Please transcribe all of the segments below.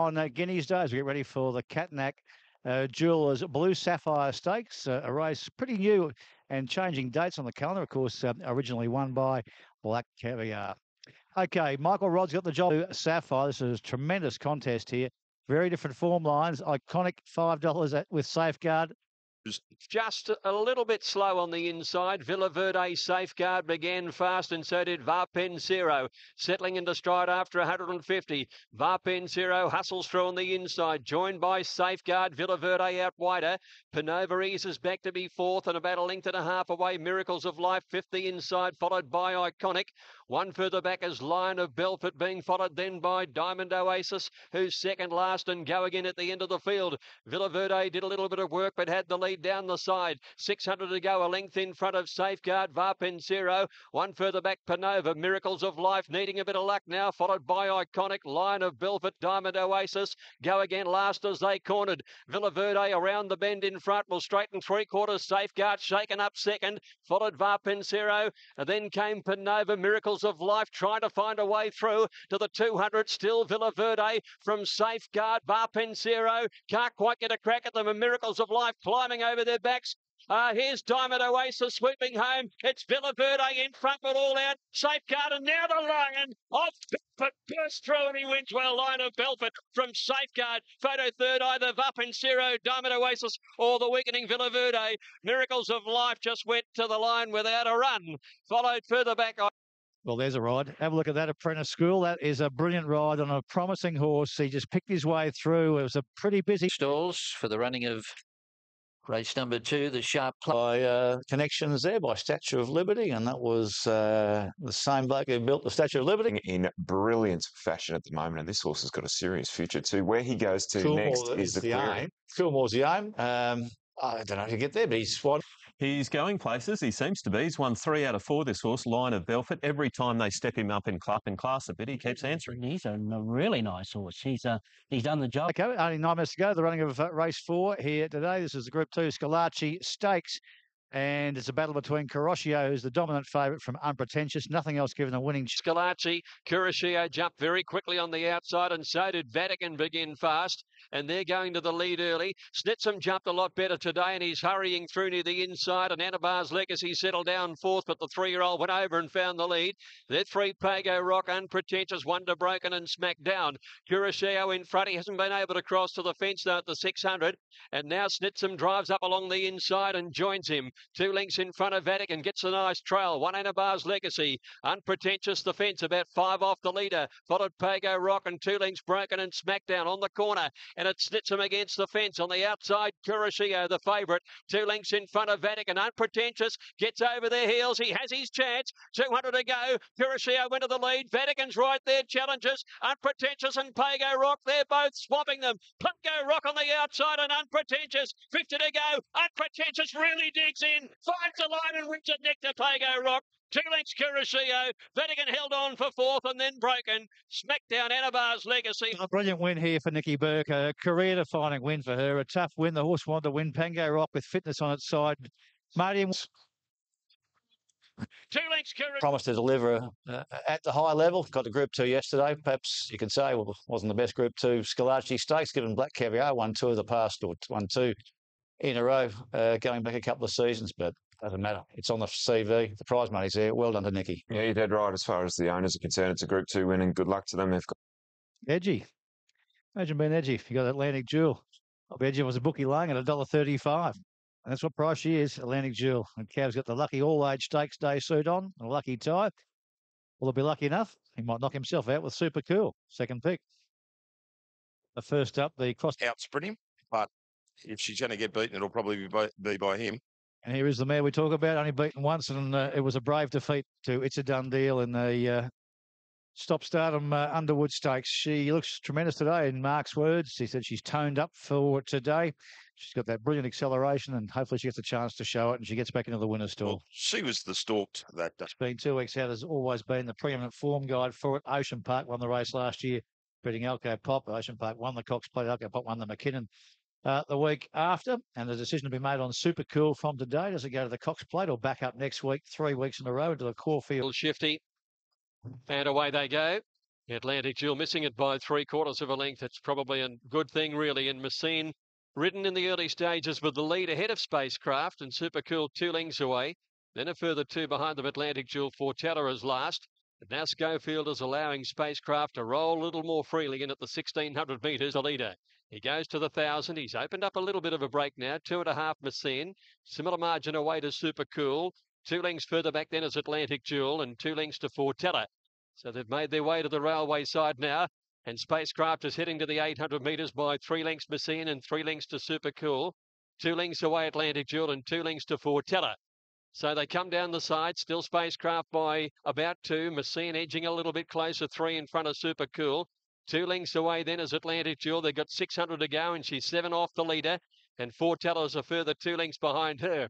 on Guineas Day as we get ready for the Catnack Jewelers Blue Sapphire Stakes, a race pretty new and changing dates on the calendar. Of course, originally won by Black Caviar. Okay, Michael Rod's got the job. Sapphire. This is a tremendous contest here. Very different form lines. Iconic $5 with Safeguard. Just a little bit slow on the inside. Villa Verde Safeguard began fast, and so did Varpensero. Settling into stride after 150. Varpensero hustles through on the inside, joined by Safeguard. Villa Verde out wider. Panova eases back to be fourth, and about a length and a half away. Miracles of Life, fifth the inside, followed by Iconic. One further back is Lion of Belfort, being followed then by Diamond Oasis, who's second last, and Go Again at the end of the field. Villa Verde did a little bit of work, but had the lead down the side. 600 to go, a length in front of Safeguard. Varpensero. One further back, Panova. Miracles of Life needing a bit of luck now, followed by Iconic. Lion of Belfort, Diamond Oasis. Go Again last as they cornered. Villa Verde around the bend in front, will straighten three-quarters. Safeguard shaken up second, followed Varpensero. And then came Panova. Miracles of Life trying to find a way through to the 200. Still Villa Verde from Safeguard. Varpensero can't quite get a crack at them, and Miracles of Life climbing over their backs. Here's Diamond Oasis swooping home. It's Villa Verde in front, but all out. Safeguard, and now the Lion of Belfort bursts through, and he wins well. Lion of Belfort from Safeguard. Photo third, either Varpensero, Diamond Oasis, or the weakening Villa Verde. Miracles of Life just went to the line without a run. Followed further back. Well, there's a ride. Have a look at that Apprentice School. That is a brilliant ride on a promising horse. He just picked his way through. It was a pretty busy stalls for the running of race number 2, the Sharp by connections there by Statue of Liberty, and that was the same bloke who built the Statue of Liberty. In brilliant fashion at the moment, and this horse has got a serious future too. Where he goes to next is the aim. Coolmore's the aim. I don't know if you get there, but he's what? He's going places. He seems to be. He's won 3 out of 4, this horse, Lion of Belfort. Every time they step him up in class a bit, he keeps answering. He's a really nice horse. He's done the job. Okay, only 9 minutes to go. The running of race 4 here today. This is the Group 2 Scalacci Stakes. And it's a battle between Caroscio, who's the dominant favourite from Unpretentious. Nothing else given a winning. Scalacci, Caroscio jumped very quickly on the outside, and so did Vatican begin fast. And they're going to the lead early. Snitsum jumped a lot better today, and he's hurrying through near the inside. And Anabar's Legacy settled down fourth, but the 3-year-old went over and found the lead. They're 3 Pago Rock, Unpretentious, Wonder Broken, and Smack Down. Caroscio in front. He hasn't been able to cross to the fence, though, at the 600. And now Snitsum drives up along the inside and joins him. 2 lengths in front of Vatican, gets a nice trail. 1 Anabar's Legacy. Unpretentious, the fence, about 5 off the leader. Followed Pago Rock, and 2 lengths Broken and Smackdown on the corner. And it snits him against the fence. On the outside, Caroscio, the favourite. 2 lengths in front of Vatican. Unpretentious gets over their heels. He has his chance. 200 to go. Caroscio went to the lead. Vatican's right there. Challenges. Unpretentious and Pago Rock. They're both swamping them. Pago Rock on the outside and Unpretentious. 50 to go. Unpretentious really digs in. Finds the line and wins it next to Pago Rock. 2 lengths Caroscio. Vatican held on for fourth and then Broken. Smackdown Anabar's Legacy. A brilliant win here for Nikki Burke. A career-defining win for her. A tough win. The horse wanted to win. Pango Rock with fitness on its side. Marty 2 lengths Caroscio. promised to deliver at the high level. Got the Group 2 yesterday. Perhaps you can say, well, it wasn't the best Group 2 Scalacci Stakes, given Black Caviar won 2 of the past, or won 2 in a row, going back a couple of seasons, but doesn't matter. It's on the CV. The prize money's there. Well done to Nikki. Yeah, you're dead right as far as the owners are concerned. It's a Group 2 win, and good luck to them. They've got edgy. Imagine being edgy if you got Atlantic Jewel. I'll bet you was a bookie laying at $1.35. And that's what price she is, Atlantic Jewel. And Cav's got the lucky all-age stakes day suit on, a lucky tie. Will he be lucky enough? He might knock himself out with Super Cool, second pick. The first up, the cross. Outsprint him, but if she's going to get beaten, it'll probably be by him. And here is the mare we talk about, only beaten once, and it was a brave defeat to It's a Done Deal in the stop-stardom Underwood Stakes. She looks tremendous today, in Mark's words. He said she's toned up for today. She's got that brilliant acceleration, and hopefully she gets a chance to show it, and she gets back into the winner's stall. Well, she was the stalked that day. It's been 2 weeks out. Has always been the preeminent form guide for it. Ocean Park won the race last year, beating Alco Pop. Ocean Park won the Cox Plate. Alco Pop won the McKinnon the week after, and the decision to be made on Super Cool from today. Does it go to the Cox Plate or back up next week, 3 weeks in a row, to the Caulfield? Shifty. And away they go. Atlantic Jewel missing it by 3/4 of a length. It's probably a good thing, really. And Messine ridden in the early stages with the lead ahead of Spacecraft and Super Cool 2 lengths away. Then a further 2 behind them. Atlantic Jewel, Fortella is last. And now Schofield is allowing Spacecraft to roll a little more freely in at the 1,600 metres, the leader. He goes to the 1,000. He's opened up a little bit of a break now. 2.5 Messine. Similar margin away to Super Cool. 2 lengths further back then is Atlantic Jewel and 2 lengths to Fortella. So they've made their way to the railway side now. And Spacecraft is heading to the 800 metres by 3 lengths Messine and 3 lengths to Super Cool. 2 lengths away Atlantic Jewel and 2 lengths to Fortella. So they come down the side, still Spacecraft by about 2. Messine edging a little bit closer, 3 in front of Super Cool. 2 lengths away then is Atlantic Jewel. They've got 600 to go and she's 7 off the leader. And Fortella's a further 2 lengths behind her.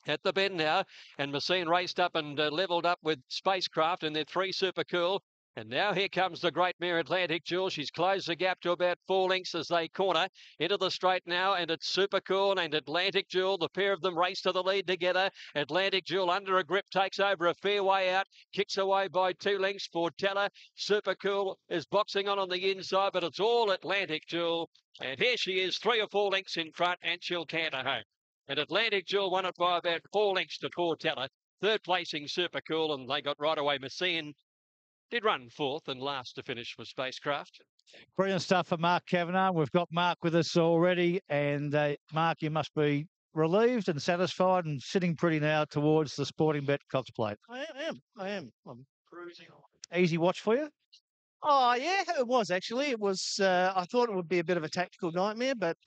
At the bend now, and Messine raced up and levelled up with Spacecraft, and they're 3 Super Cool. And now here comes the great mare Atlantic Jewel. She's closed the gap to about 4 lengths as they corner into the straight now, and it's Super Cool and Atlantic Jewel. The pair of them race to the lead together. Atlantic Jewel under a grip takes over a fair way out, kicks away by 2 lengths. Fortella. Super Cool is boxing on the inside, but it's all Atlantic Jewel. And here she is, 3 or 4 lengths in front, and she'll canter home. And Atlantic Jewel won it by about 4 lengths to Fortella. Third placing Super Cool, and they got right away. Messine did run fourth and last to finish with Spacecraft. Brilliant stuff for Mark Kavanagh. We've got Mark with us already. And Mark, you must be relieved and satisfied and sitting pretty now towards the Sporting Bet Cox Plate. I am. I'm cruising on. Easy watch for you? Oh, yeah, it was actually. It was, I thought it would be a bit of a tactical nightmare, but,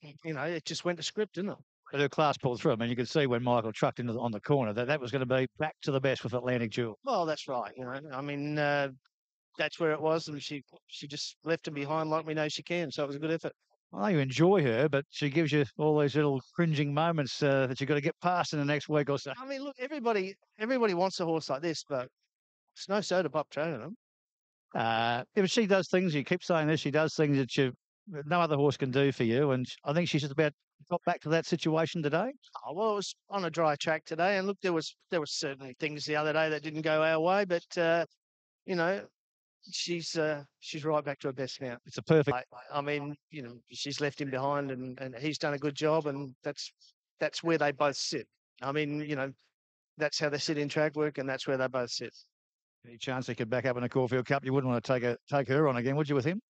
it just went to script, didn't it? But her class pulled through. I mean, you could see when Michael trucked into on the corner that was going to be back to the best with Atlantic Jewel. Well, that's right. I mean, that's where it was, and she just left him behind like we know she can. So it was a good effort. I know you enjoy her, but she gives you all these little cringing moments that you've got to get past in the next week or so. I mean, look, everybody wants a horse like this, but it's no soda pop training them. If she does things, you keep saying this, she does things that no other horse can do for you. And I think she's just about got back to that situation today. Oh, well, it was on a dry track today. And look, there was certainly things the other day that didn't go our way, but, she's right back to her best now. It's a perfect. I mean, she's left him behind and he's done a good job. And that's where they both sit. I mean, that's how they sit in track work, and that's where they both sit. Any chance they could back up in a Caulfield Cup? You wouldn't want to take her on again, would you, with him?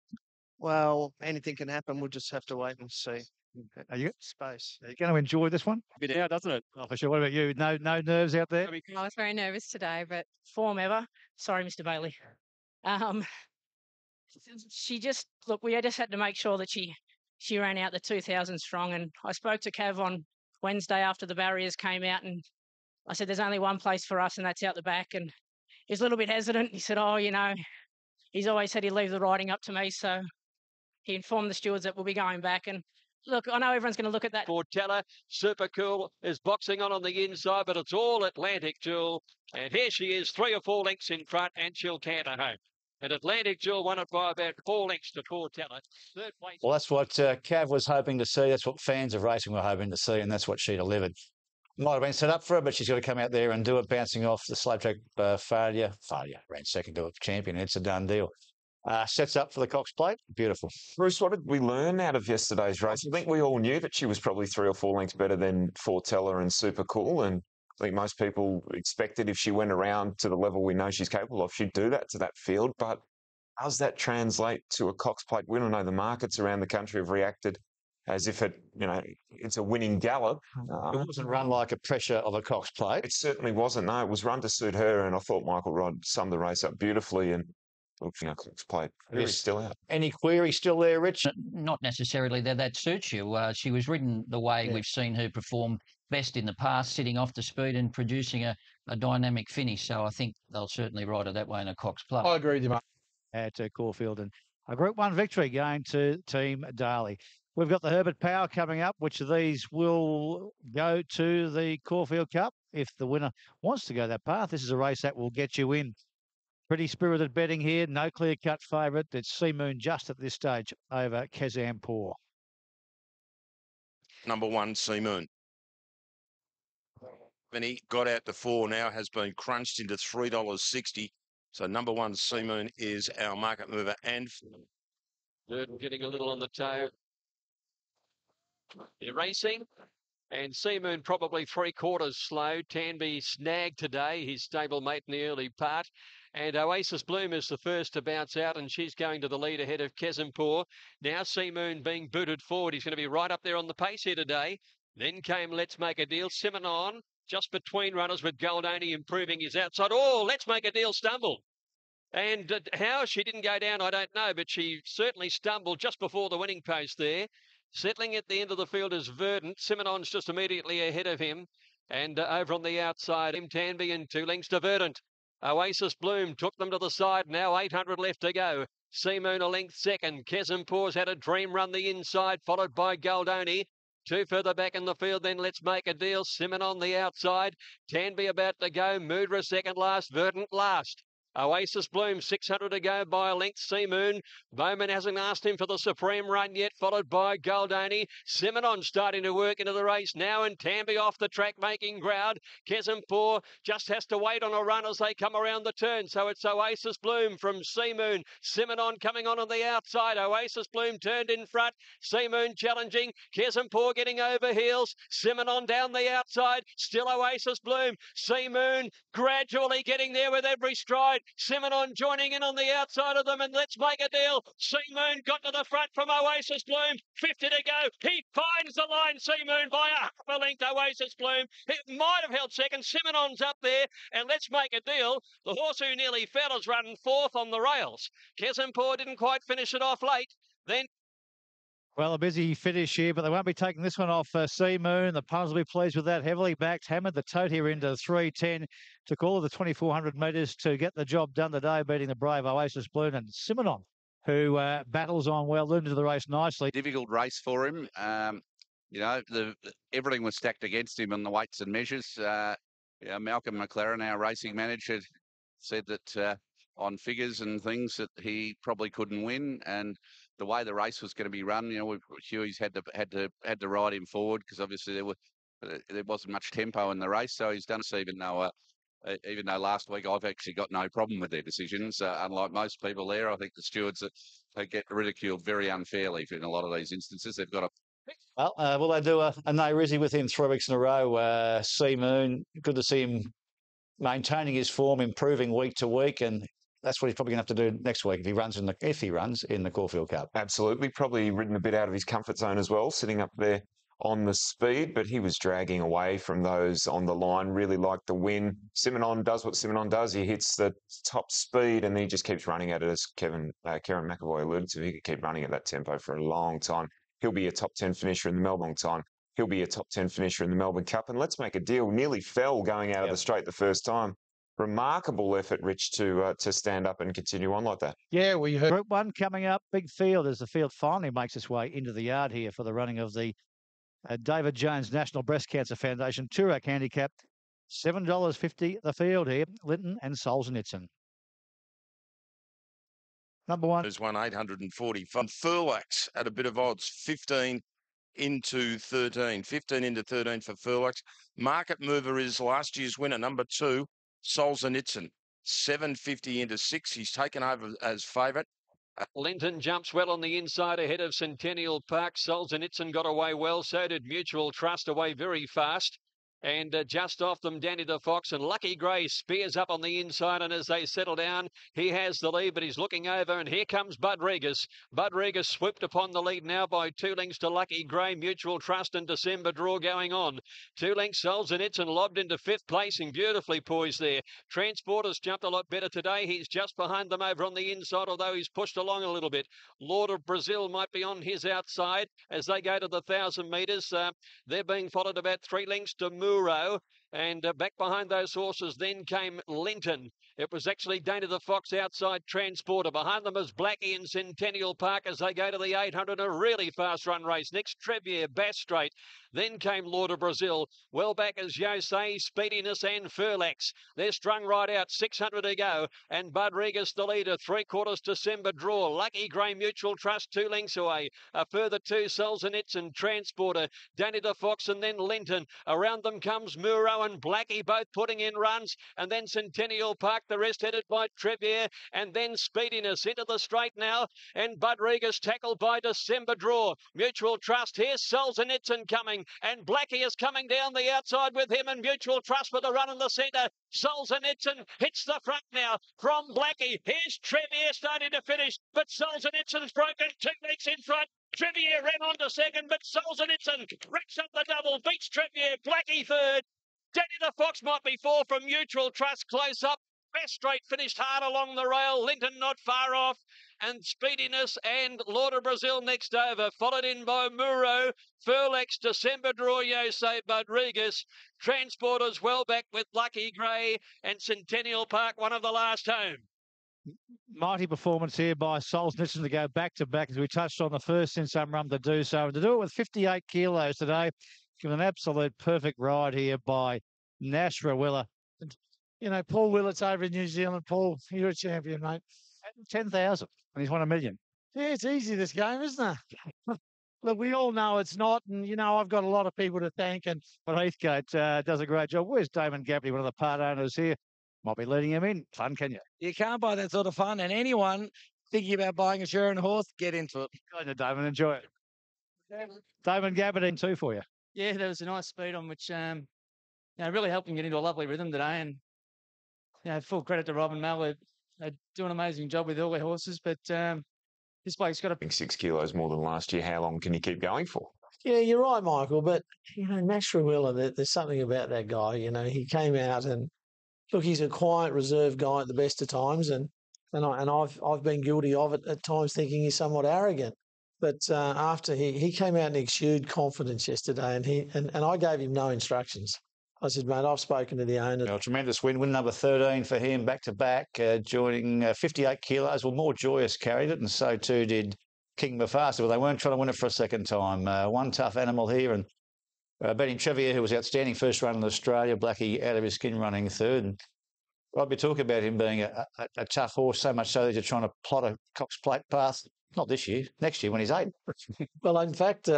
Well, anything can happen. We'll just have to wait and see. Are you space? Are you going to enjoy this one? A bit out, doesn't it? Oh, for sure. What about you? No nerves out there? I was very nervous today, but form ever. Sorry, Mr. Bailey. She just we just had to make sure that she ran out the 2,000 strong. And I spoke to Cav on Wednesday after the barriers came out, and I said, "There's only one place for us, and that's out the back." And he's a little bit hesitant. He said, "Oh, he's always said he'd leave the riding up to me." So he informed the stewards that we'll be going back. And look, I know everyone's going to look at that. Fortella, Super Cool is boxing on the inside, but it's all Atlantic Jewel. And here she is, 3 or 4 lengths in front, and she'll canter home. And Atlantic Jewel won it by about 4 lengths to Fortella. Third place. Well, that's what Cav was hoping to see. That's what fans of racing were hoping to see, and that's what she delivered. Might have been set up for her, but she's got to come out there and do it, bouncing off the slow track failure. Ran second to a champion. It's a done deal. Sets up for the Cox Plate. Beautiful. Bruce, what did we learn out of yesterday's race? I think we all knew that she was probably 3 or 4 lengths better than Fortella and Super Cool, and I think most people expected if she went around to the level we know she's capable of, she'd do that to that field. But how does that translate to a Cox Plate win? I know the markets around the country have reacted as if it's a winning gallop. It wasn't run like a pressure of a Cox Plate. It certainly wasn't. No, it was run to suit her, and I thought Michael Rod summed the race up beautifully. And Cox Plate is still out. Any query still there, Rich? Not necessarily that suits you. She was ridden the way we've seen her perform best in the past, sitting off the speed and producing a dynamic finish. So I think they'll certainly ride her that way in a Cox Plate. I agree with you, mate. At Caulfield, and a Group 1 victory going to Team Darley. We've got the Herbert Power coming up. Which of these will go to the Caulfield Cup? If the winner wants to go that path, this is a race that will get you in. Pretty spirited betting here. No clear-cut favourite. It's Sea Moon just at this stage over Kazampour. Number 1, Sea Moon. Vinny got out to 4 now, has been crunched into $3.60. So number one, Sea Moon, is our market mover. And Durden getting a little on the toe. They're racing. And Seamoon probably 3/4 slow. Tanby snagged today, his stablemate in the early part. And Oasis Bloom is the first to bounce out, and she's going to the lead ahead of Kezimpur. Now Seamoon being booted forward. He's going to be right up there on the pace here today. Then came Let's Make a Deal. Simonon just between runners with Goldoni improving his outside. Oh, Let's Make a Deal stumbled. And how she didn't go down, I don't know, but she certainly stumbled just before the winning post there. Settling at the end of the field is Verdant. Simonon's just immediately ahead of him. And over on the outside, Tanby and 2 lengths to Verdant. Oasis Bloom took them to the side. Now 800 left to go. Seamoon a length second. Kezimpur's had a dream run the inside, followed by Goldoni. 2 further back in the field, then Let's Make a Deal. Simon on the outside. Tanby about to go. Mudra second last. Verdant last. Oasis Bloom, 600 to go by a length. Seamoon. Bowman hasn't asked him for the supreme run yet, followed by Goldoni. Simonon starting to work into the race now, and Tanby off the track making ground. Kezimpur just has to wait on a run as they come around the turn. So it's Oasis Bloom from Seamoon. Simonon coming on the outside. Oasis Bloom turned in front. Seamoon challenging. Kezimpur getting over heels. Simonon down the outside. Still Oasis Bloom. Seamoon gradually getting there with every stride. Simonon joining in on the outside of them, and Let's Make a Deal. Seamoon got to the front from Oasis Bloom. 50 to go. He finds the line, Seamoon, by a half a length. Oasis Bloom. It might have held second. Simonon's up there, and Let's Make a Deal. The horse who nearly fell is running 4th on the rails. Kezimpur didn't quite finish it off late. Then well, a busy finish here, but they won't be taking this one off Seamoon. The punters will be pleased with that. Heavily backed, hammered the tote here into 3:10. Took all of the 2,400 metres to get the job done today, beating the brave Oasis Bloom and Simonon, who battles on well, into the race nicely. Difficult race for him. You know, everything was stacked against him on the weights and measures. Malcolm McLaren, our racing manager, said that on figures and things that he probably couldn't win, and the way the race was going to be run, you know, Huey's had to ride him forward because obviously there wasn't much tempo in the race. So he's done so, even though last week I've actually got no problem with their decisions. Unlike most people there, I think the stewards they get ridiculed very unfairly in a lot of these instances. They've got a well, will they do a no Rizzy with him 3 weeks in a row? Seamoon, good to see him maintaining his form, improving week to week, and that's what he's probably going to have to do next week if he runs in the Caulfield Cup. Absolutely, probably ridden a bit out of his comfort zone as well, sitting up there on the speed, but he was dragging away from those on the line. Really liked the win. Simonon does what Simonon does. He hits the top speed and he just keeps running at it, as Karen McAvoy alluded to. He could keep running at that tempo for a long time. He'll be a top 10 finisher in the Melbourne time. He'll be a top 10 finisher in the Melbourne Cup. And Let's Make a Deal nearly fell going out of the straight the first time. Remarkable effort, Rich, to stand up and continue on like that. Yeah, we heard Group 1 coming up. Big field as the field finally makes its way into the yard here for the running of the David Jones National Breast Cancer Foundation Toorak Handicap. $7.50 the field here. Linton and Solzhenitsyn. Number 1 is 1,840 from Furlax at a bit of odds. 15 into 13. 15 into 13 for Furlax. Market mover is last year's winner, number 2, Solzhenitsyn. 750 into 6. He's taken over as favourite. Linton jumps well on the inside ahead of Centennial Park. Solzhenitsyn got away well. So did Mutual Trust, away very fast. And just off them, Danny the Fox and Lucky Gray spears up on the inside. And as they settle down, he has the lead, but he's looking over. And here comes Bud Regas. Bud Regas swooped upon the lead now by 2 lengths to Lucky Gray. Mutual Trust and December Draw going on. 2 lengths, Solzhenitsyn lobbed into 5th place and beautifully poised there. Transporter's jumped a lot better today. He's just behind them over on the inside, although he's pushed along a little bit. Lord of Brazil might be on his outside as they go to the 1,000 metres. They're being followed about 3 lengths to Muro, and back behind those horses then came Linton. It was actually Dana the Fox outside Transporter. Behind them is Blackie and Centennial Park as they go to the 800, a really fast run race. Next, Trevier, Bass Straight. Then came Lord of Brazil. Well back is Jose, Speediness and Furlax. They're strung right out, 600 to go. And Bud Regas the leader, 3/4 December Draw. Lucky Grey Mutual Trust 2 lengths away. A further 2, Solzhenitsyn, Transporter, Danny the Fox and then Linton. Around them comes Muro and Blackie, both putting in runs. And then Centennial Park the rest headed by Trevier and then Speediness into the straight now. And Budregas tackled by December Draw. Mutual Trust. Here's Solzhenitsyn coming. And Blackie is coming down the outside with him and Mutual Trust with a run in the centre. Solzhenitsyn hits the front now from Blackie. Here's Trevier starting to finish, but Solzhenitsyn's broken 2 lengths in front. Trevier ran on to second, but Solzhenitsyn racks up the double, beats Trevier. Blackie third. Danny the Fox might be four from Mutual Trust close up. Best Straight finished hard along the rail. Linton not far off. And Speediness and Lord of Brazil next over. Followed in by Muro, Furlex, December Draw, Jose Rodriguez. Transporters well back with Lucky Grey and Centennial Park, one of the last home. Mighty performance here by Solzhenitsyn to go back-to-back, as we touched on the first in some run to do so. And to do it with 58 kilos today, given an absolute perfect ride here by Nash Rawiller. You know, Paul Willett's over in New Zealand. Paul, you're a champion, mate. 10,000, and he's won $1 million. Yeah, it's easy, this game, isn't it? Look, we all know it's not, and, you know, I've got a lot of people to thank. And But Heathcote does a great job. Where's Damon Gabbard, one of the part owners here? Might be leading him in. Fun, can you? You can't buy that sort of fun. And anyone thinking about buying a Sharon horse, get into it. Go on, Damon, enjoy it. Damon Gabbard in two for you. Yeah, there was a nice speed on which really helped him get into a lovely rhythm today. And full credit to Rob and Mel. They do an amazing job with all their horses. But this bloke's got a 6 kilos more than last year. How long can you keep going for? yeah, you're right, Michael. But, you know, Nash Rawiller, there's something about that guy. You know, he came out and, look, he's a quiet, reserved guy at the best of times. And I've been guilty of it at times, thinking he's somewhat arrogant. But after he came out and exuded confidence yesterday, and I gave him no instructions. I said, mate, I've spoken to the owner. A tremendous win number 13 for him, back-to-back, joining 58 kilos. Well, More Joyous carried it, and so too did King Mufasa. Well, they weren't trying to win it for a second time. One tough animal here, and beating Trevier, who was outstanding first run in Australia. Blackie out of his skin running third. And I'd be talking about him being a tough horse, so much so that you're trying to plot a Cox Plate path. Not this year, next year when he's 8. Well, in fact,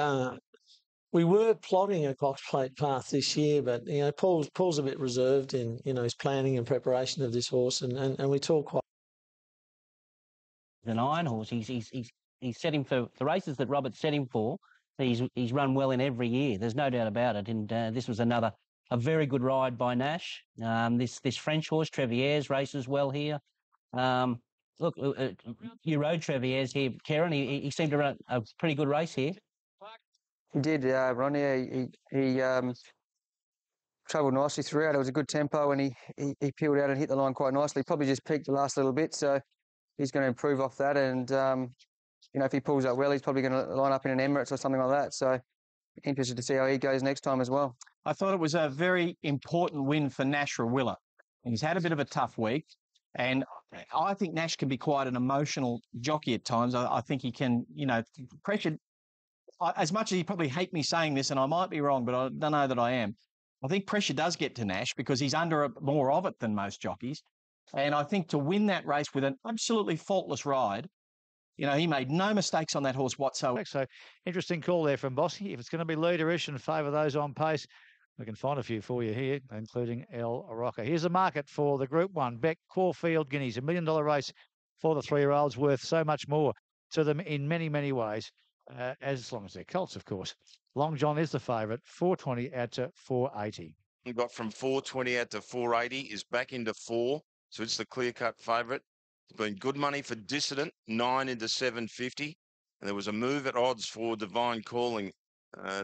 we were plotting a Cox Plate path this year, but, you know, Paul's a bit reserved in, you know, his planning and preparation of this horse, and we talk quite. An iron horse. He's set him for the races that Robert set him for. He's run well in every year. There's no doubt about it. And this was a very good ride by Nash. This French horse Trevier's races well here. Look, you rode Trevier's here, Karen. He seemed to run a pretty good race here. He did, Ronnie. He travelled nicely throughout. It was a good tempo, and he peeled out and hit the line quite nicely. Probably just peaked the last little bit, so he's going to improve off that. And you know, if he pulls up well, he's probably going to line up in an Emirates or something like that. So interested to see how he goes next time as well. I thought it was a very important win for Nash Rawiller. He's had a bit of a tough week. And I think Nash can be quite an emotional jockey at times. I think he can, you know, pressure. As much as he probably hate me saying this, and I might be wrong, but I don't know that I am. I think pressure does get to Nash because he's under more of it than most jockeys. And I think to win that race with an absolutely faultless ride, you know, he made no mistakes on that horse whatsoever. So interesting call there from Bossy. If it's going to be leaderish and favour those on pace, we can find a few for you here, including El Rocker. Here's a market for the Group 1. Beck Caulfield Guineas, $1 million race for the 3-year-olds, worth so much more to them in many, many ways, as long as they're colts, of course. Long John is the favourite, 420 out to 480. We got from 420 out to 480, is back into 4, so it's the clear-cut favourite. It's been good money for Dissident, 9 into 750. And there was a move at odds for Divine Calling,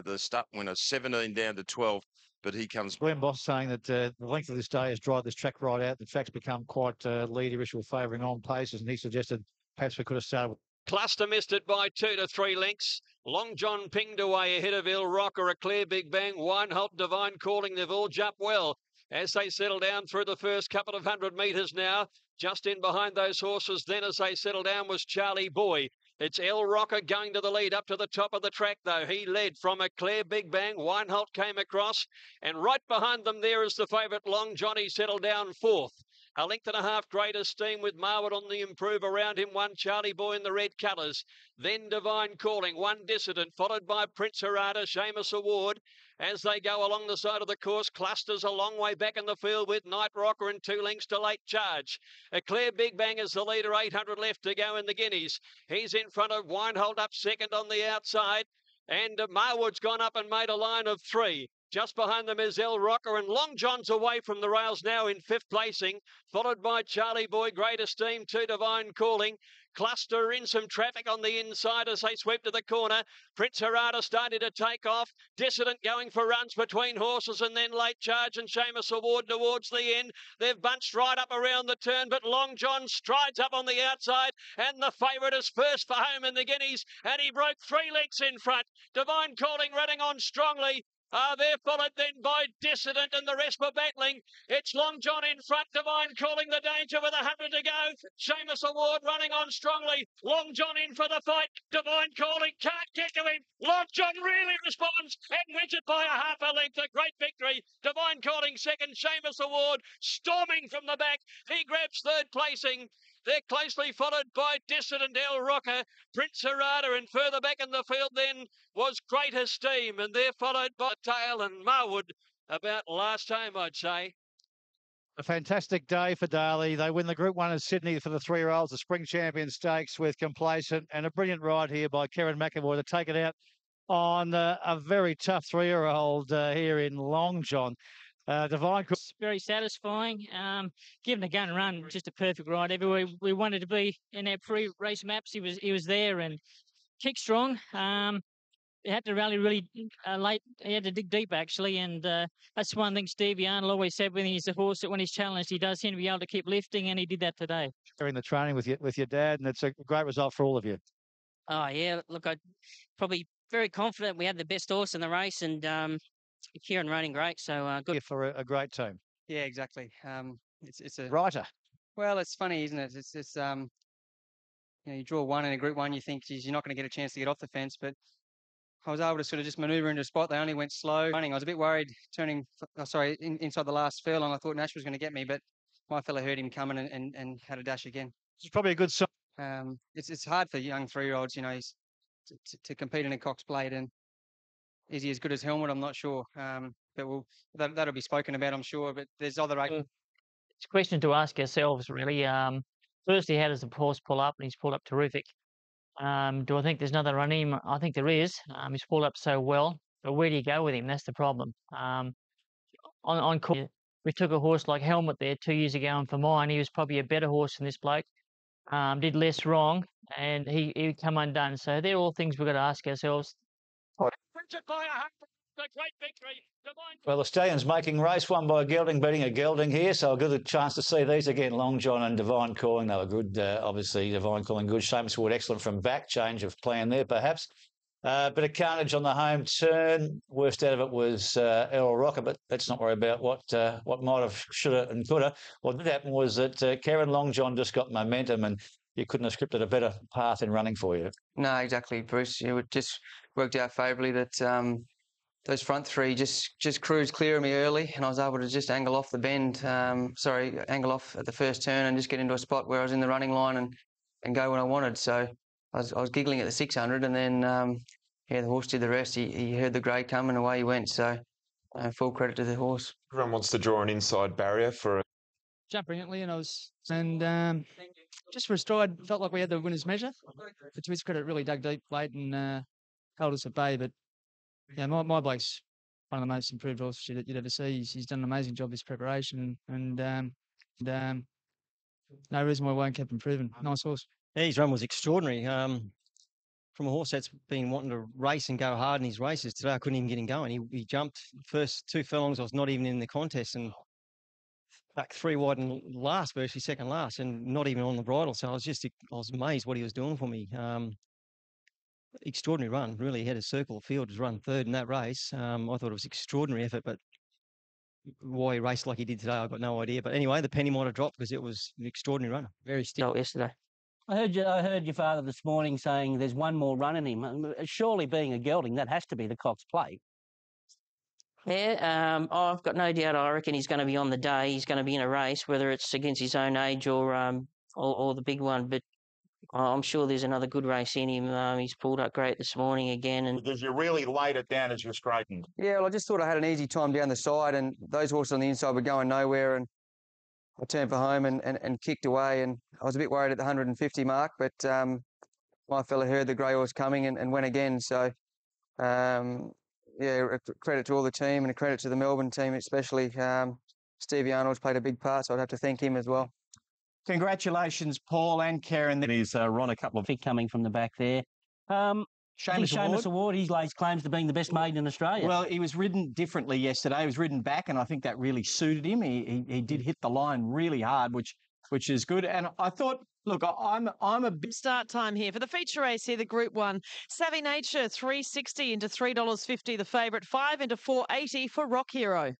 the start winner, 17 down to 12. But he comes. Glenn Boss saying that the length of this day has dried this track right out. The track's become quite leaderish or favouring on paces, and he suggested perhaps we could have started with. Cluster missed it by 2 to 3 lengths. Long John pinged away ahead of Il Rocker, a clear big bang. Wineholt, Divine Calling, they've all jumped well as they settle down through the first couple of 100 metres now. Just in behind those horses then as they settle down was Charlie Boy. It's El Rocker going to the lead up to the top of the track, though. He led from a clear big bang. Wineholt came across, and right behind them there is the favourite Long Johnny settled down 4th. A length and a half Great Esteem with Marwood on the improve around him. One Charlie Boy in the red colours. Then Divine Calling. One Dissident followed by Prince Harada, Seamus Award. As they go along the side of the course, Clusters a long way back in the field with Night Rocker and 2 lengths to Late Charge. Eclair Big Bang is the leader, 800 left to go in the Guineas. He's in front of Winehold up second on the outside. And Marwood's gone up and made a line of 3. Just behind them is El Rocker, and Long John's away from the rails now in 5th placing, followed by Charlie Boy, Great Esteem, 2 Divine Calling. Cluster in some traffic on the inside as they sweep to the corner. Prince Harada starting to take off. Dissident going for runs between horses, and then Late Charge and Seamus Award towards the end. They've bunched right up around the turn, but Long John strides up on the outside, and the favourite is first for home in the Guineas, and he broke 3 lengths in front. Divine Calling running on strongly. They're followed then by Dissident, and the rest were battling. It's Long John in front, Divine Calling the danger with 100 to go. Seamus Award running on strongly. Long John in for the fight. Divine Calling can't get to him. Long John really responds and wins it by a half a length. A great victory. Divine Calling second. Seamus Award storming from the back. He grabs third placing. They're closely followed by Dissident, El Rocker, Prince Harada, and further back in the field then was Great Esteem, and they're followed by Tail and Marwood about last home, I'd say. A fantastic day for Darley. They win the Group 1 in Sydney for the 3-year-olds, the Spring Champion Stakes with Complacent, and a brilliant ride here by Karen McAvoy to take it out on a very tough 3-year-old here in Long John. Divine. It's very satisfying. Given a gun run, just a perfect ride everywhere we wanted to be in our pre-race maps. He was there and kicked strong. He had to rally really late. He had to dig deep actually, and that's one thing Stevie Arnold always said when he's a horse that when he's challenged, he does seem to be able to keep lifting, and he did that today. During the training with your dad, and it's a great result for all of you. Oh yeah, look, I probably very confident we had the best horse in the race, and Kieran running great, so good for a great team. Yeah, exactly. It's a writer. Well, it's funny, isn't it? It's you draw one in a Group 1, you think geez, you're not going to get a chance to get off the fence, but I was able to sort of just manoeuvre into a spot. They only went slow running. I was a bit worried turning, inside the last furlong. I thought Nash was going to get me, but my fella heard him coming and had a dash again. It's probably a good sign. It's hard for young 3-year-olds, to compete in a Cox Plate, and is he as good as Helmut? I'm not sure. But that'll be spoken about, I'm sure. But there's other. It's a question to ask ourselves, really. Firstly, how does the horse pull up? And he's pulled up terrific. Do I think there's another run in him? I think there is. He's pulled up so well. But where do you go with him? That's the problem. On course, we took a horse like Helmut there 2 years ago, and for mine, he was probably a better horse than this bloke. Did less wrong, and he come undone. So they're all things we've got to ask ourselves. Great victory. Well, the Stallions making race, won by a gelding, beating a gelding here, so a good chance to see these again. Long John and Divine Calling, they were good, obviously. Divine Calling good. Seamus Wood, excellent from back. Change of plan there, perhaps. Bit of carnage on the home turn. Worst out of it was Errol Rocker, but let's not worry about what might have, shoulda and coulda. What did happen was that Karen Long John just got momentum, and you couldn't have scripted a better path in running for you. No, exactly, Bruce. It just worked out favourably that those front three just cruised clear of me early, and I was able to just angle off the bend. Angle off at the first turn and just get into a spot where I was in the running line and go when I wanted. So I was giggling at the 600, and then the horse did the rest. He heard the grey come and away he went. So full credit to the horse. Everyone wants to draw an inside barrier for. Jumped brilliantly, and just for a stride, felt like we had the winner's measure. But to his credit, really dug deep late and held us at bay. But yeah, my bloke's one of the most improved horses you'd ever see. He's done an amazing job this preparation, and no reason why he won't keep improving. Nice horse. Yeah, his run was extraordinary. From a horse that's been wanting to race and go hard in his races, today I couldn't even get him going. He jumped first 2 furlongs. I was not even in the contest, and back 3 wide and last, virtually second last, and not even on the bridle. So I was amazed what he was doing for me. Extraordinary run, really. He had a circle of field, was run third in that race. I thought it was extraordinary effort, but why he raced like he did today, I've got no idea. But anyway, the penny might have dropped because it was an extraordinary runner. Very still yesterday. I heard your father this morning saying there's one more run in him. Surely being a gelding, that has to be the Cox Plate. Yeah, I've got no doubt. I reckon he's going to be on the day. He's going to be in a race, whether it's against his own age or the big one. But I'm sure there's another good race in him. He's pulled up great this morning again. And because you really laid it down as you straightened. Yeah, well, I just thought I had an easy time down the side, and those horses on the inside were going nowhere, and I turned for home and kicked away, and I was a bit worried at the 150 mark, but my fella heard the grey horse coming and went again. So, yeah, a credit to all the team and a credit to the Melbourne team, especially. Stevie Arnold's played a big part, so I'd have to thank him as well. Congratulations, Paul and Karen. He's run a couple of feet coming from the back there. Seamus Award, he lays claims to being the best maiden in Australia. Well, he was ridden differently yesterday. He was ridden back, and I think that really suited him. He did hit the line really hard, which is good. And I thought, look, I'm a bit start time here for the feature race here, the Group 1. Savvy Nature, $3.60 into $3.50, the favourite, 5 into $4.80 for Rock Hero.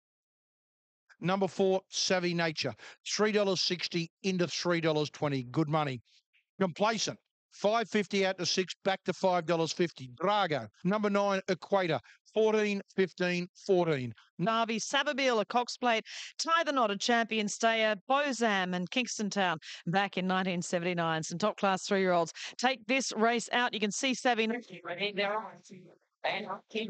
Number 4, Savvy Nature, $3.60 into $3.20. Good money. Complacent, $5.50 out to 6, back to $5.50. Drago, number 9, Equator, 14, 15, 14. Navi, Sababil, a Cox Plate, Tie the Knot, a Champion Stayer, Bozam and Kingston Town back in 1979. Some top class 3-year-olds take this race out. You can see Savvy. And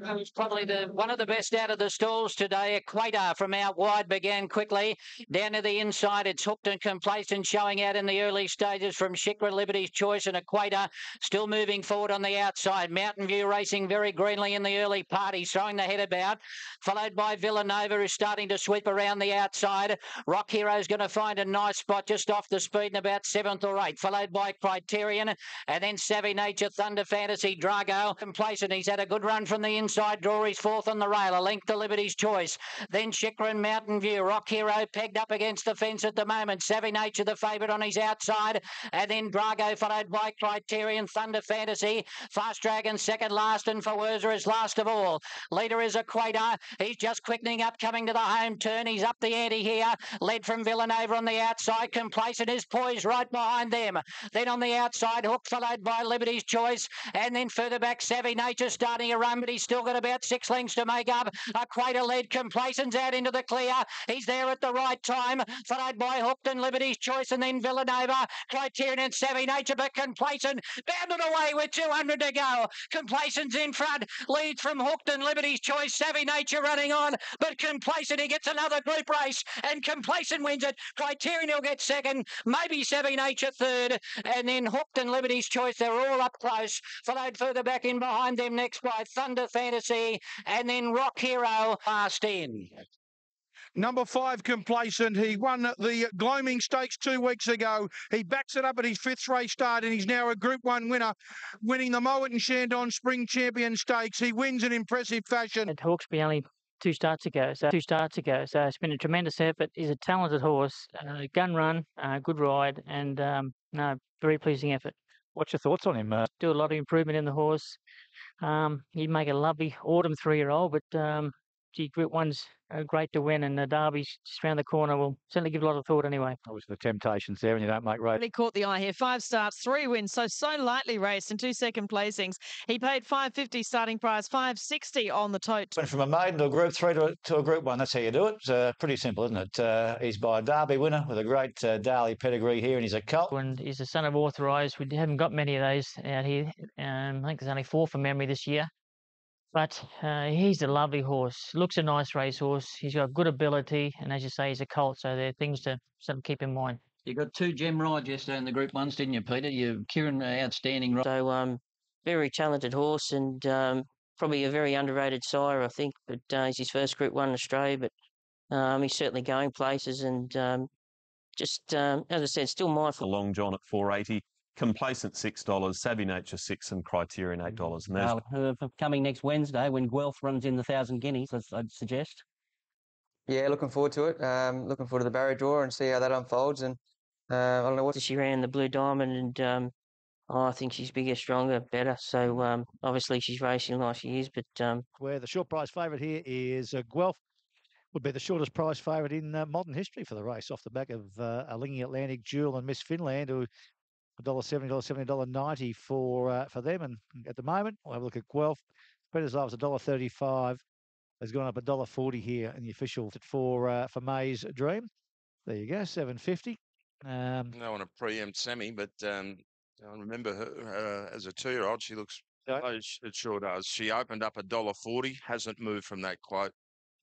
who's probably one of the best out of the stalls today. Equator from out wide began quickly. Down to the inside, it's Hooked and Complacent showing out in the early stages from Shikra, Liberty's Choice, and Equator still moving forward on the outside. Mountain View racing very greenly in the early part. He's throwing the head about, followed by Villanova, who's starting to sweep around the outside. Rock Hero's going to find a nice spot just off the speed in about 7th or 8th, followed by Criterion, and then Savvy Nature, Thunder Fantasy, Drago. Complacent, he's had a good run from the inside draw. He's 4th on the rail. A length to Liberty's Choice. Then Shikra and Mountain View. Rock Hero pegged up against the fence at the moment. Savvy Nature the favourite on his outside. And then Drago followed by Criterion, Thunder Fantasy. Fast Dragon second last, and Fawurza is last of all. Leader is Equator. He's just quickening up, coming to the home turn. He's up the ante here. Led from Villanova on the outside. Complacent is poised right behind them. Then on the outside, Hook followed by Liberty's Choice. And then further back, Savvy Nature starting a run, but he's still got about 6 lengths to make up. Equator led, Complacent's out into the clear. He's there at the right time, followed by Hooked and Liberty's Choice, and then Villanova, Criterion and Savvy Nature, but Complacent bounded away with 200 to go. Complacent's in front, leads from Hooked and Liberty's Choice. Savvy Nature running on, but Complacent, he gets another group race, and Complacent wins it. Criterion will get second, maybe Savvy Nature third, and then Hooked and Liberty's Choice. They're all up close, followed further back in behind them next by Thunder Fantasy, and then Rock Hero last in. Number 5, Complacent. He won the Gloaming Stakes 2 weeks ago. He backs it up at his 5th race start, and he's now a Group 1 winner, winning the Mowat and Shandon Spring Champion Stakes. He wins in impressive fashion. At Hawkesbury only 2 starts ago, so it's been a tremendous effort. He's a talented horse, gun run, good ride, and very pleasing effort. What's your thoughts on him? Do a lot of improvement in the horse. He'd make a lovely autumn 3-year-old, but Group 1's great to win, and the Derby's just around the corner. Will certainly give a lot of thought anyway. Obviously, the temptations there, and you don't make race. Really caught the eye here. 5 starts, 3 wins, so lightly raced, and 2 second placings. He paid $5.50 starting price, $5.60 on the tote. Went from a maiden to a Group 3 to a Group 1. That's how you do it. It's pretty simple, isn't it? He's by a Derby winner with a great Darley pedigree here, and he's a colt. And he's a son of authorised. We haven't got many of those out here. I think there's only 4 from memory this year. But he's a lovely horse. Looks a nice racehorse. He's got good ability, and as you say, he's a colt. So there are things to sort of keep in mind. You got 2 gem rides yesterday in the Group 1s, didn't you, Peter? Kieran, outstanding ride. So very talented horse, and probably a very underrated sire, I think. But he's his first Group 1 in Australia, but he's certainly going places, and as I said, still mindful. Long John at $4.80. Complacent $6, Savvy Nature $6, and Criterion $8. And coming next Wednesday when Guelph runs in the 1,000 guineas, I'd suggest. Yeah, looking forward to it. Looking forward to the barrier draw and see how that unfolds. And I don't know what she ran the Blue Diamond, and I think she's bigger, stronger, better. So obviously she's racing like she is, but where the short price favourite here is Guelph. Would be the shortest price favourite in modern history for the race, off the back of Alinghi Atlantic, Jewel, and Miss Finland, who $1.70, $70, $90 for them. And at the moment, we'll have a look at Guelph. Peter's Love's $1.35. has gone up $1.40 here in the official for May's Dream. There you go, $7.50. I don't want to preempt Sammy, but I remember her as a 2-year-old. She looks. It sure does. She opened up $1.40. Hasn't moved from that quote.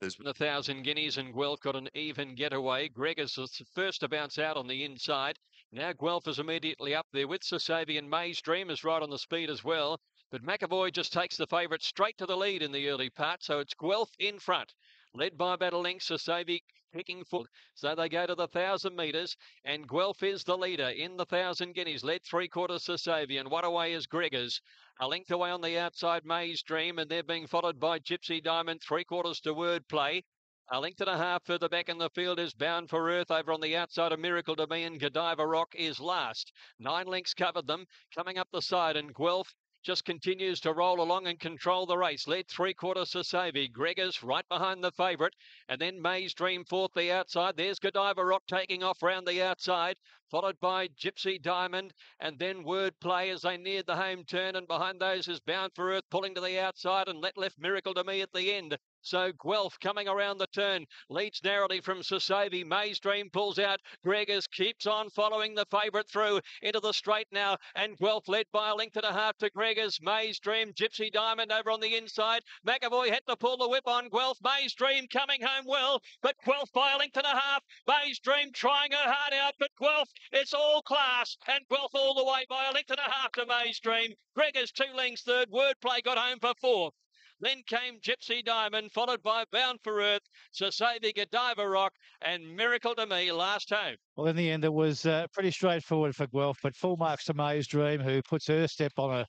There's 1,000 guineas and Guelph got an even getaway. Gregors was the first to bounce out on the inside. Now Guelph is immediately up there with Sasavi, and May's Dream is right on the speed as well. But McAvoy just takes the favourite straight to the lead in the early part, so it's Guelph in front. Led by about a length, Sasavi picking full. So they go to the 1,000 metres, and Guelph is the leader in the 1,000 guineas. Led 3/4 Sasavi, and what away is Gregors. A length away on the outside, May's Dream, and they're being followed by Gypsy Diamond, 3/4 to Wordplay. A length and a half further back in the field is Bound for Earth. Over on the outside, A Miracle to Me, and Godiva Rock is last. 9 lengths covered them. Coming up the side, and Guelph just continues to roll along and control the race. Led 3/4 Sasavi. Gregors right behind the favourite. And then May's Dream fourth the outside. There's Godiva Rock taking off round the outside. Followed by Gypsy Diamond. And then Wordplay as they neared the home turn. And behind those is Bound for Earth pulling to the outside. And Let Left Miracle to Me at the end. So Guelph coming around the turn. Leads narrowly from Sasavi. May's Dream pulls out. Gregors keeps on following the favourite through into the straight now. And Guelph led by a length and a half to Gregors. May's Dream, Gypsy Diamond over on the inside. McAvoy had to pull the whip on Guelph. May's Dream coming home well, but Guelph by a length and a half. May's Dream trying her heart out, but Guelph, it's all class. And Guelph all the way by a length and a half to May's Dream. Gregors 2 lengths third. Wordplay got home for fourth. Then came Gypsy Diamond, followed by Bound for Earth, Sasavi, Godiva Rock, and Miracle to Me last home. Well, in the end, it was pretty straightforward for Guelph, but full marks to May's Dream, who puts her stamp on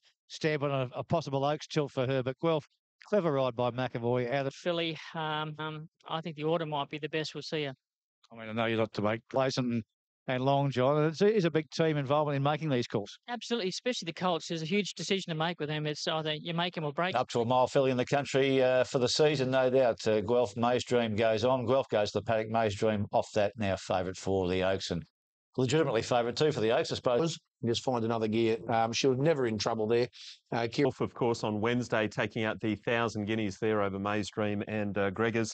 a possible Oaks tilt for her. But Guelph, clever ride by McAvoy. Out of Filly, I think the order might be the best we'll see her. I mean, I know you're not to make place and Long John, and it is a big team involvement in making these calls. Absolutely, especially the Colts. There's a huge decision to make with them. It's either you make them or break. Up to a mile filly in the country for the season, no doubt. Guelph, May's Dream goes on. Guelph goes to the paddock. May's Dream off that, now favourite for the Oaks, and legitimately favourite too for the Oaks, I suppose. Just find another gear. She was never in trouble there. Guelph, of course, on Wednesday, taking out the 1,000 guineas there over May's Dream and Gregors.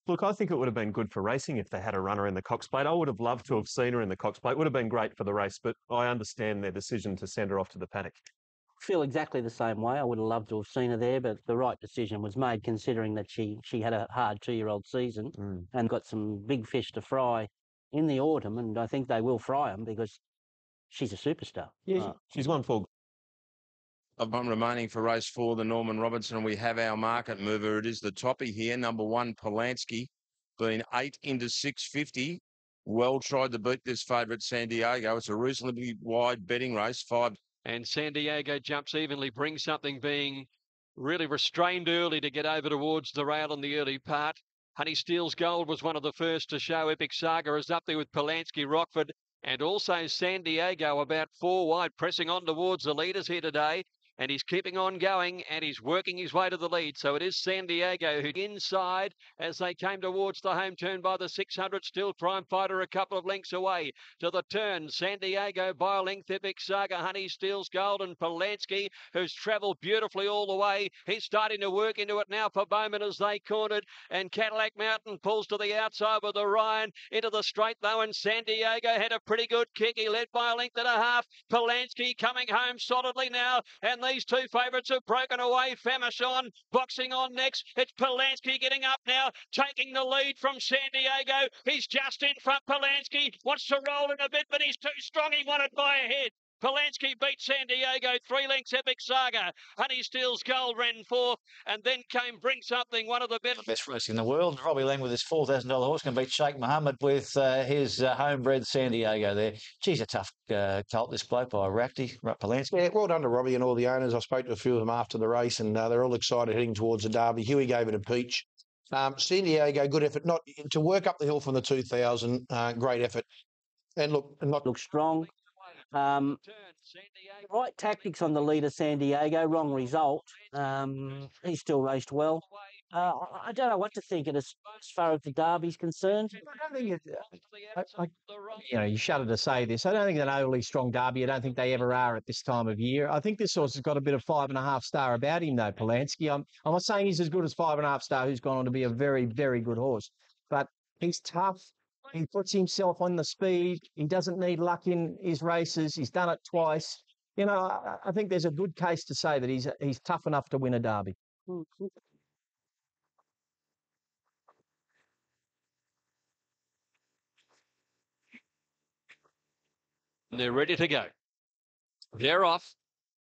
Look, I think it would have been good for racing if they had a runner in the Cox Plate. I would have loved to have seen her in the Cox Plate. It would have been great for the race, but I understand their decision to send her off to the paddock. Feel exactly the same way. I would have loved to have seen her there, but the right decision was made considering that she had a hard 2-year-old season and got some big fish to fry in the autumn, and I think they will fry them because she's a superstar. Yeah, she's won 4. I'm remaining for race 4, the Norman Robinson, and we have our market mover. It is the toppy here, number 1, Polanski, been 8 into 650. Well tried to beat this favourite, San Diego. It's a reasonably wide betting race, 5. And San Diego jumps evenly, brings something being really restrained early to get over towards the rail in the early part. Honey Steele's Gold was one of the first to show. Epic Saga is up there with Polanski, Rockford, and also San Diego about 4 wide, pressing on towards the leaders here today. And he's keeping on going, and he's working his way to the lead. So it is San Diego who inside as they came towards the home turn by the 600. Still Prime Fighter a couple of lengths away to the turn. San Diego by a length. Epic Saga, Honey Steele's Gold, and Polanski, who's travelled beautifully all the way. He's starting to work into it now for Bowman as they cornered. And Cadillac Mountain pulls to the outside with Orion into the straight though. And San Diego had a pretty good kick. He led by a length and a half. Polanski coming home solidly now. And these 2 favourites have broken away. Famishon boxing on next. It's Polanski getting up now, taking the lead from San Diego. He's just in front. Polanski wants to roll in a bit, but he's too strong. He won it by a head. Polanski beat San Diego, 3 lengths. Epic Saga. Honey Steele's Gold ran 4th, and then came Bring Something, one of the best racing in the world. Robbie Lang with his $4,000 horse can beat Sheikh Mohammed with his homebred San Diego there. Geez, a tough colt this bloke by Polanski. Yeah, well done to Robbie and all the owners. I spoke to a few of them after the race, and they're all excited heading towards the Derby. Huey gave it a peach. San Diego, good effort. Not to work up the hill from the 2,000. Great effort. And look strong. Right tactics on the leader, San Diego. Wrong result. He still raced well. I don't know what to think of as far as the Derby's concerned. I don't think you shudder to say this. I don't think an overly strong Derby. I don't think they ever are at this time of year. I think this horse has got a bit of 5.5 star about him, though, Polanski. I'm not saying he's as good as 5.5 star, who's gone on to be a very, very good horse, but he's tough. He puts himself on the speed. He doesn't need luck in his races. He's done it twice. I think there's a good case to say that he's tough enough to win a Derby. They're ready to go. They're off.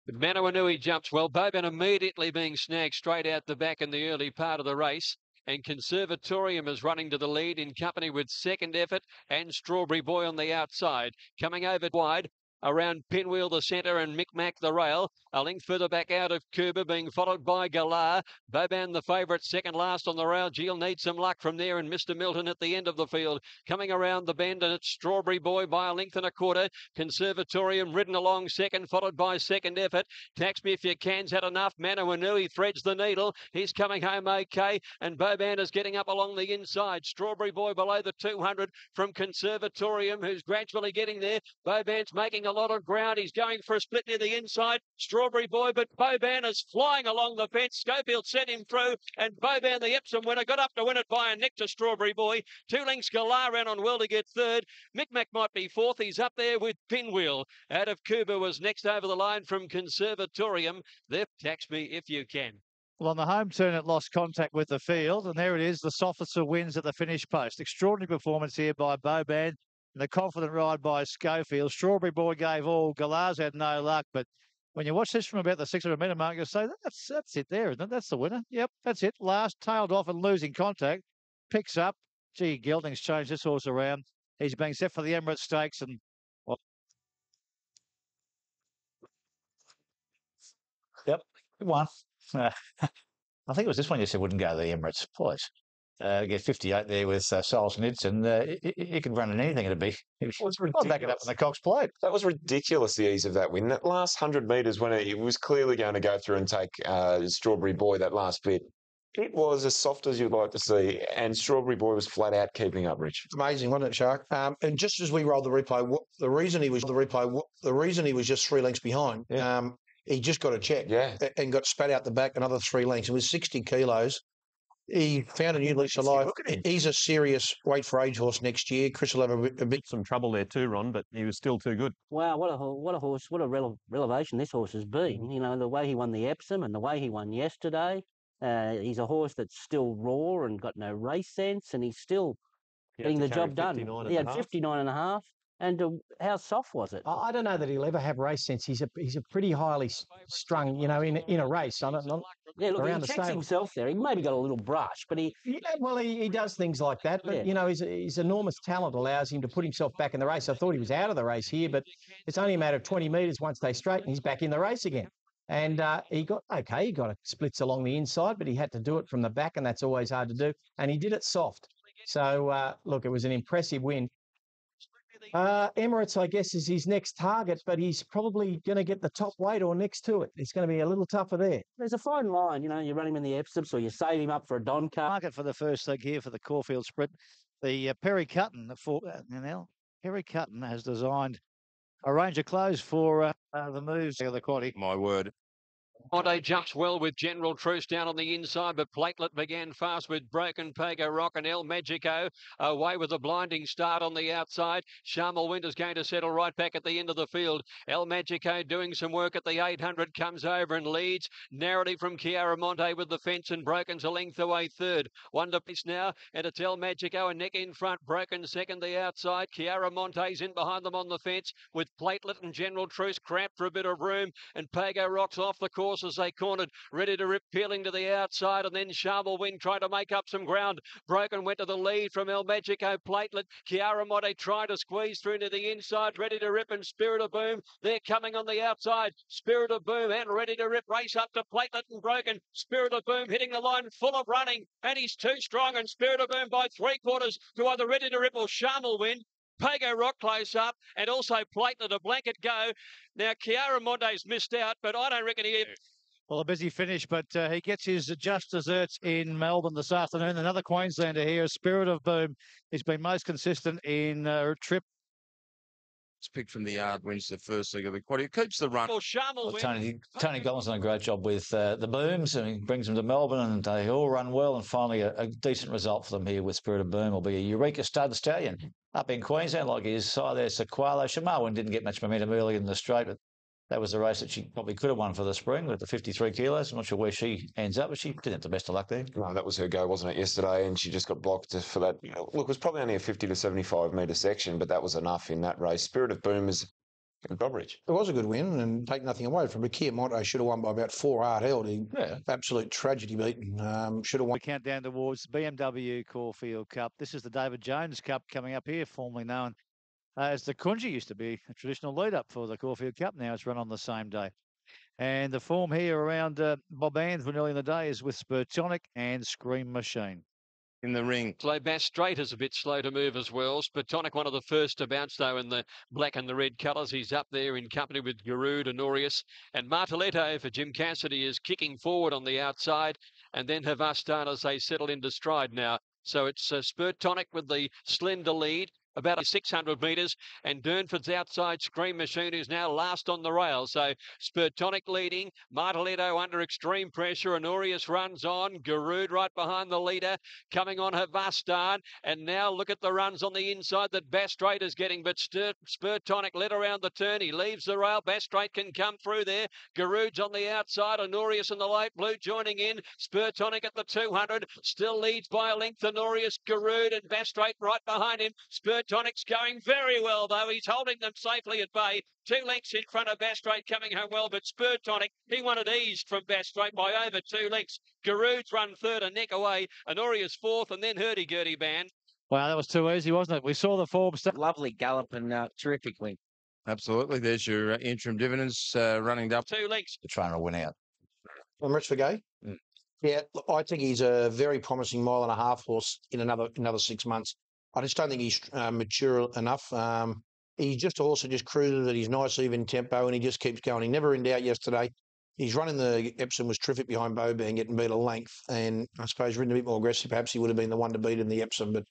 Manawanui jumps well. Boban immediately being snagged straight out the back in the early part of the race. And Conservatorium is running to the lead in company with Second Effort and Strawberry Boy on the outside. Coming over wide around Pinwheel the centre and Micmac the rail. A length further back out of Cuba, being followed by Galar. Boban the favourite, second last on the rail. He'll need some luck from there, and Mr. Milton at the end of the field. Coming around the bend, and it's Strawberry Boy by a length and a quarter. Conservatorium ridden along second, followed by Second Effort. Tax Me If You Can's had enough. Manawanui threads the needle. He's coming home okay, and Boban is getting up along the inside. Strawberry Boy below the 200 from Conservatorium, who's gradually getting there. Boban's making a lot of ground. He's going for a split near the inside. Strawberry Boy, but Boban is flying along the fence. Schofield sent him through, and Boban, the Epsom winner, got up to win it by a neck to Strawberry Boy. 2 lengths Galar ran on well to get third. Micmac might be fourth. He's up there with Pinwheel. Out of Cuba was next over the line from Conservatorium. There, Tax Me If You Can. Well, on the home turn, it lost contact with the field, and there it is. The Softlister wins at the finish post. Extraordinary performance here by Boban, and a confident ride by Schofield. Strawberry Boy gave all. Galar's had no luck, but when you watch this from about the 600-metre mark, you'll say, that's it there, isn't it? That's the winner. Yep, that's it. Last, tailed off and losing contact. Picks up. Gee, Gelding's changed this horse around. He's being set for the Emirates Stakes, and yep, good one. I think it was this one you said wouldn't go to the Emirates. Please. Get 58 there with Solzhenitsyn, and he could run in anything. It'd be. I'll back it up on the Cox Plate. That was ridiculous, the ease of that win. That last 100 metres when it was clearly going to go through and take Strawberry Boy, that last bit. It was as soft as you'd like to see, and Strawberry Boy was flat out keeping up, Rich. Amazing, wasn't it, Shark? And just as we rolled the replay, the reason he was just 3 lengths behind. Yeah. He just got a check and got spat out the back another 3 lengths. It was 60 kilos. He found a new lease of life. He's a serious weight for age horse next year. Chris will have a bit some trouble there too, Ron, but he was still too good. Wow, what a horse! What a revelation this horse has been. You know, the way he won the Epsom and the way he won yesterday. He's a horse that's still raw and got no race sense, and he's still getting the job done. He had 59.5. And how soft was it? I don't know that he'll ever have race sense. He's a pretty highly strung, in a race. Yeah, look, he checks himself there. He maybe got a little brush, but he does things like that. But his enormous talent allows him to put himself back in the race. I thought he was out of the race here, but it's only a matter of 20 metres once they straighten. He's back in the race again. And he got splits along the inside, but he had to do it from the back, and that's always hard to do. And he did it soft. So look, it was an impressive win. Emirates, I guess, is his next target, but he's probably going to get the top weight or next to it. It's going to be a little tougher there. There's a fine line, you run him in the Epsoms or you save him up for a Doncaster. Market for the first leg here for the Caulfield Sprint. The Perry Cutton, Perry Cutton has designed a range of clothes for the moves of the quaddy. My word. Monte jumps well with General Truce down on the inside, but Platelet began fast with Broken Pago Rock and El Magico away with a blinding start on the outside. Sharmal Winter's going to settle right back at the end of the field. El Magico doing some work at the 800, comes over and leads. Narrative from Chiara Monte with the fence, and Broken's a length away third. Wonder Piece now, and it's El Magico, a neck in front. Broken second the outside. Chiara Monte's in behind them on the fence with Platelet and General Truce cramped for a bit of room, and Pago Rock's off the course as they cornered, ready to rip, peeling to the outside, and then Sharmal Wing trying to make up some ground. Broken went to the lead from El Magico. Platelet, Chiara Monte trying to squeeze through to the inside, ready to rip, and Spirit of Boom, they're coming on the outside. Spirit of Boom and ready to rip, race up to Platelet and Broken. Spirit of Boom hitting the line full of running, and he's too strong, and Spirit of Boom by 3/4 to either Ready to Rip or Sharmal Win. Pago Rock close up, and also Platelet a blanket go. Now, Chiara Monte's missed out, but I don't reckon he... Well, a busy finish, but he gets his just desserts in Melbourne this afternoon. Another Queenslander here, Spirit of Boom. He's been most consistent in trip. It's picked from the yard, wins the first leg of the quarter. He keeps the run. Well, Tony Gollan's done a great job with the Booms, and he brings them to Melbourne, and they all run well. And finally, a decent result for them here with Spirit of Boom will be a Eureka Stud Stallion up in Queensland, like his side there, Sequalo. Shamarwin didn't get much momentum early in the straight, but that was the race that she probably could have won for the spring with the 53 kilos. I'm not sure where she ends up, but she didn't have the best of luck there. No, that was her go, wasn't it, yesterday? And she just got blocked for that. Look, it was probably only a 50 to 75 metre section, but that was enough in that race. Spirit of Boom is Bobridge. It was a good win, and take nothing away from it. Kia Monte should have won by about 4 hard held. Absolute tragedy beaten. Should have won. We count down towards BMW Caulfield Cup. This is the David Jones Cup coming up here, formerly known as the Kunji. Used to be a traditional lead-up for the Caulfield Cup. Now it's run on the same day. And the form here around Bob Ann for nearly in the day is with Spurtonic and Scream Machine. In the ring. Slow Bass Straight is a bit slow to move as well. Spurtonic, one of the first to bounce, though, in the black and the red colours. He's up there in company with Garud, Honorius. And Martelletto for Jim Cassidy is kicking forward on the outside. And then Havastan as they settle into stride now. So it's Spurtonic with the slender lead. About 600 metres, and Durnford's outside Scream Machine is now last on the rail. So Spurtonic leading, Martelletto under extreme pressure, Honorius runs on, Garud right behind the leader, coming on Havastan, and now look at the runs on the inside that Bass Straight is getting, but Spurtonic led around the turn, he leaves the rail, Bass Straight can come through there, Garud's on the outside, Honorius in the light blue joining in, Spurtonic at the 200, still leads by a length, Honorius, Garud and Bass Straight right behind him, Spurtonic's going very well, though. He's holding them safely at bay. 2 lengths in front of Bass Straight coming home well, but Spurtonic, he won it eased from Bass Straight by over 2 lengths. Garud's run third, a neck away. Honorius fourth, and then Hurdy-Gurdy Band. Wow, that was too easy, wasn't it? We saw the form stuff. Lovely gallop and terrific win. Absolutely. There's your interim dividends running up. 2 lengths. The trainer will win out. I'm Rich Gay. Yeah, look, I think he's a very promising 1.5 mile horse in another 6 months. I just don't think he's mature enough. He's just a horse that just cruises at his nice even tempo, and he just keeps going. He never in doubt yesterday. His run in the Epsom was terrific behind Boban, getting beat a length, and I suppose ridden a bit more aggressive. Perhaps he would have been the one to beat in the Epsom, but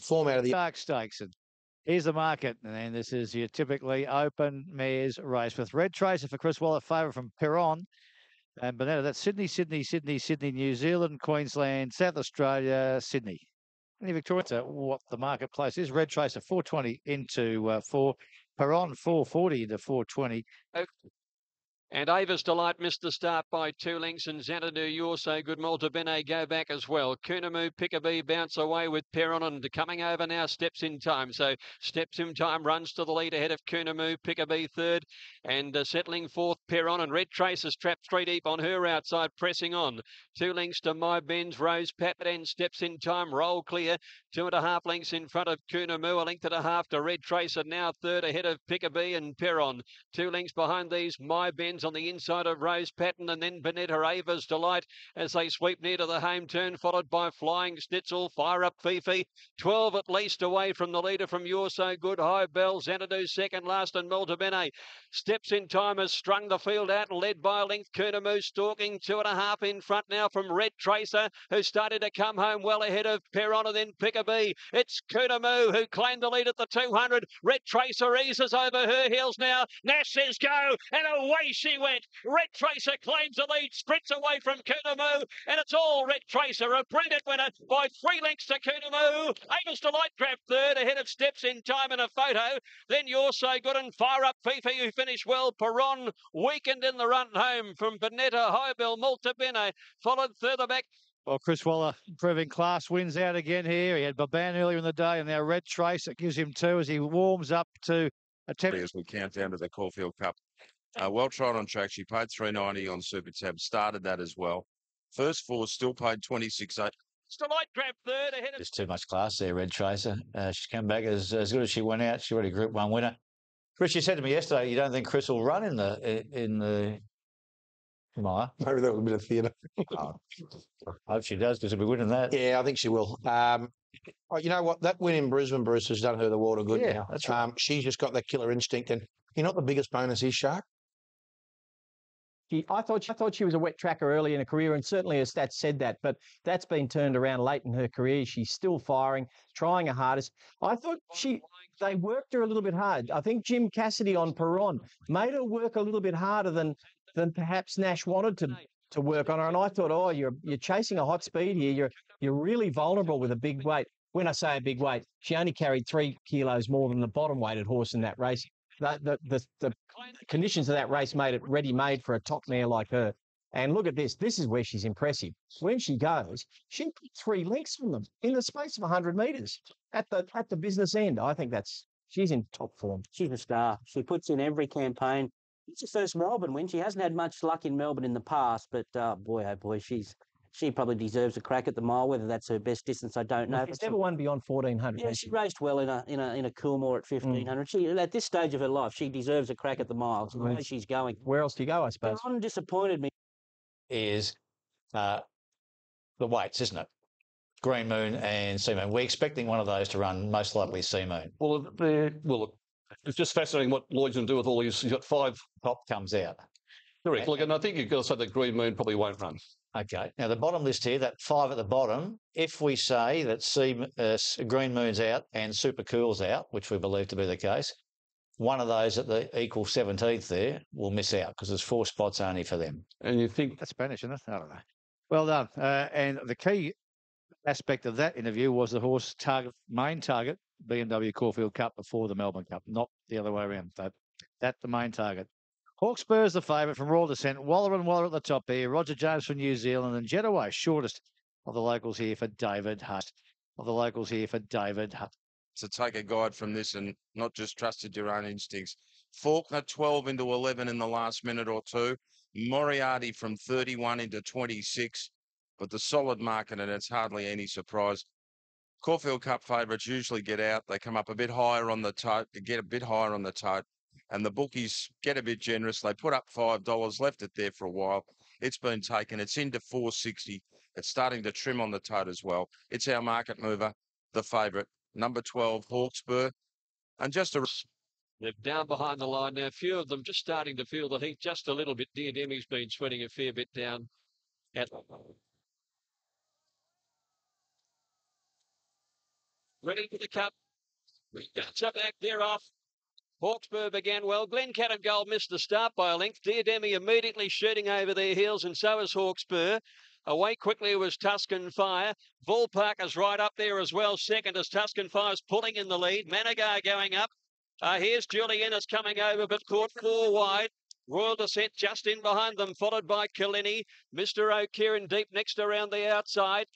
form out of the Dark Stakes. And here's the market, and this is your typically open mares race with Red Tracer for Chris Waller, favourite from Perron. And Bonetta, that's Sydney, New Zealand, Queensland, South Australia, Sydney. Any Victoria, what the marketplace is. Red Tracer 420 into 4. Perron 440 into 420. And Ava's Delight missed the start by 2 lengths, and Xanadu, You're So Good, Maltabene go back as well. Kunamu, Pickabee bounce away with Perron, and coming over now, Steps in Time. So Steps in Time runs to the lead ahead of Kunamu, Pickabee third, and settling fourth, Perron, and Red Tracer's trapped 3 deep on her outside, pressing on. 2 lengths to My Benz, Rose Pat, and Steps in Time, roll clear. 2.5 lengths in front of Kunamu, 1.5 lengths to Red Tracer, now third ahead of Pickabee and Perron. 2 lengths behind these, My Benz on the inside of Rose Patton, and then Bonetta Ava's Delight as they sweep near to the home turn, followed by Flying Schnitzel, Fire Up Fifi. 12 at least away from the leader from You're So Good, High Bell, Xanadu second last, and Maltabene. Steps in Time has strung the field out and led by a length. Kunamu stalking 2.5 in front now from Red Tracer, who started to come home well ahead of Perron, and then Pickabee. It's Kunamu who claimed the lead at the 200. Red Tracer eases over her heels now. Nash says go, and away she went. Red Tracer claims the lead, sprints away from Kunamu, and it's all Red Tracer, a brilliant winner by 3 lengths to Kunamu. Ava's Delight grabbed third ahead of Steps in Time in a photo. Then You're So Good and Fire Up Fifi, who finished well. Perron weakened in the run home from Bonetta, Highbell, Maltabene, followed further back. Well, Chris Waller proving class, wins out again here. He had Baban earlier in the day, and now Red Tracer gives him 2 as he warms up to attempt. As we count down to the Caulfield Cup. Well tried on track. She paid $3.90 on Super Tab. Started that as well. First 4 still paid $26.8. Delight grabbed third ahead of. There's too much class there, Red Tracer. She's come back as good as she went out. She already Group 1 winner. Chris, you said to me yesterday you don't think Chris will run in the Mire. Maybe that was a bit of theatre. I hope she does, because she'll be winning that. Yeah, I think she will. You know what? That win in Brisbane, Bruce, has done her the world of good. Yeah, that's right. She's just got that killer instinct. And you know what the biggest bonus is, Shark? I thought she was a wet tracker early in her career, and certainly her stats said that. But that's been turned around late in her career. She's still firing, trying her hardest. I thought they worked her a little bit hard. I think Jim Cassidy on Perron made her work a little bit harder than perhaps Nash wanted to work on her. And I thought, oh, you're chasing a hot speed here. You're really vulnerable with a big weight. When I say a big weight, she only carried 3 kilos more than the bottom weighted horse in that race. The conditions of that race made it ready-made for a top mare like her. And look at this. This is where she's impressive. When she goes, she put 3 lengths from them in the space of 100 metres at the business end. I think she's in top form. She's a star. She puts in every campaign. It's her first Melbourne win. She hasn't had much luck in Melbourne in the past, but oh boy, she probably deserves a crack at the mile. Whether that's her best distance, I don't know. She's never won beyond 1400. Yeah, she raced well in a Coolmore at 1500. She at this stage of her life, she deserves a crack at the mile. It's the way she's going. Where else do you go? I suppose. Perron disappointed me. Is the weights, isn't it? Green Moon and Sea Moon. We're expecting one of those to run, most likely Sea Moon. Well, it's just fascinating what Lloyd's going to do with all these. He's got 5 top comes out. Correct. Look, and I think you've got to say that Green Moon probably won't run. Okay. Now, the bottom list here, that 5 at the bottom, if we say that Green Moon's out and Super Cool's out, which we believe to be the case, one of those at the equal 17th there will miss out because there's 4 spots only for them. And you think... That's Spanish, isn't it? I don't know. Well done. And the key aspect of that interview was the horse main target, BMW Caulfield Cup before the Melbourne Cup, not the other way around. That's the main target. Hawkspur's the favourite from Royal Descent. Waller and Waller at the top here. Roger Jones from New Zealand and Jetaway, shortest of the locals here for David Hutt. To take a guide from this and not just trusted your own instincts. Faulkner 12 into 11 in the last minute or two. Moriarty from 31 into 26. But the solid market, and it's hardly any surprise. Caulfield Cup favourites usually get out. They come up a bit higher on the tote, and the bookies get a bit generous. They put up $5, left it there for a while. It's been taken. It's into 460. It's starting to trim on the tote as well. It's our market mover, the favourite, number 12, Hawkspur. And just a... They're down behind the line now. A few of them just starting to feel the heat just a little bit. Dear Demi's been sweating a fair bit down at... Ready for the cup. Guts up back there off. Hawkspur began well. Glencairn Gold missed the start by a length. Dear Demi immediately shooting over their heels, and so is Hawkspur. Away quickly was Tuscan Fire. Ballpark is right up there as well. Second as Tuscan Fire's pulling in the lead. Managar going up. Here's Julie Ennis coming over, but caught 4 wide. Royal Descent just in behind them, followed by Killiney. Mr. O'Kieran deep next around the outside,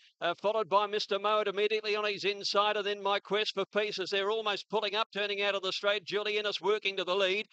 followed by Mr. Mowat immediately on his inside, and then My Quest for Peace as they're almost pulling up, turning out of the straight. Julie Ennis working to the lead.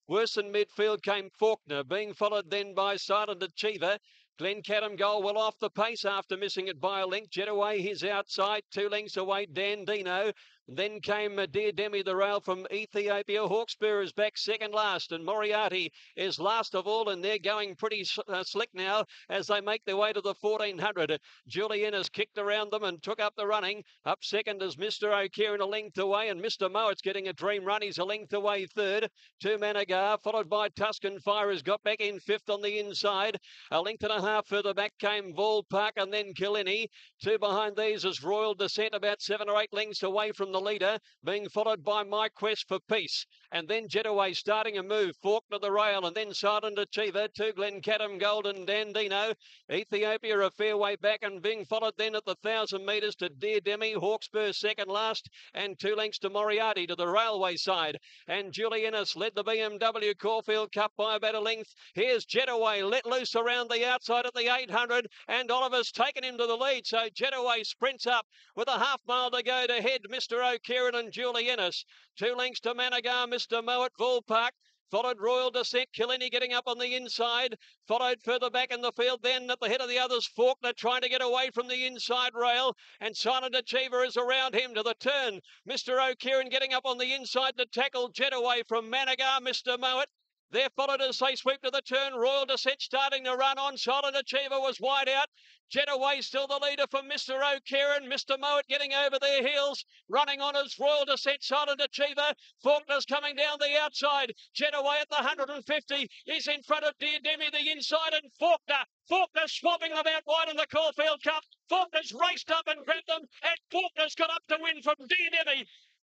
Worse than midfield came Faulkner, being followed then by Silent Achiever. Glencairn Gold well off the pace after missing it by a length. Jetaway his outside, 2 lengths away, Dandino. Then came Dear Demi the rail from Ethiopia. Hawkspur is back second last, and Moriarty is last of all, and they're going pretty slick now as they make their way to the 1400. Julian has kicked around them and took up the running. Up second is Mr. O'Kieran a length away, and Mr. Mowat's getting a dream run. He's a length away third. To Managar, followed by Tuscan Fire, has got back in fifth on the inside. A length and a half further back came Ballpark and then Killiney. 2 behind these is Royal Descent, about 7 or 8 lengths away from the leader, being followed by My Quest for Peace. And then Jetaway starting a move. Faulkner the rail, and then Silent Achiever to Glencairn Gold and Dandino. Ethiopia a fair way back, and being followed then at the 1,000 metres to Dear Demi. Hawkspur second last, and 2 lengths to Moriarty to the railway side. And Julie Ennis led the BMW Caulfield Cup by about a length. Here's Jetaway let loose around the outside at the 800, and Oliver's taken him to the lead. So Jetaway sprints up with a half mile to go to head Mr. O'Kieran and Julie Ennis. 2 lengths to Managar, Mr. Mowat, Ballpark. Followed Royal Descent, Killiney getting up on the inside. Followed further back in the field, then at the head of the others, Faulkner trying to get away from the inside rail. And Silent Achiever is around him to the turn. Mr. O'Kieran getting up on the inside to tackle Jetaway from Managar, Mr. Mowat. They're followed as they sweep to the turn. Royal Descent starting to run on. Silent Achiever was wide out. Jetaway still the leader for Mr. O'Kieran. Mr. Mowat getting over their heels. Running on as Royal Descent, Silent Achiever. Faulkner's coming down the outside. Jetaway at the 150 is in front of Dear Demi the inside, and Faulkner swapping them out wide in the Caulfield Cup. Faulkner's raced up and grabbed them, and Faulkner's got up to win from Dear Demi.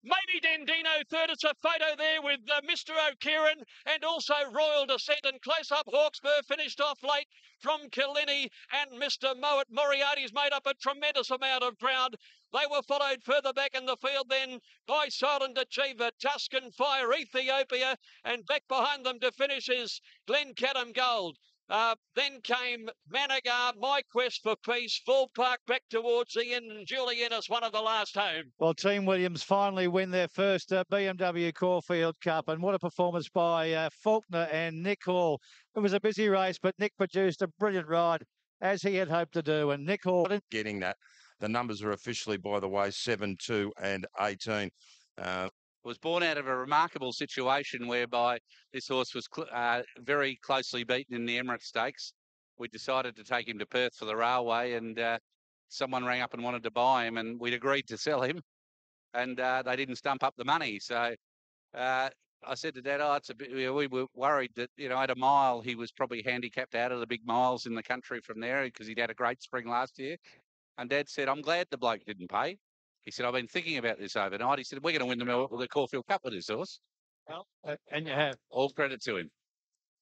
Maybe Dendino third. It's a photo there with Mr. O'Kieran and also Royal Descent, and close up Hawkesbury finished off late from Killini and Mr. Mowat. Moriarty's made up a tremendous amount of ground. They were followed further back in the field then by Silent Achiever, Tuscan Fire, Ethiopia, and back behind them to finish is Glencaddam Gold. Then came Managar, My Quest for Peace, Full Park back towards Ian, and Julian is one of the last home. Well, Team Williams finally win their first BMW Caulfield Cup, and what a performance by Faulkner and Nick Hall. It was a busy race, but Nick produced a brilliant ride, as he had hoped to do, and Nick Hall... Getting that. The numbers are officially, by the way, 7, 2 and 18. Was born out of a remarkable situation whereby this horse was very closely beaten in the Emirates Stakes. We decided to take him to Perth for the railway, and someone rang up and wanted to buy him, and we'd agreed to sell him, and they didn't stump up the money. So I said to Dad, it's a bit, we were worried that, at a mile, he was probably handicapped out of the big miles in the country from there because he'd had a great spring last year. And Dad said, I'm glad the bloke didn't pay. He said, I've been thinking about this overnight. He said, we're going to win the Caulfield Cup with this horse. Well, and you have. All credit to him.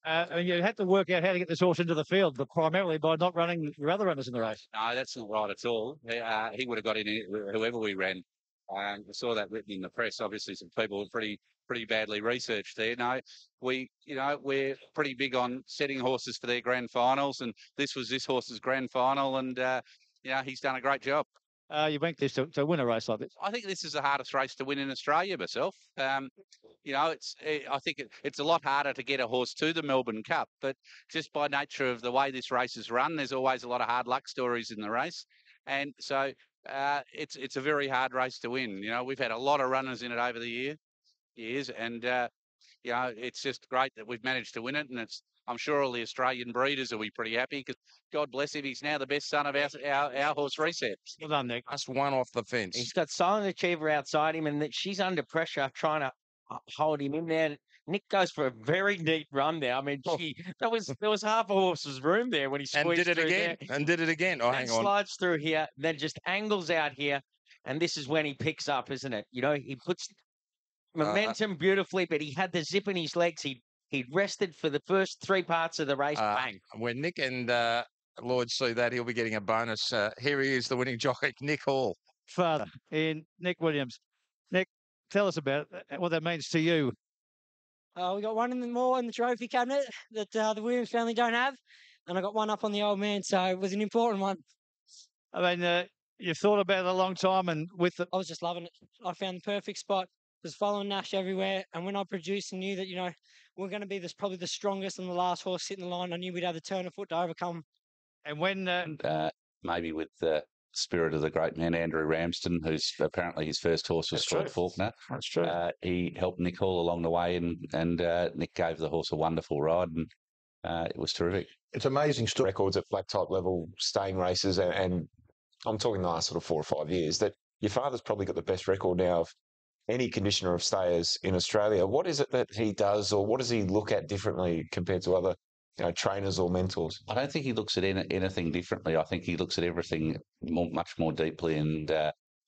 And you had to work out how to get this horse into the field, but primarily by not running your other runners in the race. No, that's not right at all. He would have got in whoever we ran. I saw that written in the press. Obviously, some people were pretty badly researched there. No, we're pretty big on setting horses for their grand finals, and this was this horse's grand final, and he's done a great job. You banked this to win a race like this? I think this is the hardest race to win in Australia myself. I think it's a lot harder to get a horse to the Melbourne Cup, but just by nature of the way this race is run, there's always a lot of hard luck stories in the race. And so it's a very hard race to win. We've had a lot of runners in it over the years, and it's just great that we've managed to win it, and I'm sure all the Australian breeders will be pretty happy because, God bless him, he's now the best son of our horse Reset. Well done, Nick. That's one off the fence. He's got Silent Achiever outside him, and she's under pressure trying to hold him in there. Nick goes for a very neat run there. I mean, there was half a horse's room there when he squeezed and did it again. there. And did it again. Oh, hang on. Slides through here, then just angles out here, and this is when he picks up, isn't it? He puts momentum beautifully, but he had the zip in his legs. He'd rested for the first 3 parts of the race. Bang. When Nick and Lloyd see that, he'll be getting a bonus. Here he is, the winning jockey, Nick Hall. Father in Nick Williams. Nick, tell us about what that means to you. We got one more in the trophy cabinet that the Williams family don't have, and I got one up on the old man, so it was an important one. I mean, you've thought about it a long time, and I was just loving it. I found the perfect spot. Was following Nash everywhere, and when I produced and knew that we're going to be probably the strongest and the last horse sitting in the line, I knew we'd have the turn of foot to overcome. And when maybe with the spirit of the great man Andrew Ramsden, who's apparently his first horse was called Faulkner. That's true. He helped Nick Hall along the way, and Nick gave the horse a wonderful ride, and it was terrific. It's amazing story. Records at flat type level, staying races, and I'm talking the last sort of 4 or 5 years, that your father's probably got the best record now of any conditioner of stayers in Australia. What is it that he does, or what does he look at differently compared to other trainers or mentors? I don't think he looks at anything differently. I think he looks at everything much more deeply, and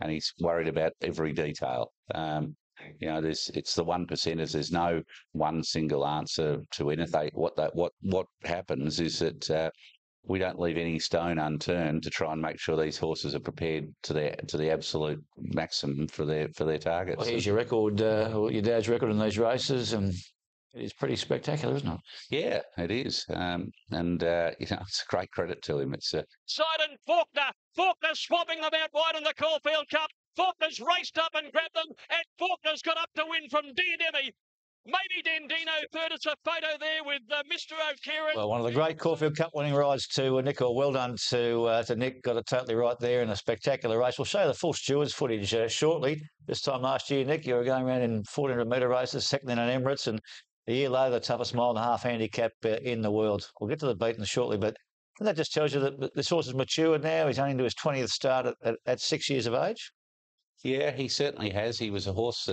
he's worried about every detail. It's the 1%ers. There's no one single answer to anything. What happens is that we don't leave any stone unturned to try and make sure these horses are prepared to the absolute maximum for their targets. Well, here's your record, your dad's record in these races, and it is pretty spectacular, isn't it? Yeah, it is, it's a great credit to him. It's Sidon Faulkner swapping them out wide in the Caulfield Cup. Faulkner's raced up and grabbed them, and Faulkner's got up to win from Dear Demi. Maybe Dendino third. It's a photo there with Mr. O'Kieran. Well, one of the great Caulfield Cup winning rides to Nick. Well done to Nick. Got it totally right there in a spectacular race. We'll show you the full stewards footage shortly. This time last year, Nick, you were going around in 1400-metre races, second in an Emirates, and a year later, the toughest mile and a half handicap in the world. We'll get to the beaten shortly, but that just tells you that this horse is matured now. He's only into his 20th start at 6 years of age. Yeah, he certainly has. He was a horse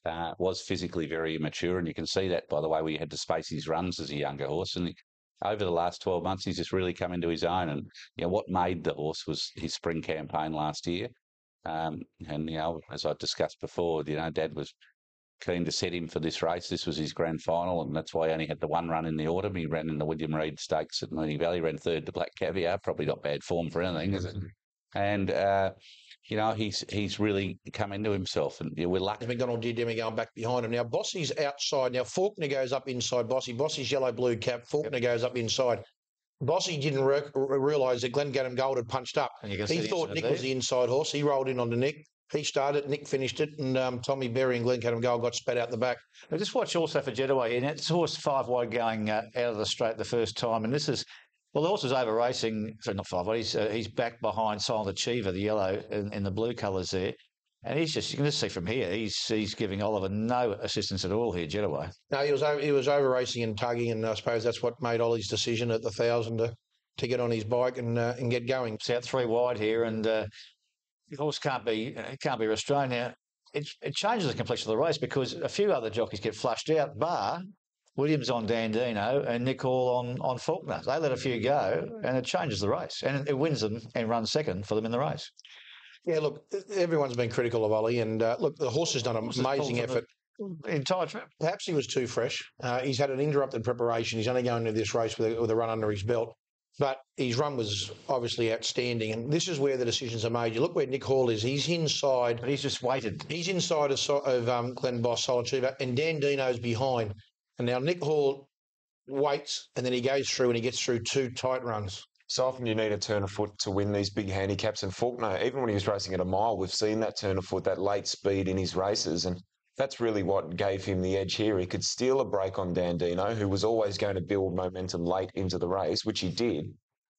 that was physically very immature, and you can see that by the way we had to space his runs as a younger horse. And over the last 12 months, he's just really come into his own. And what made the horse was his spring campaign last year. And as I discussed before, Dad was keen to set him for this race. This was his grand final, and that's why he only had the one run in the autumn. He ran in the William Reid Stakes at Moonee Valley, ran third to Black Caviar. Probably not bad form for anything, is it? And he's really come into himself, and we're lucky. McDonald did Demi going back behind him. Now Bossy's outside. Now Faulkner goes up inside Bossy. Bossy's yellow-blue cap. Faulkner goes up inside. Bossy didn't realise that Glengadam Gold had punched up. He thought Nick was the inside horse. He rolled in onto Nick. He started, Nick finished it, and Tommy Berry and Glengadam Gold got spat out the back. Now just watch also for Jetaway. And it's horse 5 wide going out of the straight the first time. And this is, well, the horse is over racing. Sorry, not 5 wide. He's back behind Silent Achiever, the yellow in the blue colours there. And you can just see from here, he's giving Oliver no assistance at all here, Jetaway. No, he was over racing and tugging, and I suppose that's what made Ollie's decision at the 1,000 to get on his bike and get going. It's out 3 wide here, and the horse can't be restrained. Now it changes the complexion of the race because a few other jockeys get flushed out, bar Williams on Dandino and Nick Hall on Faulkner. They let a few go, and it changes the race, and it wins them and runs second for them in the race. Yeah, look, everyone's been critical of Ollie, and look, the horse has done an amazing effort. Entire trip. Perhaps he was too fresh. He's had an interrupted preparation. He's only going into this race with a run under his belt. But his run was obviously outstanding, and this is where the decisions are made. You look where Nick Hall is. He's inside. But he's just waited. He's inside of Glen Boss, Solitude, and Dan Dino's behind. And now Nick Hall waits, and then he goes through, and he gets through 2 tight runs. So often you need a turn of foot to win these big handicaps. And Faulkner, even when he was racing at a mile, we've seen that turn of foot, that late speed in his races. And that's really what gave him the edge here. He could steal a break on Dandino, who was always going to build momentum late into the race, which he did.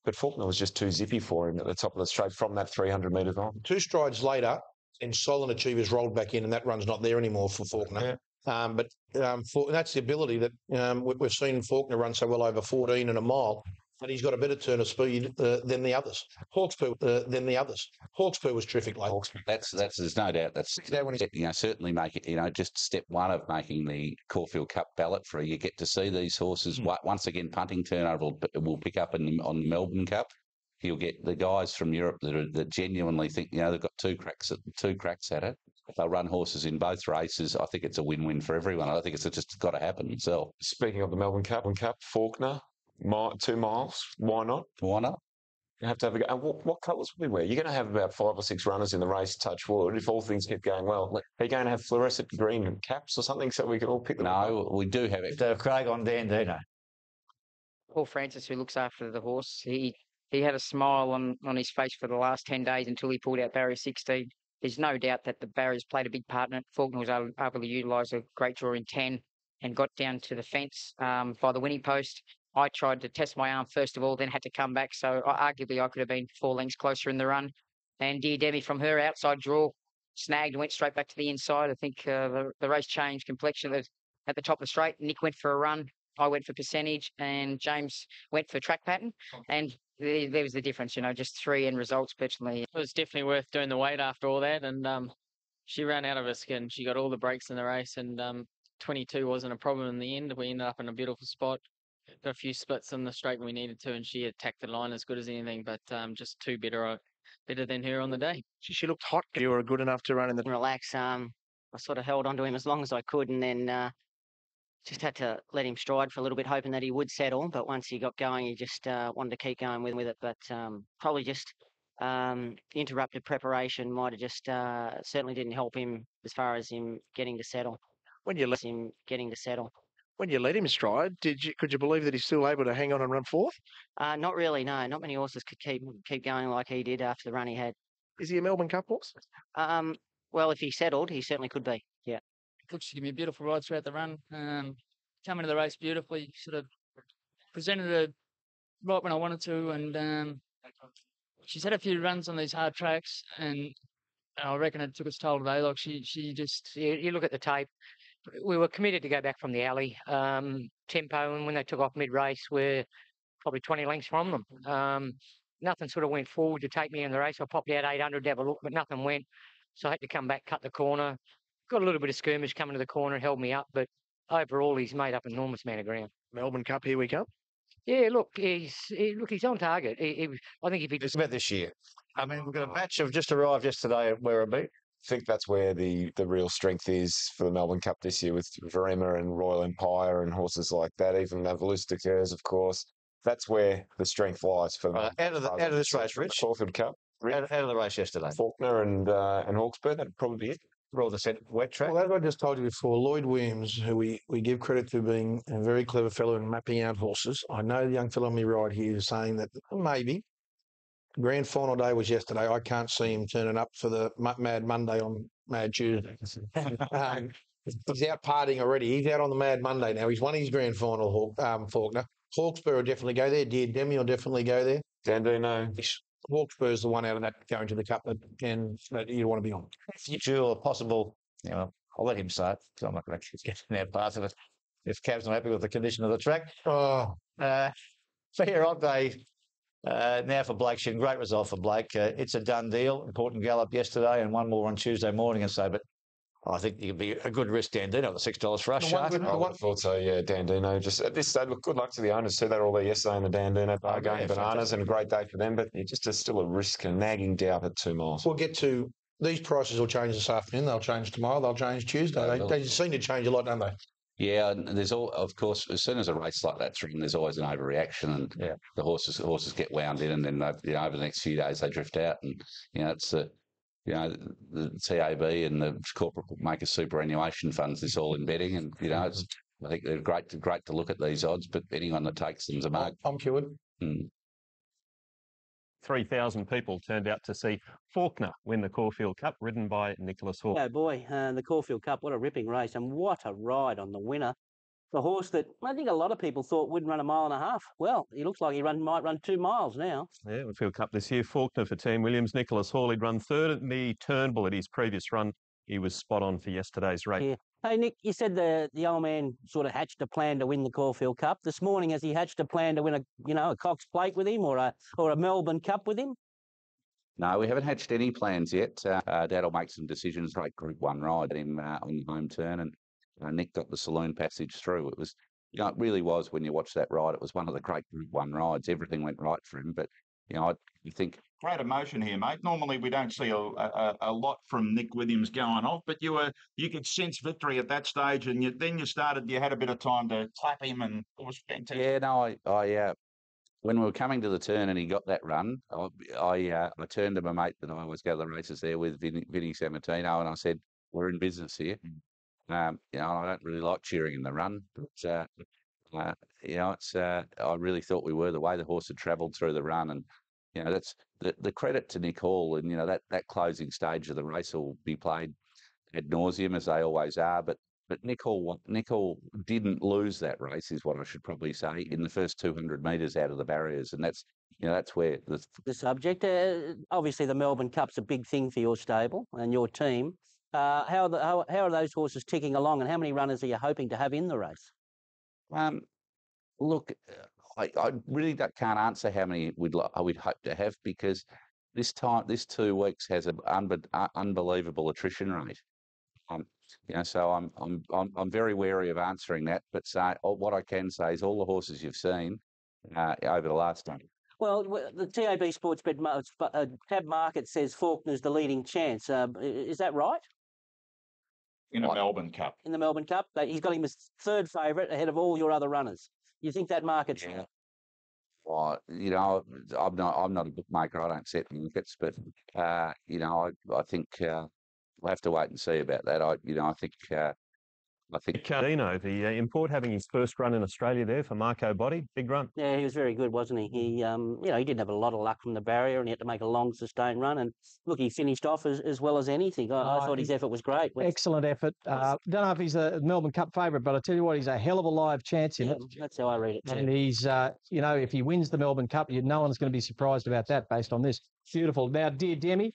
But Faulkner was just too zippy for him at the top of the straight from that 300 metres on. 2 strides later, and Silent Achiever's rolled back in, and that run's not there anymore for Faulkner. Yeah. But that's the ability that we've seen Faulkner run so well over 14 and a mile. But he's got a better turn of speed than the others. Hawkesbury was terrific late. That's there's no doubt. That's certainly make it. Just step one of making the Caulfield Cup ballot free. You get to see these horses once again. Punting turnover will pick up on the Melbourne Cup. You'll get the guys from Europe that genuinely think they've got two cracks at it. They'll run horses in both races. I think it's a win-win for everyone. I think it's just got to happen itself. Speaking of the Melbourne Cup, Faulkner. 2 miles. Why not? Why not? You have to have a go. And what colours will we wear? You're going to have about 5 or 6 runners in the race, touch wood, if all things keep going well. Are you going to have fluorescent green caps or something so we can all pick them up? No, we do have it. Craig on Dandino. Paul Francis, who looks after the horse, he had a smile on his face for the last 10 days until he pulled out barrier 16. There's no doubt that the barriers played a big part in it. Faulkner was able to utilise a great draw in 10 and got down to the fence by the winning post. I tried to test my arm first of all, then had to come back. So arguably I could have been 4 lengths closer in the run. And Dear Debbie from her outside draw snagged and went straight back to the inside. I think the race changed complexion at the top of the straight. Nick went for a run. I went for percentage and James went for track pattern. And there was the difference, just 3 end results personally. It was definitely worth doing the weight after all that. And she ran out of her skin. She got all the breaks in the race and 22 wasn't a problem in the end. We ended up in a beautiful spot. Got a few splits in the straight when we needed to, and she attacked the line as good as anything, but just 2 better than her on the day. She looked hot. You were good enough to run in the... Relax. I sort of held on to him as long as I could, and then just had to let him stride for a little bit, hoping that he would settle. But once he got going, he just wanted to keep going with it. But probably just interrupted preparation might have just certainly didn't help him as far as him getting to settle. When you let him stride, could you believe that he's still able to hang on and run 4th? Not really, no. Not many horses could keep going like he did after the run he had. Is he a Melbourne Cup horse? Well, if he settled, he certainly could be, yeah. Look, she gave me a beautiful ride throughout the run. Come into the race beautifully, sort of presented her right when I wanted to, and she's had a few runs on these hard tracks, and I reckon it took its toll today. Like she just... You look at the tape, we were committed to go back from the alley. Tempo, and when they took off mid-race, we're probably 20 lengths from them. Nothing sort of went forward to take me in the race. I popped out 800 to have a look, but nothing went. So I had to come back, cut the corner. Got a little bit of skirmish coming to the corner, held me up, but overall he's made up an enormous amount of ground. Melbourne Cup, here we come. Yeah, look, he's on target. I think if he It's about this year. I mean, we've got a batch of just arrived yesterday at Werribee. I think that's where the real strength is for the Melbourne Cup this year with Verema and Royal Empire and horses like that, even Velusta Cares, of course. That's where the strength lies for them. Out of this race, Rich. Caulfield Cup. Out of the race yesterday. Faulkner and Hawkesbury, that'd probably be it. Royal Descent wet track. Well, as I just told you before, Lloyd Williams, who we give credit to being a very clever fellow in mapping out horses. I know the young fellow on me right here is saying that maybe grand final day was yesterday. I can't see him turning up for the Mad Monday on Mad Tuesday. He's out partying already. He's out on the Mad Monday now. He's won his grand final, Faulkner. Hawkesbury will definitely go there. Dear Demi will definitely go there. Dandino. Hawkesbury's the one out of that going to the Cup that you want to be on. Duel, a possible, I'll let him say it, because I'm not going to get in our part of it. If Cav's not happy with the condition of the track. Fair odd day now for Blake Shin. Great result for Blake. It's a done deal. Important gallop yesterday and one more on Tuesday morning and so, but I think it could be a good risk, Dandino, at the $6 for us, Shark. I thought so, yeah, Dandino. Just at this stage, look, good luck to the owners. See that all there yesterday in the Dandino bar going bananas and a great day for them, but it's just still a risk and nagging doubt at 2 miles. We'll get to these prices will change this afternoon. They'll change tomorrow. They'll change Tuesday. They seem to change a lot, don't they? Yeah, and there's of course, as soon as a race like that's ridden, there's always an overreaction, and the horses get wound in, and then over the next few days they drift out, and it's the TAB and the corporate bookmaker superannuation funds. This all in betting, and it's, I think they're great to look at these odds, but anyone that takes them's a mug. I'm cured. 3,000 people turned out to see Faulkner win the Caulfield Cup, ridden by Nicholas Hawke. Oh boy, the Caulfield Cup, what a ripping race, and what a ride on the winner. The horse that I think a lot of people thought wouldn't run 1.5 miles. Well, he looks like he might run 2 miles now. Yeah, the Field Cup this year. Faulkner for Team Williams. Nicholas Hall, he'd run third at the Turnbull at his previous run. He was spot on for yesterday's race. Yeah. Hey, Nick, you said the old man sort of hatched a plan to win the Caulfield Cup. This morning, has he hatched a plan to win a Cox Plate with him or a Melbourne Cup with him? No, we haven't hatched any plans yet. Dad'll make some decisions. Great Group 1 ride at him on the home turn, and Nick got the saloon passage through. It was, it really was, when you watch that ride, it was one of the great Group 1 rides. Everything went right for him, but you think great emotion here, mate. Normally we don't see a lot from Nick Williams going off, but you could sense victory at that stage, and then you had a bit of time to clap him, and it was fantastic. Yeah, no, I when we were coming to the turn and he got that run, I turned to my mate that I always go to the races there with, Vinny Sammartino, and I said, "We're in business here." I don't really like cheering in the run, but I really thought we were, the way the horse had travelled through the run, and that's the credit to Nick Hall, and that closing stage of the race will be played ad nauseum as they always are, but Nick Hall didn't lose that race, is what I should probably say, in the first 200 metres out of the barriers, and that's where the subject. Obviously, the Melbourne Cup's a big thing for your stable and your team. How are those horses ticking along, and how many runners are you hoping to have in the race? Look, I really can't answer how many we'd hope to have, because this 2 weeks has an unbelievable attrition rate. So I'm very wary of answering that. But what I can say is all the horses you've seen over the last time. Well, the TAB Sportsbet tab market says Faulkner's the leading chance. Is that right? In the Melbourne Cup. In the Melbourne Cup, he's got him as third favourite ahead of all your other runners. You think that market's? Yeah. Well, I'm not a bookmaker. I don't set markets, but I think we'll have to wait and see about that. I think Cardino, the import, having his first run in Australia there for Marco Botti, big run. Yeah, he was very good, wasn't he? He didn't have a lot of luck from the barrier, and he had to make a long, sustained run. And look, he finished off as well as anything. I thought his effort was great. Excellent effort. Don't know if he's a Melbourne Cup favourite, but I tell you what, he's a hell of a live chance in it. That's how I read it too. And he's, if he wins the Melbourne Cup, no one's going to be surprised about that based on this. Beautiful. Now, dear Demi,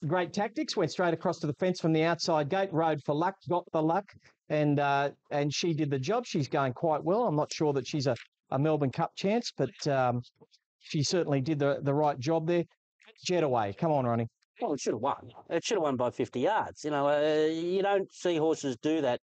Great tactics, went straight across to the fence from the outside gate, rode for luck, got the luck, and she did the job. She's going quite well. I'm not sure that she's a Melbourne Cup chance, but she certainly did the right job there. Jet away. Come on, Ronnie. Well, it should have won. It should have won by 50 yards. You know, you don't see horses do that.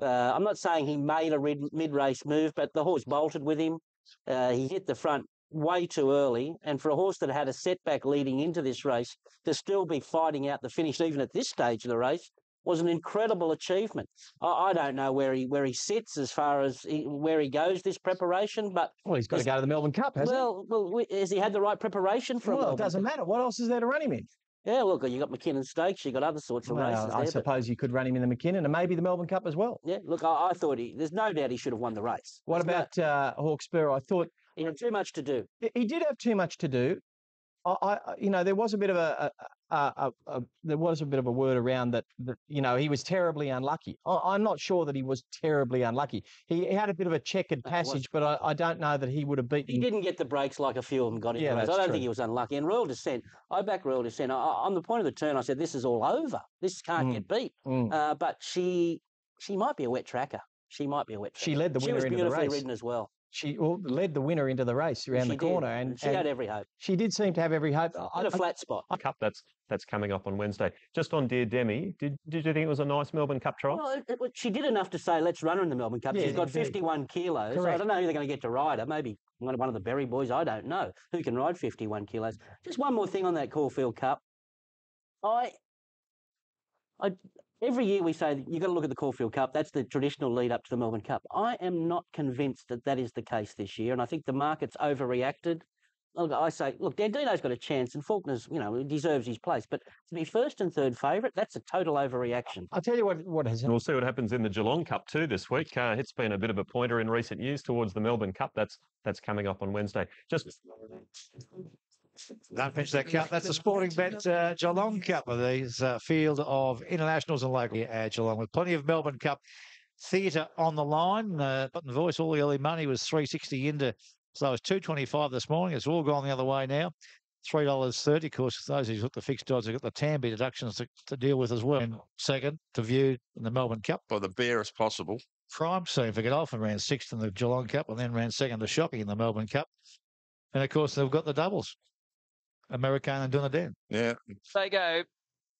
I'm not saying he made a mid-race move, but the horse bolted with him. He hit the front way too early, and for a horse that had a setback leading into this race to still be fighting out the finish even at this stage of the race was an incredible achievement. I don't know where he sits as far as where he goes this preparation, but he's got to go to the Melbourne Cup, hasn't he? Well, has he had the right preparation for? Well, it doesn't matter. What else is there to run him in? Yeah, look, you got McKinnon Stakes, you got other sorts of races there. I suppose you could run him in the McKinnon and maybe the Melbourne Cup as well. Yeah, look, I thought there's no doubt he should have won the race. What about Hawkesbury? I thought he had too much to do. He did have too much to do. There was a bit of a word around that he was terribly unlucky. I'm not sure that he was terribly unlucky. He had a bit of a checkered passage, but I don't know that he would have beaten. He didn't get the breaks like a few of them got in the race. I don't think he was unlucky. And Royal Descent, I back Royal Descent. On the point of the turn, I said, this is all over. This can't get beat. But she might be a wet tracker. She might be a wet tracker. She led the winner into the race. She was beautifully ridden as well. She led the winner into the race around the corner, and she had every hope. She did seem to have every hope. Had a flat spot. Cup that's coming up on Wednesday. Just on Dear Demi, did you think it was a nice Melbourne Cup trial? Well, she did enough to say, let's run her in the Melbourne Cup. She's got 51 kilos. Correct. I don't know who they're going to get to ride her. Maybe one of the Berry boys. I don't know who can ride 51 kilos. Just one more thing on that Caulfield Cup. Every year we say you've got to look at the Caulfield Cup. That's the traditional lead up to the Melbourne Cup. I am not convinced that is the case this year, and I think the market's overreacted. Look, I say, look, Dandino's got a chance, and Faulkner's, deserves his place. But to be first and third favourite, that's a total overreaction. I'll tell you what has. We'll see what happens in the Geelong Cup too this week. It's been a bit of a pointer in recent years towards the Melbourne Cup. That's coming up on Wednesday. Don't finish that cup. That's the Sporting Bet Geelong Cup of these field of internationals and local at Geelong with plenty of Melbourne Cup theatre on the line. Button Voice, all the early money was $3.60 into, so it was $2.25 this morning. It's all gone the other way now. $3.30. Of course, those who've got the fixed odds have got the Tamby deductions to deal with as well. And second to view in the Melbourne Cup. By the barest possible. Crime Scene for Godolphin ran sixth in the Geelong Cup and then ran second to Shocking in the Melbourne Cup. And of course, they've got the doubles. American and Dunedin. Yeah. They go.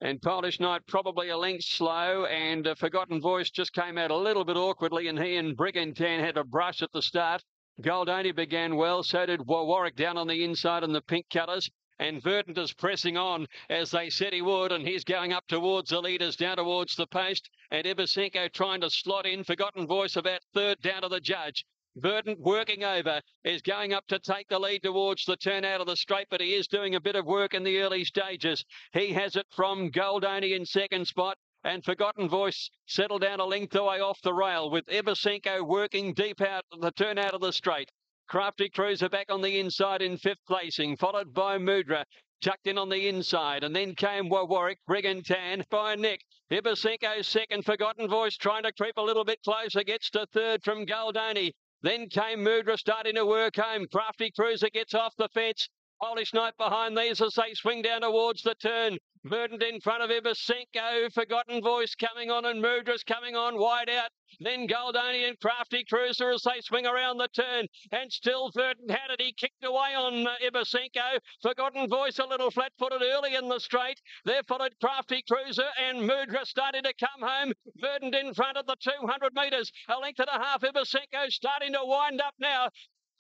And Polish Knight probably a length slow, and Forgotten Voice just came out a little bit awkwardly, and he and Brigantan had a brush at the start. Goldoni began well, so did Warwick down on the inside in the pink colours. And Verdant is pressing on as they said he would, and he's going up towards the leaders, down towards the post. And Ibasenko trying to slot in. Forgotten Voice about third down to the judge. Verdant working over, is going up to take the lead towards the turn out of the straight, but he is doing a bit of work in the early stages. He has it from Goldoni in second spot, and Forgotten Voice settled down a length away off the rail, with Ibasenko working deep out the turn out of the straight. Crafty Cruiser back on the inside in fifth placing, followed by Mudra. Chucked in on the inside, and then came Warwick, Brigantan by Nick. Ibasenko second, Forgotten Voice trying to creep a little bit closer, gets to third from Goldoni. Then came Mudra starting to work home. Crafty Cruiser gets off the fence. Polish Knight behind these as they swing down towards the turn. Verdant in front of Ibasenko. Forgotten Voice coming on, and Mudra's coming on wide out. Then Goldoni and Crafty Cruiser as they swing around the turn. And still Verdant had it. He kicked away on Ibasenko. Forgotten Voice a little flat-footed early in the straight. There followed Crafty Cruiser, and Mudra starting to come home. Verdant in front of the 200 metres. A length and a half. Ibasenko starting to wind up now.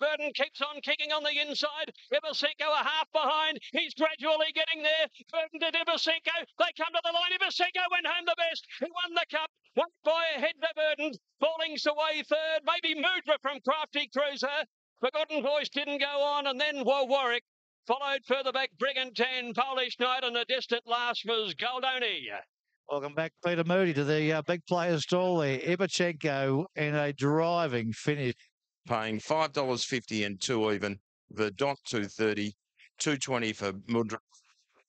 Verdant keeps on kicking on the inside. Ibasenko a half behind. He's gradually getting there. Verdant and Ibasenko. They come to the line. Ibasenko went home the best. He won the cup. One by ahead to Verdant. Falling away third. Maybe Mudra from Crafty Cruiser. Forgotten Voice didn't go on. And then Warwick. Followed further back Brigantan, Polish Knight, and the distant last was Goldoni. Welcome back, Peter Moody, to the big players stall there. Ibasenko in a driving finish. Paying $5.50 and two even. Verdant $2.30, $2.20 for Mudra.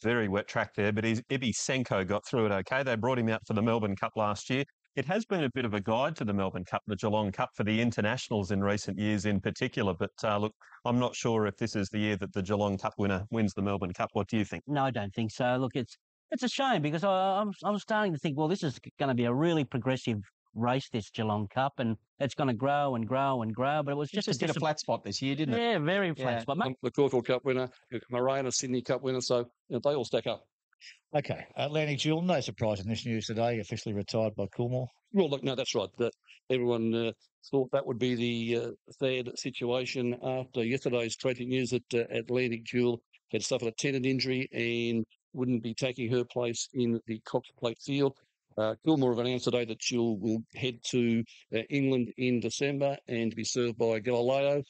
Very wet track there, but Ibasenko got through it okay. They brought him out for the Melbourne Cup last year. It has been a bit of a guide to the Melbourne Cup, the Geelong Cup, for the internationals in recent years in particular. But look, I'm not sure if this is the year that the Geelong Cup winner wins the Melbourne Cup. What do you think? No, I don't think so. Look, It's a shame because I'm starting to think, well, this is going to be a really progressive race, this Geelong Cup, and it's going to grow and grow and grow. But it was just hit a flat spot this year, didn't it? Yeah, very flat spot. The Caulfield Cup winner, Moraine, a Sydney Cup winner, so they all stack up. Okay, Atlantic Jewel, no surprise in this news today, officially retired by Coolmore. Well, look, no, that's right. Everyone thought that would be the third situation after yesterday's tragic news that Atlantic Jewel had suffered a tendon injury and wouldn't be taking her place in the Cox Plate field. Coolmore have announced today that Jewel will head to England in December and be served by Galileo.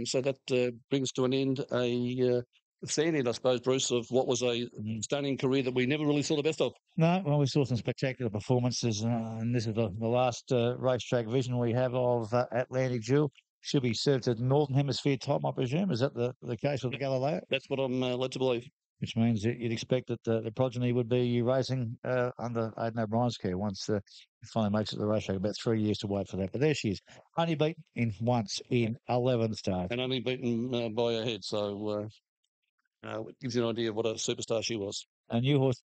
So that brings to an end a fan end, I suppose, Bruce, of what was a stunning career that we never really saw the best of. No, well, we saw some spectacular performances, and this is the last racetrack vision we have of Atlantic Jewel. Should be served at Northern Hemisphere time, I presume. Is that the case with the Galileo? That's what I'm led to believe. Which means that you'd expect that the progeny would be racing under Aidan O'Brien's care once it finally makes it to the racetrack. About 3 years to wait for that. But there she is, only beaten once in 11 starts. And only beaten by a head, so it gives you an idea of what a superstar she was. A new horse.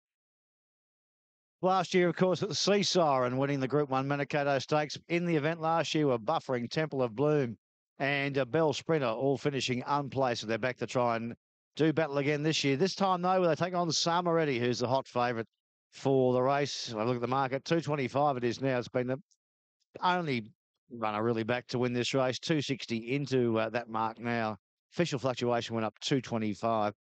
Last year, of course, at the Sea Siren, winning the Group 1 Manikato Stakes. In the event last year were Buffering, Temple of Bloom, and Bell Sprinter, all finishing unplaced. So they're back to try and do battle again this year. This time, though, they take on Samaretti, who's the hot favourite for the race. I look at the market, 225 it is now. It's been the only runner really back to win this race, 260 into that mark now. Official fluctuation went up 225,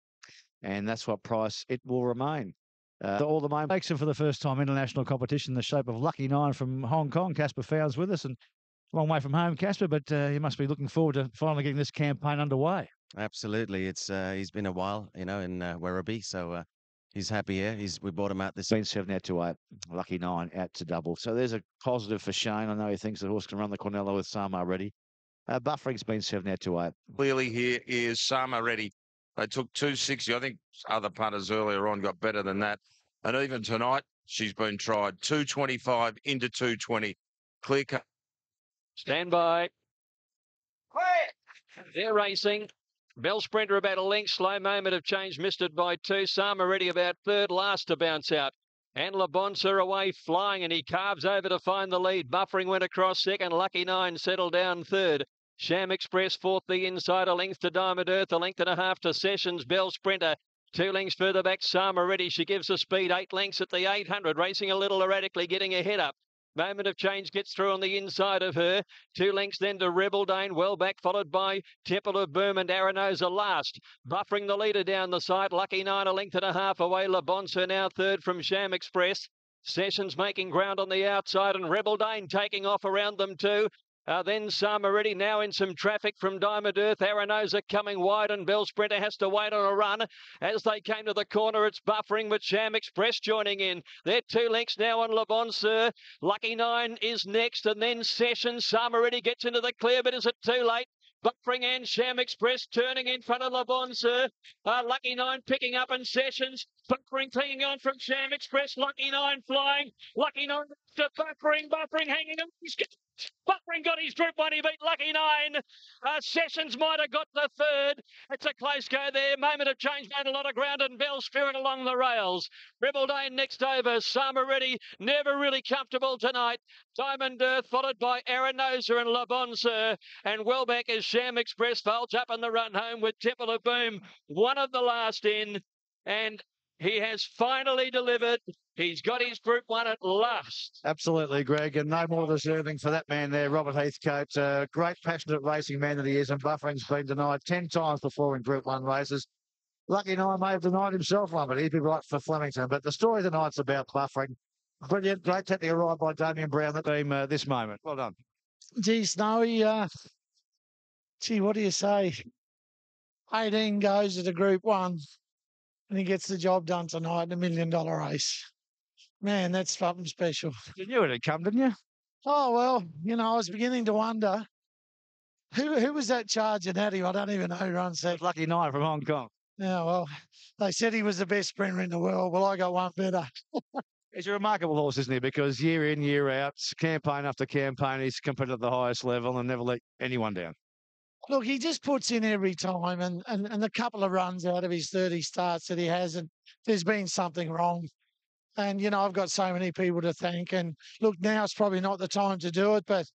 and that's what price it will remain. All the main makes it for the first time international competition in the shape of Lucky 9 from Hong Kong. Casper Fowles with us, and long way from home, Casper, but you must be looking forward to finally getting this campaign underway. Absolutely. It's he's been a while, in Werribee, so he's happy here. We bought him out this. Been 7 out to 8, Lucky 9 out to double. So there's a positive for Shane. I know he thinks the horse can run the Cornello with Sama ready. Buffering's been 7 out to 8. Clearly here is Sama ready. They took 260. I think other punters earlier on got better than that. And even tonight, she's been tried. 225 into 220. Clear cut. Stand by. They're racing. Bell Sprinter about a length. Slow Moment of Change missed it by 2. Sama ready about third, last to bounce out. And Labonsa away flying, and he carves over to find the lead. Buffering went across second. Lucky 9 settled down third. Sham Express fourth, the inside, a length to Diamond Earth, a length and a half to Sessions. Bell Sprinter 2 lengths further back. Sama ready. She gives the speed 8 lengths at the 800, racing a little erratically, getting a head up. Moment of Change gets through on the inside of her. 2 lengths then to Rebel Dane, well back, followed by Temple of Boom and Aranosa last. Buffering the leader down the side. Lucky 9 a length and a half away. Labonsa now third from Sham Express. Sessions making ground on the outside, and Rebel Dane taking off around them too. Then Samaretti now in some traffic from Diamond Earth. Aranosa coming wide, and Bell Sprinter has to wait on a run. As they came to the corner, it's Buffering with Sham Express joining in. They're 2 lengths now on Le Bon Sir. Lucky 9 is next, and then Sessions. Samaretti gets into the clear, but is it too late? Buffering and Sham Express turning in front of Le Bon Sir. Lucky 9 picking up, and Sessions. Buffering clinging on from Sham Express. Lucky 9 flying. Lucky 9 to Buffering. Buffering hanging on. Buffering got his Group 1. He beat Lucky 9. Sessions might have got the third. It's a close go there. Moment of Change made a lot of ground, and Bell Spirit along the rails. Rebel Dane next over. Samaretti never really comfortable tonight. Diamond Earth followed by Aranosa and Le Bon Sir. And well back as Sham Express folds up on the run home with Temple of Boom. One of the last in. And he has finally delivered. He's got his Group 1 at last. Absolutely, Greg, and no more deserving for that man there, Robert Heathcote. Great, passionate racing man that he is, and Buffering's been denied 10 times before in Group 1 races. Lucky 9 may have denied himself one, but he'd be right for Flemington. But the story tonight's about Buffering. Brilliant, great technical ride by Damien Brown, the team this moment. Well done. Gee, Snowy, what do you say? 18 goes at a Group 1, and he gets the job done tonight in $1 million race. Man, that's something special. You knew it'd come, didn't you? Oh, well, I was beginning to wonder, who was that charging at him? I don't even know who runs that. Lucky 9 from Hong Kong. Yeah, well, they said he was the best sprinter in the world. Well, I got one better. He's a remarkable horse, isn't he? Because year in, year out, campaign after campaign, he's competed at the highest level and never let anyone down. Look, he just puts in every time, and the couple of runs out of his 30 starts that he has, and there's been something wrong. And, I've got so many people to thank. And look, now it's probably not the time to do it, but,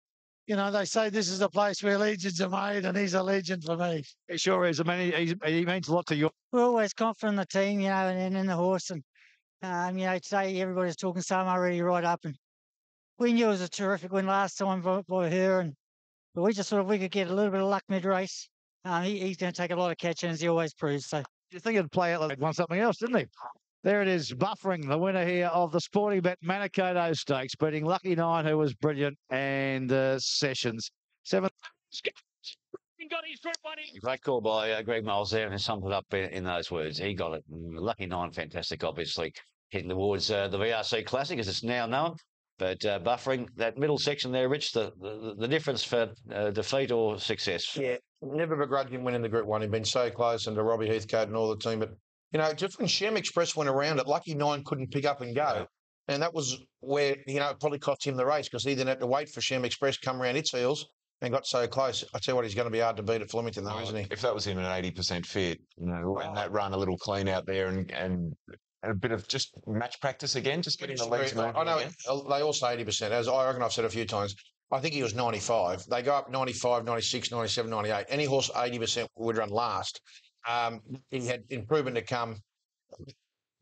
they say this is a place where legends are made, and he's a legend for me. He sure is. I mean, he means a lot to you. We're always confident in the team, and in the horse. And, today everybody's talking so already right up. And we knew it was a terrific win last time by her. But we just thought if we could get a little bit of luck mid-race, he's going to take a lot of catching, as he always proves. So You think it'd play out like won something else, didn't he? There it is, Buffering, the winner here of the Sporting Bet Manikato Stakes, beating Lucky Nine, who was brilliant, and Sessions. 7th. Great call by Greg Miles there, and summed it up in those words. He got it. Lucky Nine, fantastic, obviously, heading towards the VRC Classic, as it's now known. But Buffering, that middle section there, Rich, the difference for defeat or success. Yeah, never begrudged him winning the Group 1. He'd been so close, and to Robbie Heathcote and all the team. But, just when Shem Express went around it, Lucky Nine couldn't pick up and go. And that was where, it probably cost him the race, because he then had to wait for Shem Express come around its heels and got so close. I tell you what, he's going to be hard to beat at Flemington, though, isn't he? If that was him at 80% fit, and that run a little clean out there and a bit of just match practice again, just getting the legs moving. I know they all say 80%. As I reckon I've said a few times, I think he was 95. They go up 95, 96, 97, 98. Any horse 80% would run last. He had improvement to come.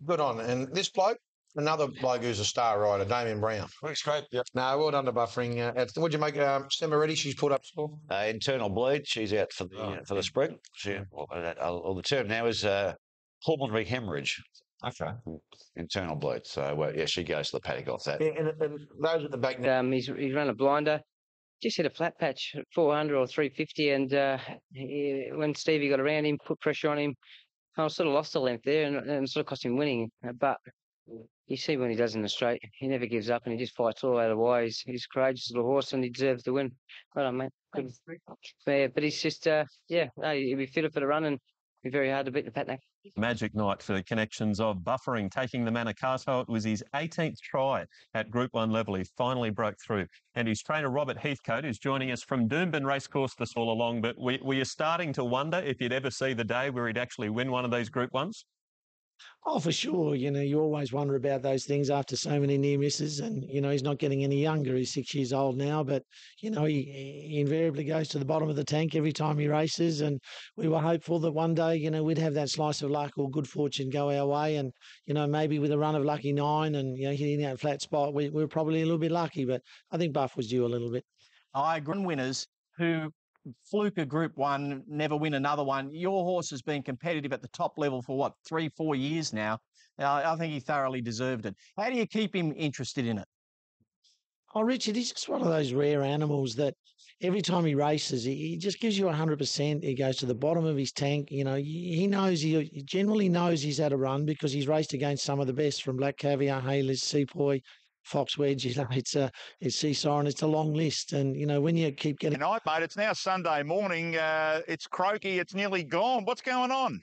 Good on. And this bloke, another bloke who's a star rider, Damien Brown. Looks great. Yep. No, well done to Buffering. What'd you make, Semaretti? She's put up score. Internal bleed. She's out for the spring. The term now is pulmonary hemorrhhage. Okay. Internal bleed. So, she goes to the paddock off that. Yeah, and those at the back now. He's run a blinder. Just hit a flat patch at 400 or 350, and when Stevie got around him, put pressure on him, I sort of lost the length there, and sort of cost him winning. But you see when he does in the straight, he never gives up, and he just fights all out of the way. He's a courageous little horse, and he deserves the win. Well done, mate. Good. Yeah, but he's just, he'll be fitter for the run, and be very hard to beat the Patnack. Magic night for the connections of Buffering taking the Manikato. It was his 18th try at Group 1 level. He finally broke through. And his trainer, Robert Heathcote, is joining us from Doomben Racecourse this all along. But were you starting to wonder if you'd ever see the day where he'd actually win one of these Group 1s? Oh, for sure. You always wonder about those things after so many near misses. And, he's not getting any younger. He's 6 years old now. But, he invariably goes to the bottom of the tank every time he races. And we were hopeful that one day, we'd have that slice of luck or good fortune go our way. And, maybe with a run of Lucky Nine and, hitting that flat spot, we were probably a little bit lucky. But I think Buff was due a little bit. I agree. Winners who fluke a Group 1, never win another one. Your horse has been competitive at the top level for 3-4 years now. I think he thoroughly deserved it. How do you keep him interested in it? Oh, Richard, he's just one of those rare animals that every time he races, he just gives you 100%. He goes to the bottom of his tank. He generally knows he's had a run because he's raced against some of the best, from Black Caviar, Hayless, Sepoy, Fox Wedge. It's Seasiren. It's a long list. And, when you keep getting... Tonight, mate, it's now Sunday morning. It's croaky. It's nearly gone. What's going on?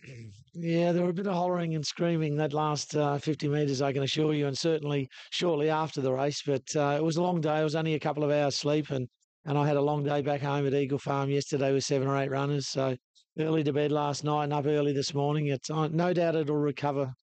Yeah, there were a bit of hollering and screaming that last 50 metres, I can assure you, and certainly shortly after the race. But it was a long day. It was only a couple of hours sleep, and I had a long day back home at Eagle Farm yesterday with 7 or 8 runners. So early to bed last night and up early this morning. It's no doubt it'll recover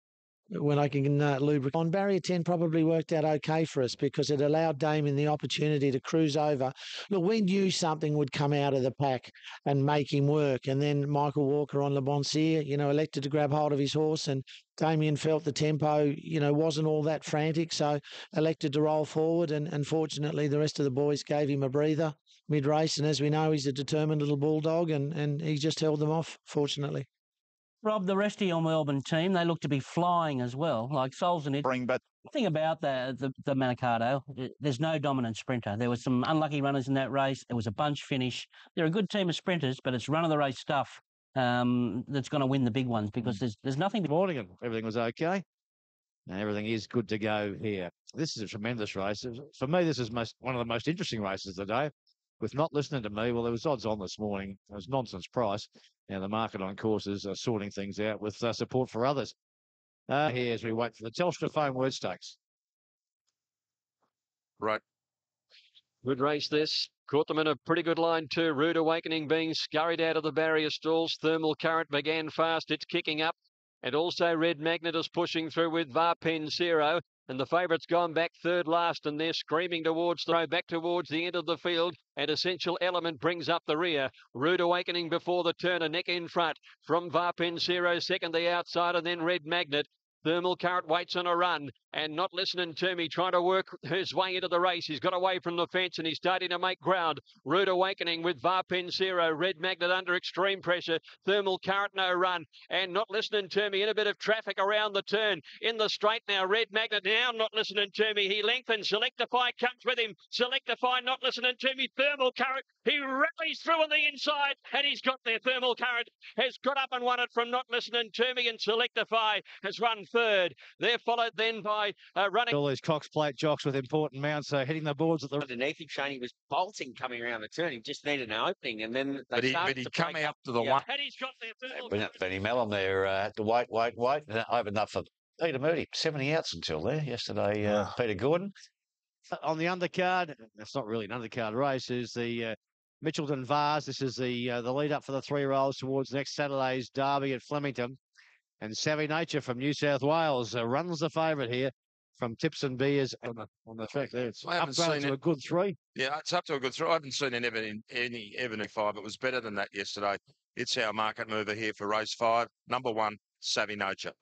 when I can lubricate. On barrier 10 probably worked out okay for us because it allowed Damien the opportunity to cruise over. Look, we knew something would come out of the pack and make him work. And then Michael Walker on Le Bonsier, elected to grab hold of his horse, and Damien felt the tempo, wasn't all that frantic, so elected to roll forward. And fortunately, the rest of the boys gave him a breather mid-race. And as we know, he's a determined little bulldog, and he just held them off, fortunately. Rob, the rest of your Melbourne team, they look to be flying as well, like Solzhenitsyn. But the thing about the Manikato, there's no dominant sprinter. There were some unlucky runners in that race. There was a bunch finish. They're a good team of sprinters, but it's run-of-the-race stuff that's going to win the big ones because there's nothing... Morning, and everything was okay. And everything is good to go here. This is a tremendous race. For me, this is one of the most interesting races of the day. With not listening to me, well, there was odds on this morning. It was nonsense price. Now, the market on courses are sorting things out with support for others. Here as we wait for the Telstra Phone Word Stakes. Right. Good race this. Caught them in a pretty good line too. Rude Awakening being scurried out of the barrier stalls. Thermal Current began fast. It's kicking up. And also Red Magnet is pushing through with Varpen Zero. And the favourite's gone back third last, and they're screaming towards the row, back towards the end of the field. And Essential Element brings up the rear. Rude Awakening before the turn, a neck in front. From Varpensero, second the outside, and then Red Magnet. Thermal Current waits on a run and Not Listening to Me trying to work his way into the race. He's got away from the fence and he's starting to make ground. Rude Awakening with Varpensero. Red Magnet under extreme pressure. Thermal Current no run and Not Listening to Me in a bit of traffic around the turn. In the straight now, Red Magnet now Not Listening to Me. He lengthens. Selectify comes with him. Selectify Not Listening to Me. Thermal Current. He rallies through on the inside and he's got there. Thermal Current has got up and won it from Not Listening to Me, and Selectify has run third. They're followed then by running. All these Cox Plate jocks with important mounts hitting the boards at the underneath him, Shane. He was bolting coming around the turn. He just needed an opening, and then but he come out to the one. And he's got there. Benny Mellon there had to wait, and that opened up for Peter Moody. 70 outs until there yesterday. Peter Gordon. On the undercard, it's not really an undercard race, is the Mitchelton Vars. This is the lead up for the 3-year-olds towards next Saturday's Derby at Flemington. And Savvy Nature from New South Wales runs the favourite here from Tips and Beers on the track there. It's upgraded to a good 3. Yeah, it's up to a good 3. I haven't seen any Evan 5. It was better than that yesterday. It's our market mover here for race 5. Number 1, Savvy Nature.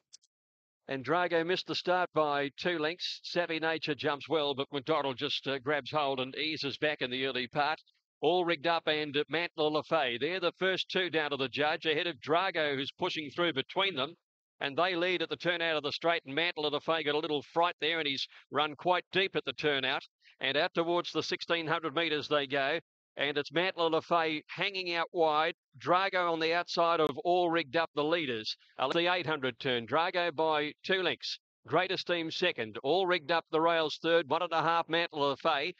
And Drago missed the start by 2 lengths. Savvy Nature jumps well, but McDonald just grabs hold and eases back in the early part. All rigged up, and Mantle Lafay. They're the first 2 down to the judge, ahead of Drago, who's pushing through between them. And they lead at the turnout of the straight, and Mantle Lafay got a little fright there, and he's run quite deep at the turnout. And out towards the 1,600 metres they go. And it's Mantle Lafay hanging out wide. Drago on the outside of All Rigged Up, the leaders. The 800 turn. Drago by 2 lengths. Great Esteem second. All Rigged Up, the rails third. 1.5 Mantle Lafay.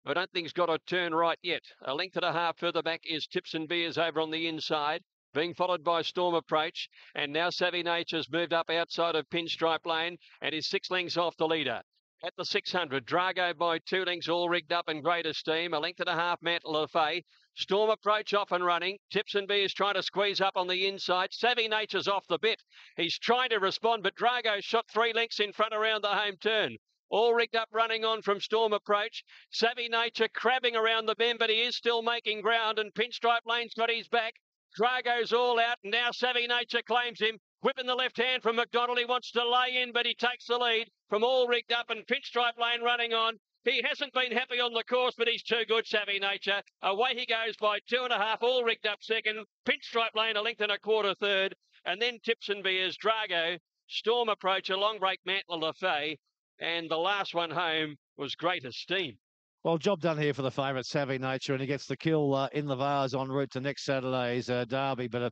I don't think he's got a turn right yet. A length and a half further back is Tips and Beers over on the inside, being followed by Storm Approach. And now Savvy Nature's moved up outside of Pinstripe Lane and is 6 lengths off the leader. At the 600, Drago by 2 lengths, All Rigged Up in Great Esteem. A length and a half, Mantle of Fay. Storm Approach off and running. Tips and Beers trying to squeeze up on the inside. Savvy Nature's off the bit. He's trying to respond, but Drago shot 3 lengths in front around the home turn. All Rigged Up running on from Storm Approach. Savvy Nature crabbing around the bend, but he is still making ground, and Pinstripe Lane's got his back. Drago's all out, and now Savvy Nature claims him. Whipping the left hand from McDonald. He wants to lay in, but he takes the lead from All Rigged Up, and Pinstripe Lane running on. He hasn't been happy on the course, but he's too good, Savvy Nature. Away he goes by 2.5, All Rigged Up second. Pinstripe Lane a length and a quarter third. And then Tips and Beers, Drago, Storm Approach, a long break, Mantle Lafay. And the last one home was Great Esteem. Well, job done here for the favourite, Savvy Nature, and he gets the kill in the Vars en route to next Saturday's Derby. But a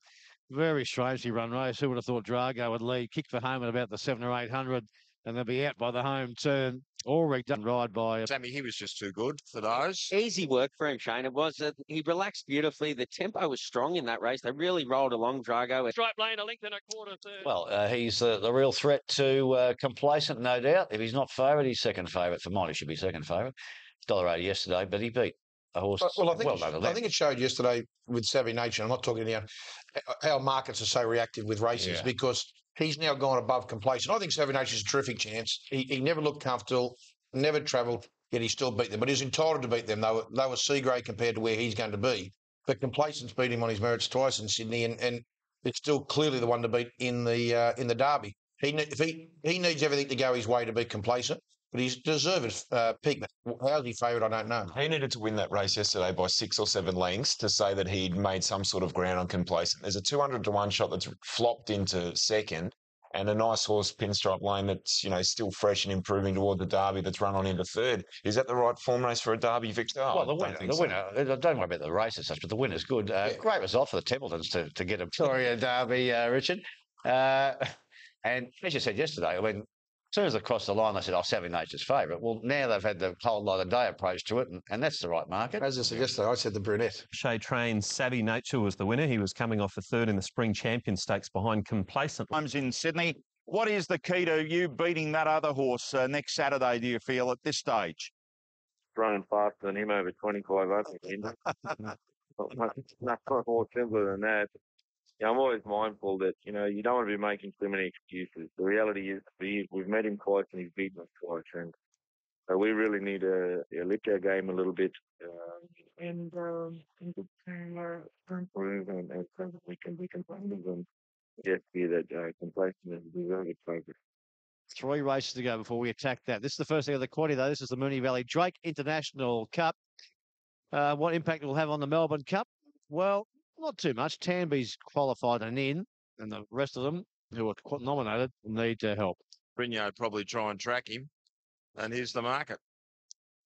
very strangely run race. Who would have thought Drago would lead, kick for home at about the 700 or 800, and they'll be out by the home turn. All rigged up ride by Sammy. He was just too good for those. Easy work for him, Shane. It was. He relaxed beautifully. The tempo was strong in that race. They really rolled along, Drago. Stripe Lane a length and a quarter third. Well, he's the real threat to Complacent, no doubt. If he's not favourite, he's second favourite. For mine, he should be second favourite. $1.80 yesterday, but he beat a horse. Well, I think it showed yesterday with Savvy Nature. I'm not talking now how markets are so reactive with races because he's now gone above Complacent. I think Savvy Nature's a terrific chance. He never looked comfortable, never travelled, yet he still beat them. But he's entitled to beat them. They were C-grade compared to where he's going to be. But Complacent's beat him on his merits twice in Sydney, and it's still clearly the one to beat in the Derby. He needs everything to go his way to beat Complacent. But he's deserved peak. How's he favourite? I don't know. He needed to win that race yesterday by 6 or 7 lengths to say that he'd made some sort of ground on Complacent. There's a 200 to 1 shot that's flopped into second, and a nice horse, Pinstripe Lane, that's still fresh and improving toward the Derby that's run on into third. Is that the right form race for a Derby, Victor? Well, the winner. Don't worry about the race as such, but the winner's good. Great result for the Templetons to get a Victoria Derby, Richard. And as you said yesterday, as soon as they crossed the line, they said, Savvy Nature's favourite. Well, now they've had the whole lot of day approach to it, and that's the right market. As I said yesterday, I said the brunette. Shea Train's Savvy Nature was the winner. He was coming off a third in the Spring Champion Stakes behind Complacent. Times in Sydney. What is the key to you beating that other horse next Saturday, do you feel, at this stage? Running faster than him over 25 open. Not more simpler than that. I'm always mindful that, you don't want to be making too many excuses. The reality is we've met him twice and he's beaten us twice. And so we really need to lift our game a little bit and to improve and so that we can be competitive and just be that complacent and deserved focus. 3 races to go before we attack that. This is the first thing of the quaddy, though. This is the Moonee Valley Drake International Cup. What impact it will have on the Melbourne Cup? Well, not too much. Tanby's qualified and in, and the rest of them who are nominated need help. Brigno probably try and track him, and here's the market.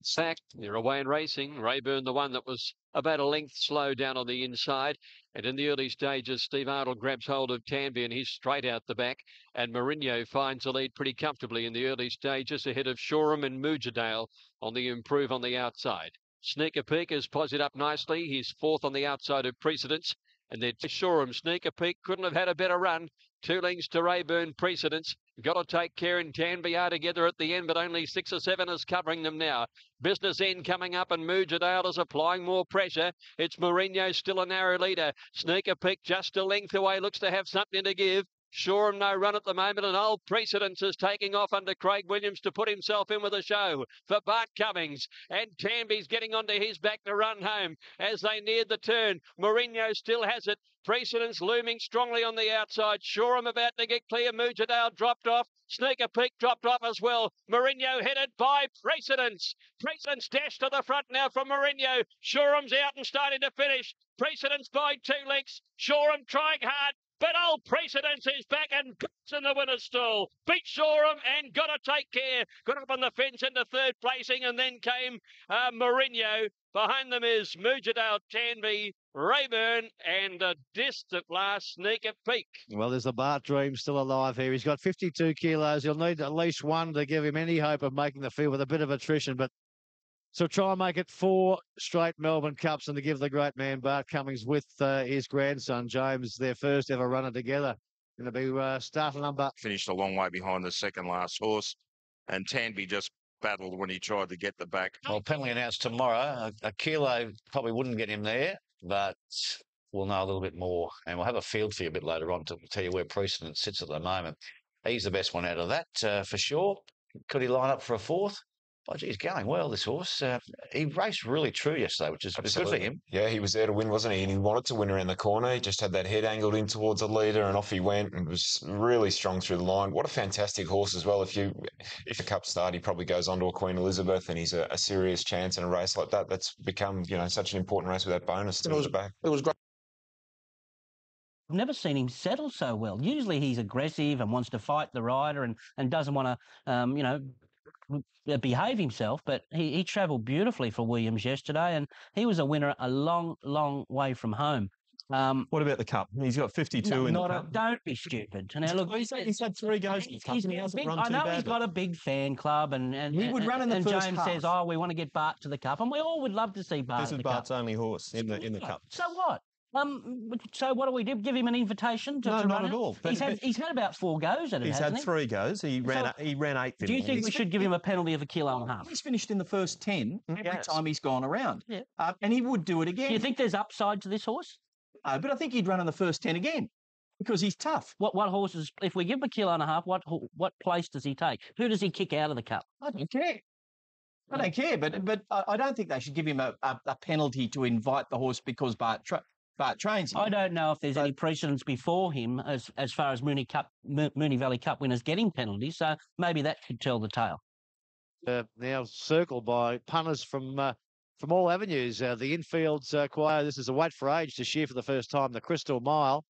Sacked. They're away and racing. Rayburn, the one that was about a length slow down on the inside. And in the early stages, Steve Arnold grabs hold of Tanby and he's straight out the back. And Mourinho finds the lead pretty comfortably in the early stages ahead of Shoreham and Mujadale on the improve on the outside. Sneaker Peak has posied up nicely. He's 4th on the outside of Precedence. And then Shoreham, Sneaker Peak couldn't have had a better run. 2 lengths to Rayburn, Precedence. Got to take care and Tanby are together at the end, but only 6 or 7 is covering them now. Business End coming up and Mujadale is applying more pressure. It's Mourinho still a narrow leader. Sneaker Peak just a length away, looks to have something to give. Shoreham no run at the moment, and Old Precedence is taking off under Craig Williams to put himself in with a show for Bart Cummings. And Tanby's getting onto his back to run home as they neared the turn. Mourinho still has it. Precedence looming strongly on the outside. Shoreham about to get clear. Mujadale dropped off. Sneaker Peak dropped off as well. Mourinho headed by Precedence. Precedence dashed to the front now from Mourinho. Shoreham's out and starting to finish. Precedence by 2 lengths. Shoreham trying hard. But Old Precedence is back and gets in the winner's stall. Beat Shoreham and got to take care. Got up on the fence into 3rd placing and then came Mourinho. Behind them is Mujadale, Tanby, Rayburn and a distant last Sneaker Peak. Well, there's the Bart Dream still alive here. He's got 52 kilos. He'll need at least one to give him any hope of making the field with a bit of attrition. But so try and make it 4 straight Melbourne Cups and to give the great man Bart Cummings with his grandson James their first ever runner together. Going to be starter number. Finished a long way behind the second last horse, and Tanby just battled when he tried to get the back. Well, penalty announced tomorrow. A kilo probably wouldn't get him there, but we'll know a little bit more. And we'll have a field for you a bit later on to tell you where Precedence sits at the moment. He's the best one out of that for sure. Could he line up for a 4th? Oh, gee, he's going well, this horse. He raced really true yesterday, which is good for him. Yeah, he was there to win, wasn't he? And he wanted to win around the corner. He just had that head angled in towards the leader and off he went and was really strong through the line. What a fantastic horse as well. If a cup start, he probably goes on to a Queen Elizabeth and he's a serious chance in a race like that. That's become, such an important race with that bonus to the back. It was great. I've never seen him settle so well. Usually he's aggressive and wants to fight the rider and doesn't want to, behave himself, but he travelled beautifully for Williams yesterday and he was a winner a long, long way from home. What about the Cup? He's got 52 in the Cup. Don't be stupid. Now, look, he's had 3 goes in the Cup and he hasn't run too I know badly. He's got a big fan club and he would run in the and first James half. says, we want to get Bart to the Cup, and we all would love to see Bart This at is the Bart's Cup. only horse in the Cup. So what? So what do we do? Give him an invitation to No, run not it? at all. He's had about 4 goes at it, He's hasn't had 3 goes. He ran 8th. Do you think we should give him a penalty of 1.5 kilos? He's finished in the first 10 every time he's gone around. Yeah. And he would do it again. Do you think there's upside to this horse? But I think he'd run in the first 10 again because he's tough. What horses? If we give him 1.5 kilos, what place does he take? Who does he kick out of the Cup? I don't care. I don't care, but I don't think they should give him a penalty to invite the horse because Bart trains him. I don't know if there's any precedence before him as far as Moonee Valley Cup winners getting penalties, so maybe that could tell the tale. Now circled by punters from all avenues. The infield's choir. This is a weight for age to share for the first time. The Crystal Mile.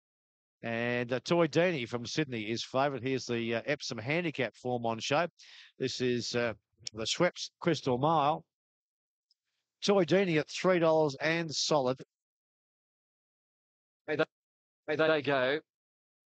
And Toy Deeney from Sydney is favourite. Here's the Epsom handicap form on show. This is the Schweppes Crystal Mile. Toy Deeney at $3 and solid. They go.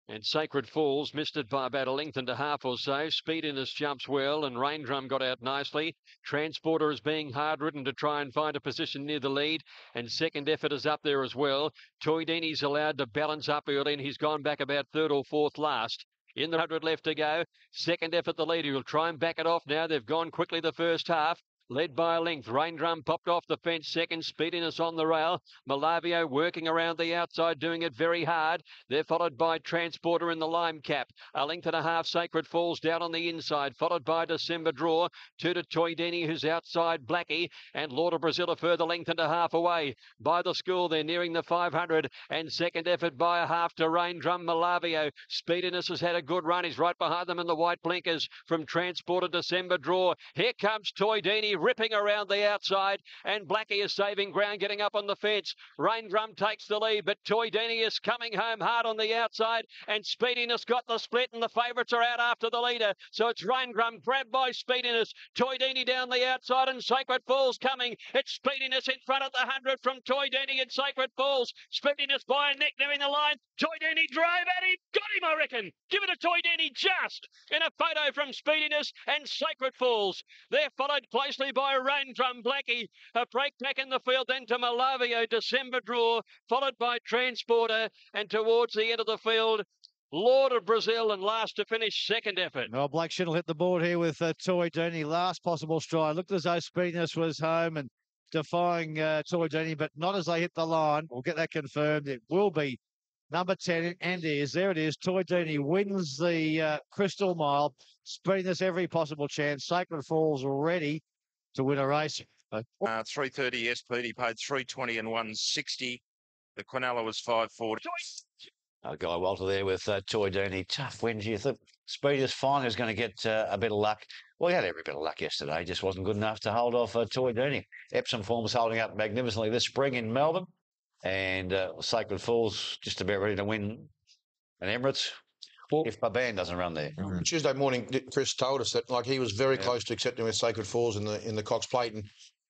And Sacred Falls missed it by about 1.5 lengths or so. Speediness jumps well and Raindrum got out nicely. Transporter is being hard ridden to try and find a position near the lead. And second effort is up there as well. Toy Deeney's allowed to balance up early and he's gone back about 3rd or 4th last. In the 100 left to go. Second effort, the leader will try and back it off now. They've gone quickly the first half. Led by a length. Raindrum popped off the fence second. Speediness on the rail. Malavio working around the outside, doing it very hard. They're followed by Transporter in the lime cap. A length and a half. Sacred Falls down on the inside, followed by December Draw. Two to Toy Denny, who's outside Blackie. And Lord of Brazil a further length and a half away. By the school, they're nearing the 500. And second effort by a half to Raindrum Malavio. Speediness has had a good run. He's right behind them in the white blinkers from Transporter December Draw. Here comes Toy Denny ripping around the outside, and Blackie is saving ground, getting up on the fence. Raindrum takes the lead, but Toy Denny is coming home hard on the outside, and Speediness got the split, and the favourites are out after the leader. So it's Raindrum grabbed by Speediness. Toy Denny down the outside, and Sacred Falls coming. It's Speediness in front of the 100 from Toy Denny and Sacred Falls. Speediness by a neck nearing the line. Toy Denny drove at him. Got him, I reckon. Give it to Toy Denny just in a photo from Speediness and Sacred Falls. They're followed closely by Raindrum Blackie. A break back in the field, then to Malavio, December Draw, followed by Transporter, and towards the end of the field, Lord of Brazil, and last to finish, second effort. Well, Blake Shin'll hit the board here with Toy Denny. Last possible stride. Looked as though Speediness was home and defying Toy Denny, but not as they hit the line. We'll get that confirmed. It will be number 10, and there it is. Toy Denny wins the Crystal Mile. Speediness every possible chance. Sacred Falls ready to win a race. 330 SPD paid 320 and 160. The Quinella was 540. Guy Walter there with Toy Denny. Tough wins. You think Speediness finally is going to get a bit of luck. Well, he had every bit of luck yesterday. Just wasn't good enough to hold off Toy Denny. Epsom Form's holding up magnificently this spring in Melbourne. And Sacred Falls just about ready to win an Emirates. Well, if Baban doesn't run there. Tuesday morning, Chris told us that he was very close to accepting with Sacred Falls in the Cox Plate, and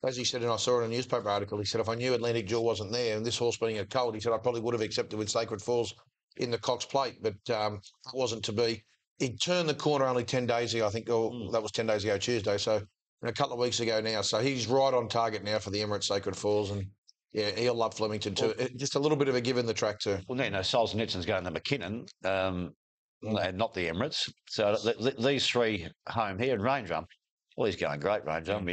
as he said, and I saw it in a newspaper article, he said if I knew Atlantic Jewel wasn't there and this horse being a colt, he said I probably would have accepted with Sacred Falls in the Cox Plate, but it wasn't to be. He turned the corner only 10 days ago, I think. That was 10 days ago Tuesday, so a couple of weeks ago now. So he's right on target now for the Emirates Sacred Falls, and yeah, he'll love Flemington too. Just a little bit of a give in the track too. Well, Solzhenitsyn's going to McKinnon, and not the Emirates. So these three home here, and Raindrum, well, he's going great, Raindrum.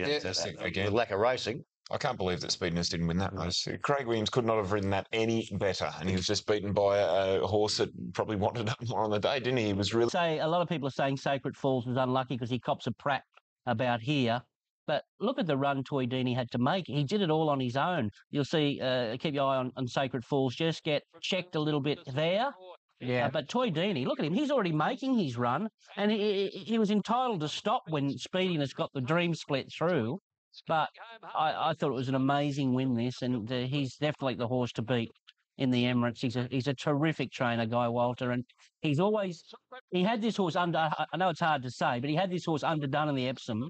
Again, with lack of racing. I can't believe that Speediness didn't win that race. Craig Williams could not have ridden that any better, and he was just beaten by a horse that probably wanted it more on the day, didn't he? He was really. A lot of people are saying Sacred Falls was unlucky because he cops a prat about here. But look at the run Toy Denny had to make. He did it all on his own. You'll see, keep your eye on Sacred Falls. Just get checked a little bit there. Yeah. But Toy Denny, look at him. He's already making his run. And he was entitled to stop when Speediness got the dream split through. But I thought it was an amazing win, this. And he's definitely the horse to beat in the Emirates. He's a terrific trainer, Guy Walter. And he had this horse I know it's hard to say, but he had this horse underdone in the Epsom.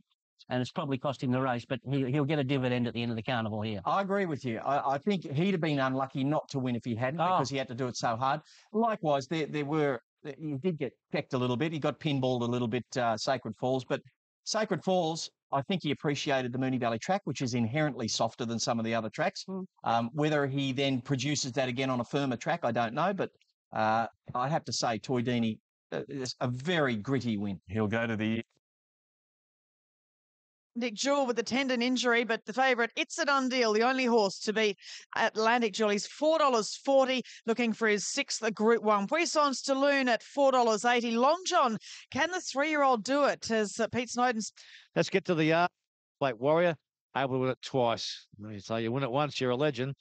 And it's probably cost him the race, but he'll get a dividend at the end of the carnival here. I agree with you. I think he'd have been unlucky not to win if he hadn't, because he had to do it so hard. Likewise, he did get checked a little bit. He got pinballed a little bit, Sacred Falls. But Sacred Falls, I think he appreciated the Moonee Valley track, which is inherently softer than some of the other tracks. Whether he then produces that again on a firmer track, I don't know. But I have to say, Toy Denny, is a very gritty win. He'll go to the... Atlantic Jewel with a tendon injury, but the favourite, It's a Done Deal, the only horse to beat Atlantic Jewel. He's $4.40, looking for his sixth Group 1. Puissance de Lune at $4.80. Long John, can the 3-year-old do it? As Pete Snowden's... Let's get to the yard. Blake Warrior, able to win it twice. So you win it once, you're a legend.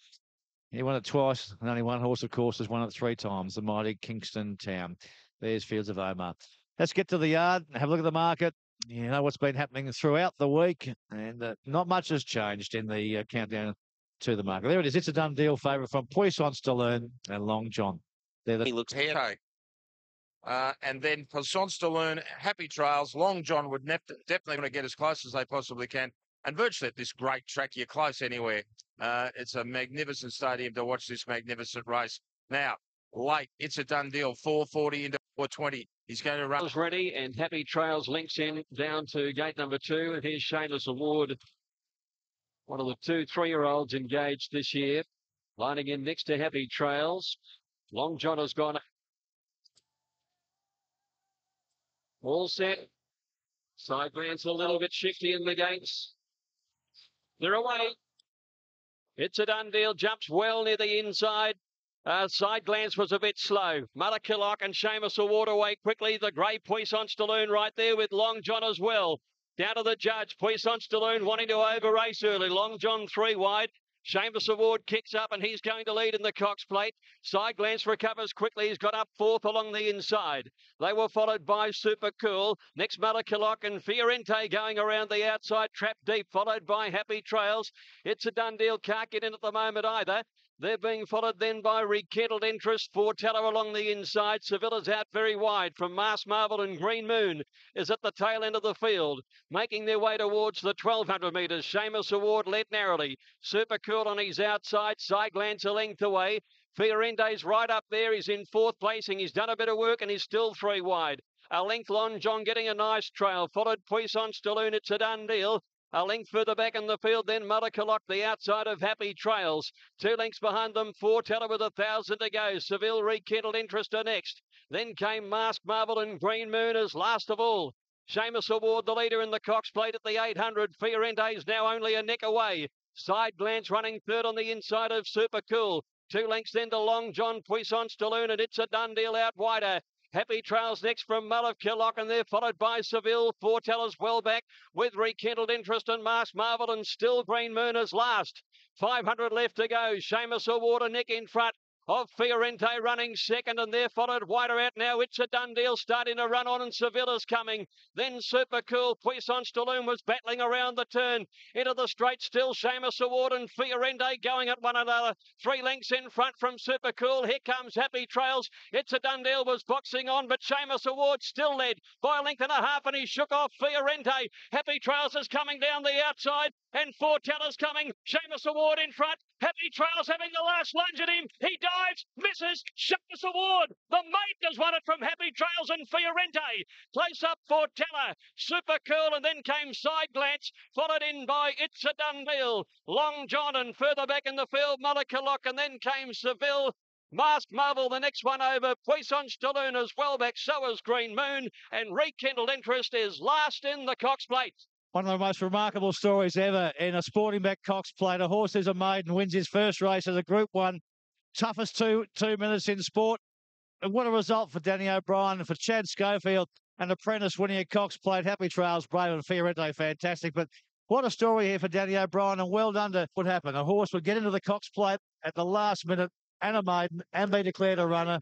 He won it twice, and only one horse, of course, has won it 3 times, the mighty Kingston Town. There's Fields of Omar. Let's get to the yard, have a look at the market. You know what's been happening throughout the week, and not much has changed in the countdown to the market. There it is. It's a Done Deal favourite from Puissance de Lune and Long John. He looks okay. And then Puissance de Lune, Happy Trails, Long John would definitely want to get as close as they possibly can. And virtually at this great track, you're close anywhere. It's a magnificent stadium to watch this magnificent race. Now, late, It's a Done Deal, 440 into 420. He's going to run. Ready, and Happy Trails links in down to gate number 2. And here's Shameless Award, one of the 2 3-year-olds engaged this year. Lining in next to Happy Trails. Long John has gone. All set. Side glance a little bit shifty in the gates. They're away. It's a done deal. Jumps well near the inside. Side glance was a bit slow. Mullakillock and Seamus will water away quickly. The grey Puissance Staloon right there with Long John as well. Down to the judge. Puissance Staloon wanting to over race early. Long John 3 wide. Seamus Award kicks up and he's going to lead in the Cox Plate. Side glance recovers quickly. He's got up fourth along the inside. They were followed by Super Cool. Next Mullakillock and Fiorente going around the outside. Trap deep followed by Happy Trails. It's a done deal. Can't get in at the moment either. They're being followed then by Rekindled Interest. Fortello along the inside. Sevilla's out very wide from Mars Marvel and Green Moon is at the tail end of the field. Making their way towards the 1200 metres. Seamus Award led narrowly. Super Cool on his outside. Side glance a length away. Fiorente's right up there. He's in fourth placing. He's done a bit of work and he's still 3 wide. A length Long John getting a nice trail. Followed Puissance Staloon. It's a done deal. A length further back in the field, then Mullakillock, the outside of Happy Trails. 2 lengths behind them, Fortello with 1,000 to go. Seville Rekindled Interest are next. Then came Mask Marble and Green Moon as last of all. Seamus Award, the leader in the Cox Plate at the 800. Fiorente's now only a neck away. Side glance running third on the inside of Super Cool. 2 lengths then to Long John, Puissance Staloon, and it's a done deal out wider. Happy Trails next from Mullakillock, and they're followed by Seville. Fortello's well back with Rekindled Interest and Mask Marvel, and still Green Moon is last. 500 left to go. Seamus Award a neck in front of Fiorente running second, and they're followed wider out now. It's a done deal starting to run on, and Sevilla's coming. Then Super Cool. Puissance Staloon was battling around the turn. Into the straight still. Seamus Award and Fiorente going at one another. 3 lengths in front from Super Cool. Here comes Happy Trails. It's a done deal was boxing on, but Seamus Award still led by a length and a half, and he shook off Fiorente. Happy Trails is coming down the outside, and Fortella's coming. Seamus Award in front. Happy Trails having the last lunge at him. He dives, misses. Seamus Award. The mate has won it from Happy Trails and Fiorente. Close up Fortella. Super Cool, and then came Side Glance, followed in by It's a Done Deal. Long John, and further back in the field, Mullakillock, and then came Seville. Mask Marvel, the next one over. Puissance Staloon as well back, so is Green Moon, and Rekindled Interest is last in the Cox Plate. One of the most remarkable stories ever in a Sporting Bet Cox Plate. A horse is a maiden, wins his first race as a Group 1. Toughest 2 minutes in sport. And what a result for Danny O'Brien and for Chad Schofield, an apprentice winning a Cox Plate. Happy Trails, Brave and Fiorente, fantastic. But what a story here for Danny O'Brien, and well done to what happened. A horse would get into the Cox Plate at the last minute and a maiden and be declared a runner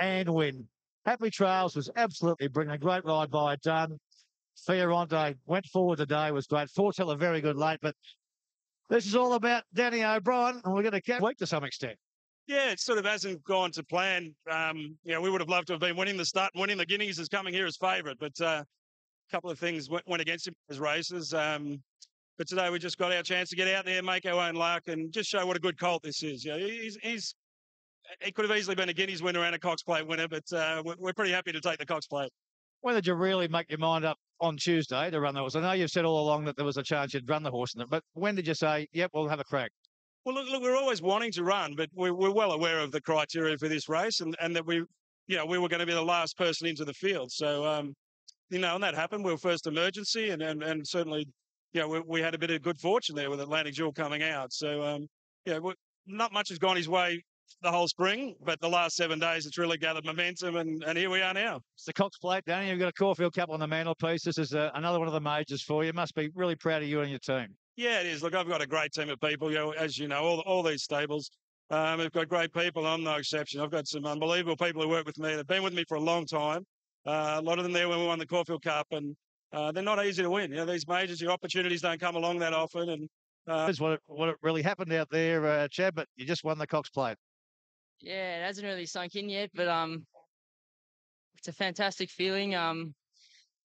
and win. Happy Trails was absolutely brilliant. A great ride by Dunn. Fiorente went forward today, was great. Fortell a very good late, but this is all about Danny O'Brien, and we're going to catch week to some extent. Yeah, it sort of hasn't gone to plan. We would have loved to have been winning the start, winning the Guineas is coming here as favourite, but a couple of things went against him as races. But today we just got our chance to get out there, make our own luck, and just show what a good colt this is. He could have easily been a Guineas winner and a Cox Plate winner, but we're pretty happy to take the Cox Plate. When did you really make your mind up on Tuesday to run the horse? I know you've said all along that there was a chance you'd run the horse in it, but when did you say, yep, we'll have a crack? Well, look, we're always wanting to run, but we're well aware of the criteria for this race, and that we were going to be the last person into the field. So, and that happened. We were first emergency, and certainly, we had a bit of good fortune there with Atlantic Jewel coming out. So, not much has gone his way the whole spring, but the last 7 days it's really gathered momentum, and here we are now. It's the Cox Plate, Danny. You've got a Caulfield Cup on the mantelpiece. This is another one of the majors for you. Must be really proud of you and your team. Yeah, it is. Look, I've got a great team of people. As you know, all these stables have got great people, and I'm no exception. I've got some unbelievable people who work with me. They've been with me for a long time. A lot of them there when we won the Caulfield Cup, and they're not easy to win. These majors, your opportunities don't come along that often. And that's what really happened out there, Chad. But you just won the Cox Plate. Yeah, it hasn't really sunk in yet, but it's a fantastic feeling.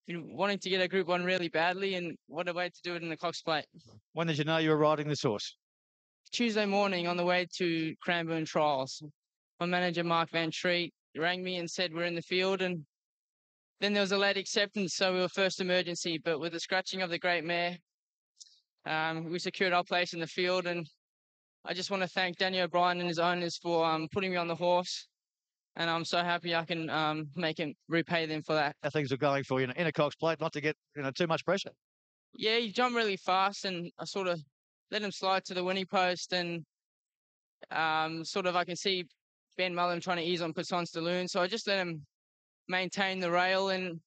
Been wanting to get a Group 1 really badly, and what a way to do it in the Cox Plate. When did you know you were riding this horse? Tuesday morning on the way to Cranbourne Trials. My manager, Mark Van Treat, rang me and said we're in the field, and then there was a late acceptance, so we were first emergency, but with the scratching of the great mare, we secured our place in the field, and I just want to thank Danny O'Brien and his owners for putting me on the horse. And I'm so happy I can repay them for that. How things are going for you in a Cox Plate, not to get too much pressure. Yeah, he jumped really fast, and I sort of let him slide to the winning post, and sort of I can see Ben Mullen trying to ease on Poisson's Saloon, so I just let him maintain the rail, and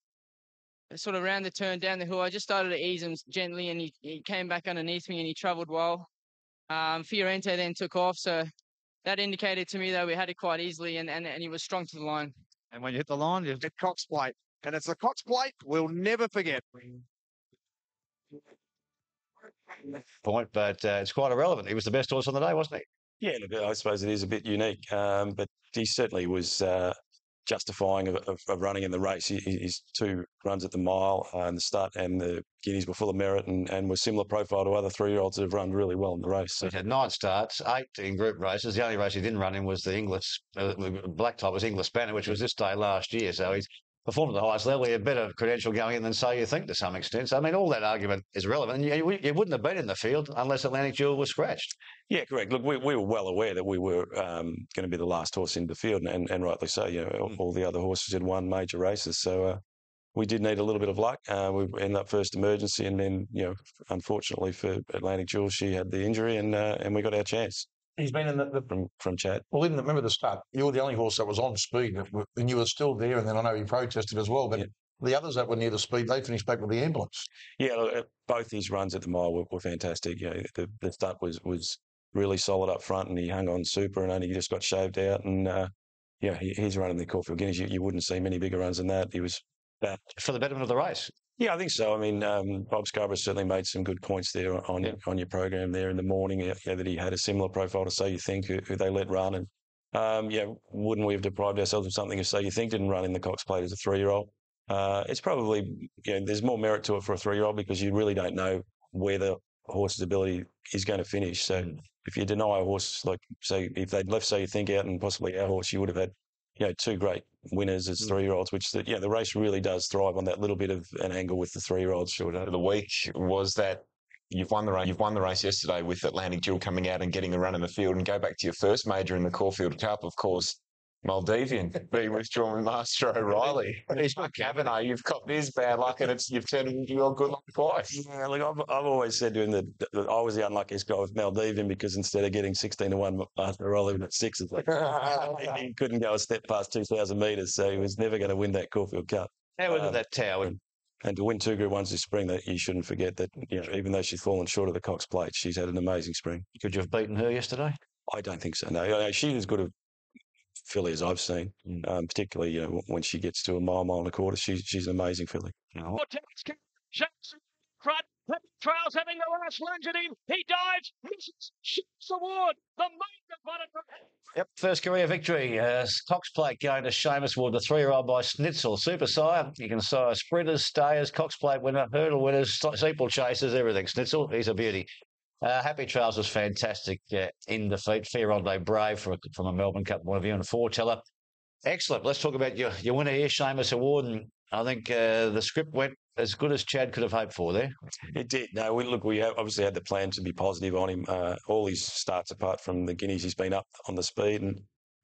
sort of around the turn down the hill, I just started to ease him gently, and he came back underneath me and he travelled well. Fiorente then took off, so that indicated to me that we had it quite easily, and he was strong to the line. And when you hit the line, you hit Cox Plate. And it's the Cox Plate we'll never forget. Point, but it's quite irrelevant. He was the best horse on the day, wasn't he? Yeah, look, I suppose it is a bit unique, but he certainly was justifying of running in the race. His 2 runs at the mile and the start and the Guineas were full of merit and were similar profile to other 3-year-olds that have run really well in the race. So he had 9 starts, 8 in group races. The only race he didn't run in was the English, black type was English Banner, which was this day last year. So he's performed at the highest level. He had better credential going in than so you think to some extent. So, I mean, all that argument is relevant. And you wouldn't have been in the field unless Atlantic Jewel was scratched. Yeah, correct. Look, we were well aware that we were going to be the last horse in the field, and rightly so. You know, all the other horses had won major races, so we did need a little bit of luck. We ended up first emergency, and then, you know, unfortunately for Atlantic Jewel, she had the injury, and we got our chance. He's been in from Chad. Well, even remember the start. You were the only horse that was on speed, and you were still there. And then I know he protested as well. But the others that were near the speed, they finished back with the ambulance. Yeah, look, both his runs at the mile were fantastic. You know, the start was really solid up front, and he hung on super, and only just got shaved out. And he's running the Caulfield Guineas. You wouldn't see many bigger runs than that. He was for the betterment of the race. Yeah, I think so. I mean, Bob Scarborough certainly made some good points there on your program there in the morning, that he had a similar profile to So You Think, who they let run. And, wouldn't we have deprived ourselves of something if So You Think didn't run in the Cox Plate as a 3-year-old? It's probably, there's more merit to it for a 3-year-old because you really don't know where the horse's ability is going to finish. So if you deny a horse, like, say, if they'd left So You Think out and possibly our horse, you would have had 2 great winners as 3-year-olds, which the race really does thrive on that little bit of an angle with the 3-year-olds. Short of the week was that you've won the race. You've won the race yesterday with Atlantic Jewel coming out and getting a run in the field, and go back to your first major in the Caulfield Cup, of course. Maldivian being withdrawn with Master O'Reilly. He's not Cabernet. You've got this bad luck, and you've turned into your good luck twice. Yeah, look, I've always said to him that I was the unluckiest guy with Maldivian because instead of getting 16-1, Master O'Reilly at 6. He couldn't go a step past 2,000 metres, so he was never going to win that Caulfield Cup. How was that tower? And to win 2 Group 1s this spring, that you shouldn't forget that, even though she's fallen short of the Cox Plate, she's had an amazing spring. Could you have beaten her yesterday? I don't think so, no. She's as good a filly as I've seen, particularly when she gets to a mile and a quarter. She's an amazing filly. Trails having the last lunge at him. He dives, misses, shoots the ward. The main got it from him. Yep, first career victory. Cox Plate going to Seamus Ward, the 3-year-old by Schnitzel. Super sire. You can sire sprinters, stayers, Cox Plate winner, hurdle winners, steeplechasers, everything. Schnitzel, he's a beauty. Happy Trails was fantastic in defeat. Fiorente Brave from a Melbourne Cup point of view, and a 4-teller. Excellent. Let's talk about your winner here, Seamus Award. And I think the script went as good as Chad could have hoped for there. It did. No, we obviously had the plan to be positive on him. All his starts, apart from the Guineas, he's been up on the speed, and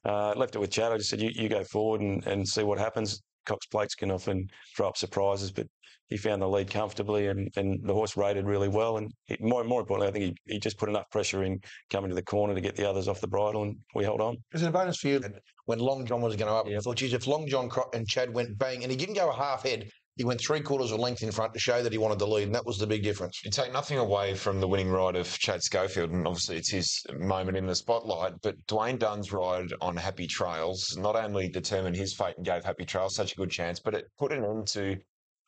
left it with Chad. I just said, you go forward and see what happens. Cox Plates can often throw up surprises, but he found the lead comfortably, and the horse rated really well. And more importantly, I think he just put enough pressure in coming to the corner to get the others off the bridle, and we held on. Is it a bonus for you when Long John was going to up? I thought, geez, if Long John and Chad went bang, and he didn't go a half head, he went 3/4 of a length in front to show that he wanted the lead, and that was the big difference. You take nothing away from the winning ride of Chad Schofield, and obviously it's his moment in the spotlight, but Dwayne Dunn's ride on Happy Trails not only determined his fate and gave Happy Trails such a good chance, but it put an end to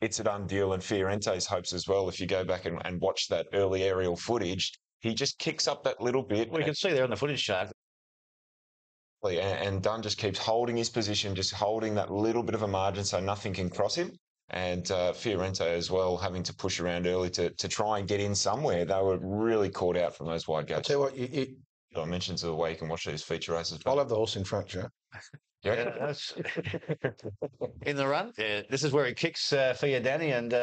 It's a Done Deal and Fiorente's hopes as well. If you go back and watch that early aerial footage, he just kicks up that little bit. Well, you can see there on the footage chart. And Dunn just keeps holding his position, just holding that little bit of a margin so nothing can cross him. And Fiorente as well, having to push around early to try and get in somewhere. They were really caught out from those wide gates. I'll tell you what, dimensions of the way you can watch these feature races. I'll have the horse in front, Joe. Yeah, in the run. Yeah, this is where he kicks Danny, and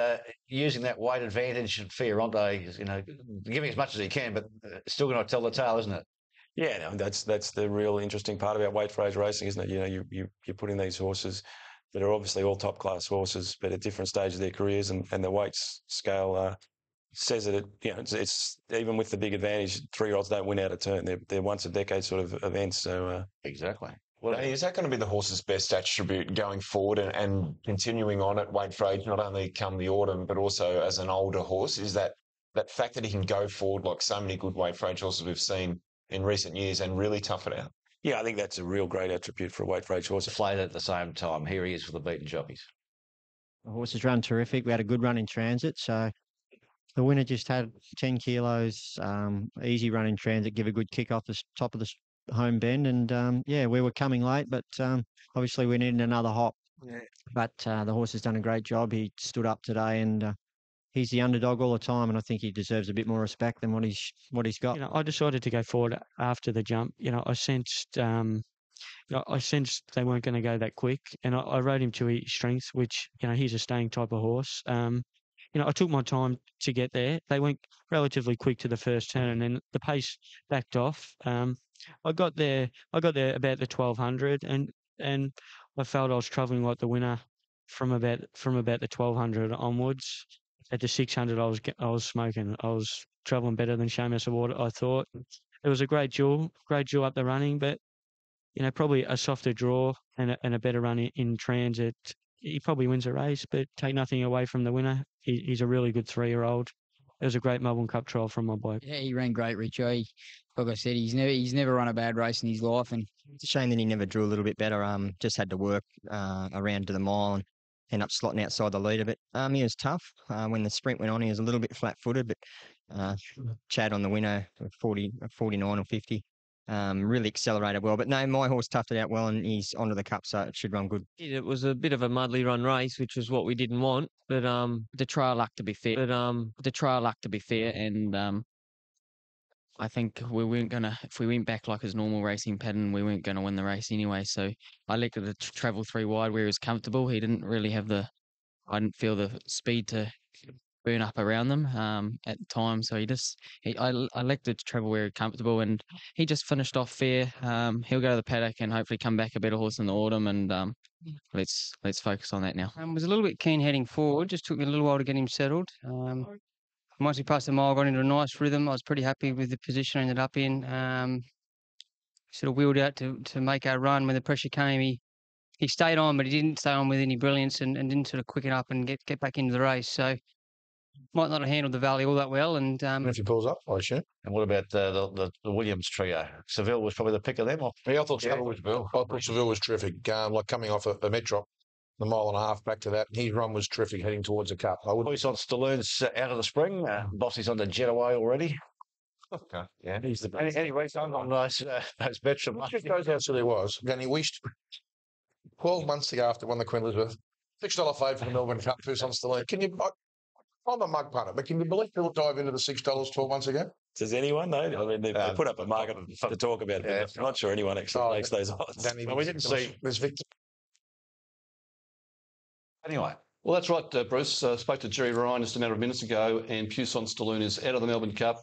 using that weight advantage, Fiorente, giving as much as he can, but still going to tell the tale, isn't it? Yeah, no, that's the real interesting part about weight phrase racing, isn't it? You're putting these horses that are obviously all top class horses, but at different stages of their careers, and the weights scale says that it's even with the big advantage, 3-year-olds don't win out of turn. They're once a decade sort of events. So exactly. Well, is that going to be the horse's best attribute going forward and continuing on at weight for age, not only come the autumn, but also as an older horse? Is that fact that he can go forward like so many good weight for age horses we've seen in recent years and really tough it out? Yeah, I think that's a real great attribute for a weight for age horse. Played at the same time. Here he is for the beaten jockeys. The horses run terrific. We had a good run in transit, so the winner just had 10 kilos, easy run in transit, give a good kick off the top of the home bend. And we were coming late, but obviously we needed another hop. Yeah. But the horse has done a great job. He stood up today, and he's the underdog all the time, and I think he deserves a bit more respect than what he's got. I decided to go forward after the jump. I sensed they weren't going to go that quick, and I rode him to his strengths, which he's a staying type of horse. I took my time to get there. They went relatively quick to the first turn, and then the pace backed off. I got there about the 1200, and I felt I was travelling like the winner from about the 1200 onwards. At the 600, I was smoking. I was travelling better than Seamus Award, I thought. It was a great duel up the running, but probably a softer draw and a better run in transit. He probably wins the race, but take nothing away from the winner. He's a really good 3-year-old. It was a great Melbourne Cup trial from my bloke. Yeah, he ran great, Richo. Like I said, he's never run a bad race in his life, and it's a shame that he never drew a little bit better. Just had to work around to the mile and end up slotting outside the lead a bit. He was tough. When the sprint went on, he was a little bit flat-footed, but Chad on the winner, 49 or 50. Really accelerated well. But no, my horse toughed it out well, and he's onto the cup, so it should run good. It was a bit of a muddly run race, which was what we didn't want. But the trial luck to be fair. And I think we weren't gonna. If we went back like his normal racing pattern, we weren't gonna win the race anyway. So I elected to travel 3 wide where he was comfortable. He didn't really have I didn't feel the speed to burn up around them at the time. So I elected to travel where he's comfortable, and he just finished off fair. He'll go to the paddock and hopefully come back a better horse in the autumn, and let's focus on that now. Was a little bit keen heading forward. Just took me a little while to get him settled. Once we passed the mile, got into a nice rhythm. I was pretty happy with the position I ended up in. Sort of wheeled out to make our run. When the pressure came, he stayed on, but he didn't stay on with any brilliance and didn't sort of quicken up and get back into the race. So might not have handled the valley all that well. And if he pulls up, I assume. And what about the Williams trio? Seville was probably the pick of them. I thought Seville was Seville. I thought Seville was terrific. Like coming off a Metrop, the mile and a half back to that, his run was terrific heading towards the cup. He's on Stalloon's out of the spring. Bossy's on the Jetaway already. Okay. Yeah. He's the best. Anyway, on those Metrop. It just goes how silly it was. Again, he wished 12 months ago after won the Queen Elizabeth, $6 fade for the Melbourne Cup, first on Stalloon. I'm a mug punter, but can you believe people dive into the $6 12 months ago? Does anyone know? I mean, they put up a market to talk about it. I'm not sure anyone actually makes those odds. Well, we didn't see. There's Victor. Anyway, well, that's right, Bruce. Spoke to Jerry Ryan just a matter of minutes ago, and Puson Stalloon is out of the Melbourne Cup,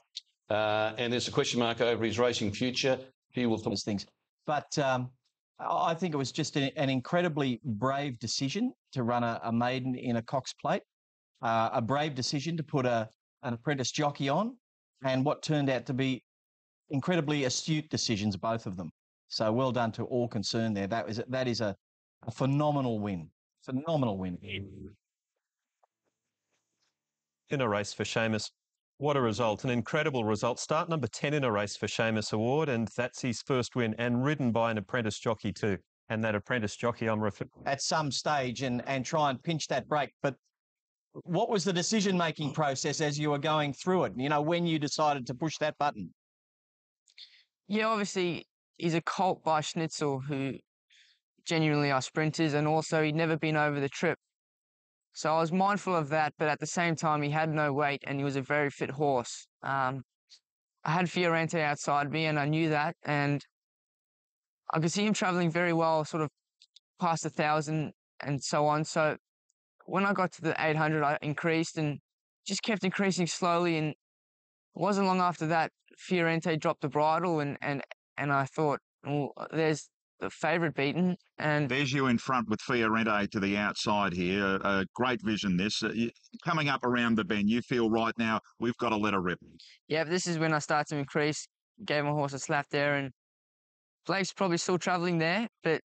and there's a question mark over his racing future. He will those things, but I think it was just an incredibly brave decision to run a maiden in a Cox Plate. A brave decision to put an apprentice jockey on, and what turned out to be incredibly astute decisions, both of them. So well done to all concerned there. That is a phenomenal win. Phenomenal win. In a race for Seamus. What a result. An incredible result. Start number 10 in a race for Seamus Award, and that's his first win, and ridden by an apprentice jockey too. And that apprentice jockey I'm referring at some stage and try and pinch that break. But what was the decision-making process as you were going through it? When you decided to push that button? Yeah, obviously, he's a colt by Schnitzel who genuinely are sprinters, and also he'd never been over the trip. So I was mindful of that, but at the same time, he had no weight and he was a very fit horse. I had Fiorente outside me, and I knew that, and I could see him travelling very well, sort of past 1,000 and so on. So when I got to the 800, I increased and just kept increasing slowly. And it wasn't long after that, Fiorente dropped the bridle, and I thought, well, there's favourite beaten. And there's you in front with Fiorente to the outside here. Great vision this. Coming up around the bend, you feel right now we've got to let her rip. yeah, this is when I start to increase. Gave my horse a slap there, and Blake's probably still travelling there, but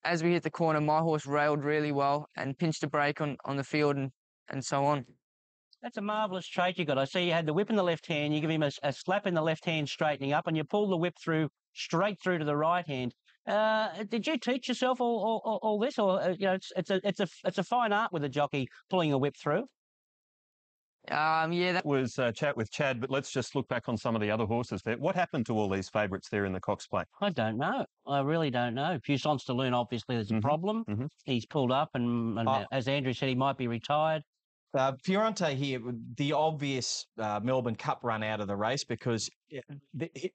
as we hit the corner, my horse railed really well and pinched a break on the field and so on. That's a marvellous trait you got. I see you had the whip in the left hand, you give him a slap in the left hand straightening up, and you pull the whip through straight through to the right hand. Did you teach yourself all this, or it's a fine art with a jockey pulling a whip through? Yeah, that was chat with Chad, but let's just look back on some of the other horses there. What happened to all these favourites there in the Cox Plate? I don't know. I really don't know. Puissance de Lune, obviously, there's a problem. He's pulled up, and as Andrew said, he might be retired. Fiorente here, the obvious Melbourne Cup run out of the race, because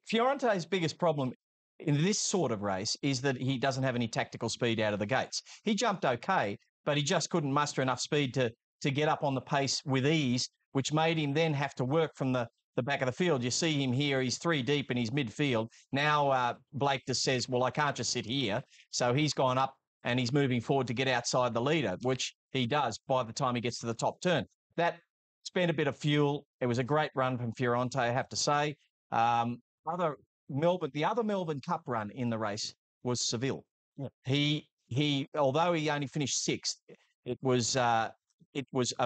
Fiorente's biggest problem in this sort of race is that he doesn't have any tactical speed out of the gates. He jumped okay, but he just couldn't muster enough speed to get up on the pace with ease, which made him then have to work from the back of the field. You see him here, he's 3 deep in his midfield. Now Blake just says, well, I can't just sit here. So he's gone up and he's moving forward to get outside the leader, which he does by the time he gets to the top turn. That spent a bit of fuel. It was a great run from Fiorente, I have to say. The other Melbourne Cup run in the race was Seville. Yeah. He although he only finished 6th, it was a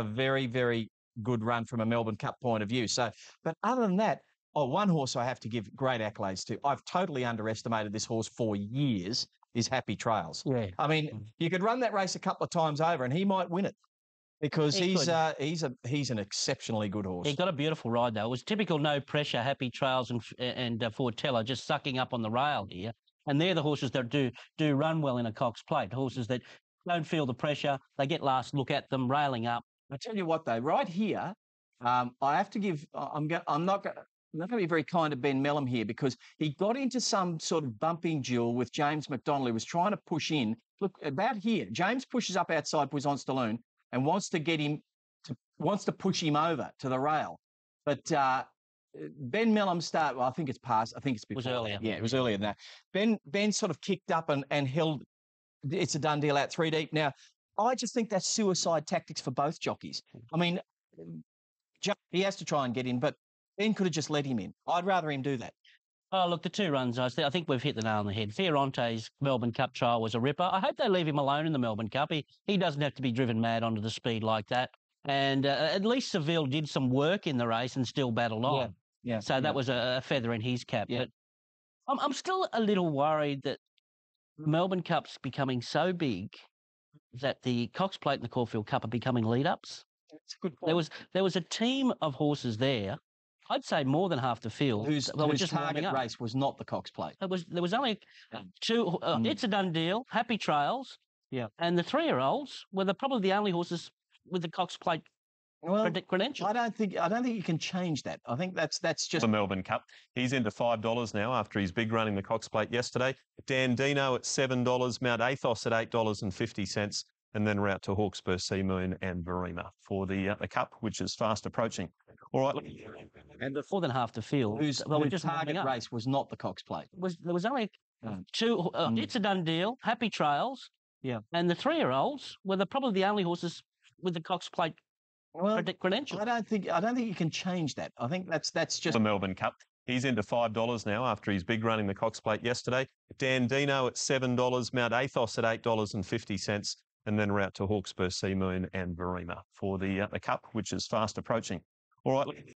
very, very good run from a Melbourne Cup point of view. So, but other than that, one horse I have to give great accolades to. I've totally underestimated this horse for years. Is Happy Trails. Yeah. I mean, you could run that race a couple of times over, and he might win it because he's an exceptionally good horse. He got a beautiful ride though. It was typical no pressure Happy Trails and Fortella just sucking up on the rail here. And they're the horses that do run well in a Cox Plate. Horses that don't feel the pressure. They get last look at them railing up. I tell you what though, right here, I have to give. I'm not going to be very kind to Ben Melham here, because he got into some sort of bumping duel with James McDonald, who was trying to push in. Look, about here, James pushes up outside Puissance de Lune and wants to push him over to the rail. But Ben Melham well, I think it's past. I think it's before. It was earlier. Yeah, it was earlier than that. Ben sort of kicked up and held. It's a done deal out 3 deep. Now, I just think that's suicide tactics for both jockeys. I mean, he has to try and get in, but Ben could have just let him in. I'd rather him do that. Oh, look, the 2 runs, I think we've hit the nail on the head. Fiorente's Melbourne Cup trial was a ripper. I hope they leave him alone in the Melbourne Cup. He doesn't have to be driven mad onto the speed like that. And at least Seville did some work in the race and still battled on. Yeah. So that was a feather in his cap. Yeah. But I'm still a little worried that the Melbourne Cup's becoming so big that the Cox Plate and the Caulfield Cup are becoming lead-ups. That's a good point. There was a team of horses there, I'd say more than half the field. Whose target race was not the Cox Plate. There was only 2. It's a done deal. Happy Trails. Yeah. And the 3-year-olds were probably the only horses with the Cox Plate credentials. I don't think you can change that. I think that's just the Melbourne Cup. He's into $5 now after his big run in the Cox Plate yesterday. Dandino at $7, Mount Athos at $8.50, and then we're out to Hawkspur, Sea Moon, and Verema for the Cup, which is fast approaching. All right. And more than half the field. Whose target race was not the Cox Plate. There was only 2. It's a done deal. Happy Trails. Yeah. And the 3-year-olds were probably the only horses with the Cox Plate credentials. I don't think you can change that. I think that's just the Melbourne Cup. He's into $5 now after his big run in the Cox Plate yesterday. Dandino at $7, Mount Athos at $8.50, and then we're out to Hawkspur, Sea Moon, and Verema for the Cup, which is fast approaching. All right.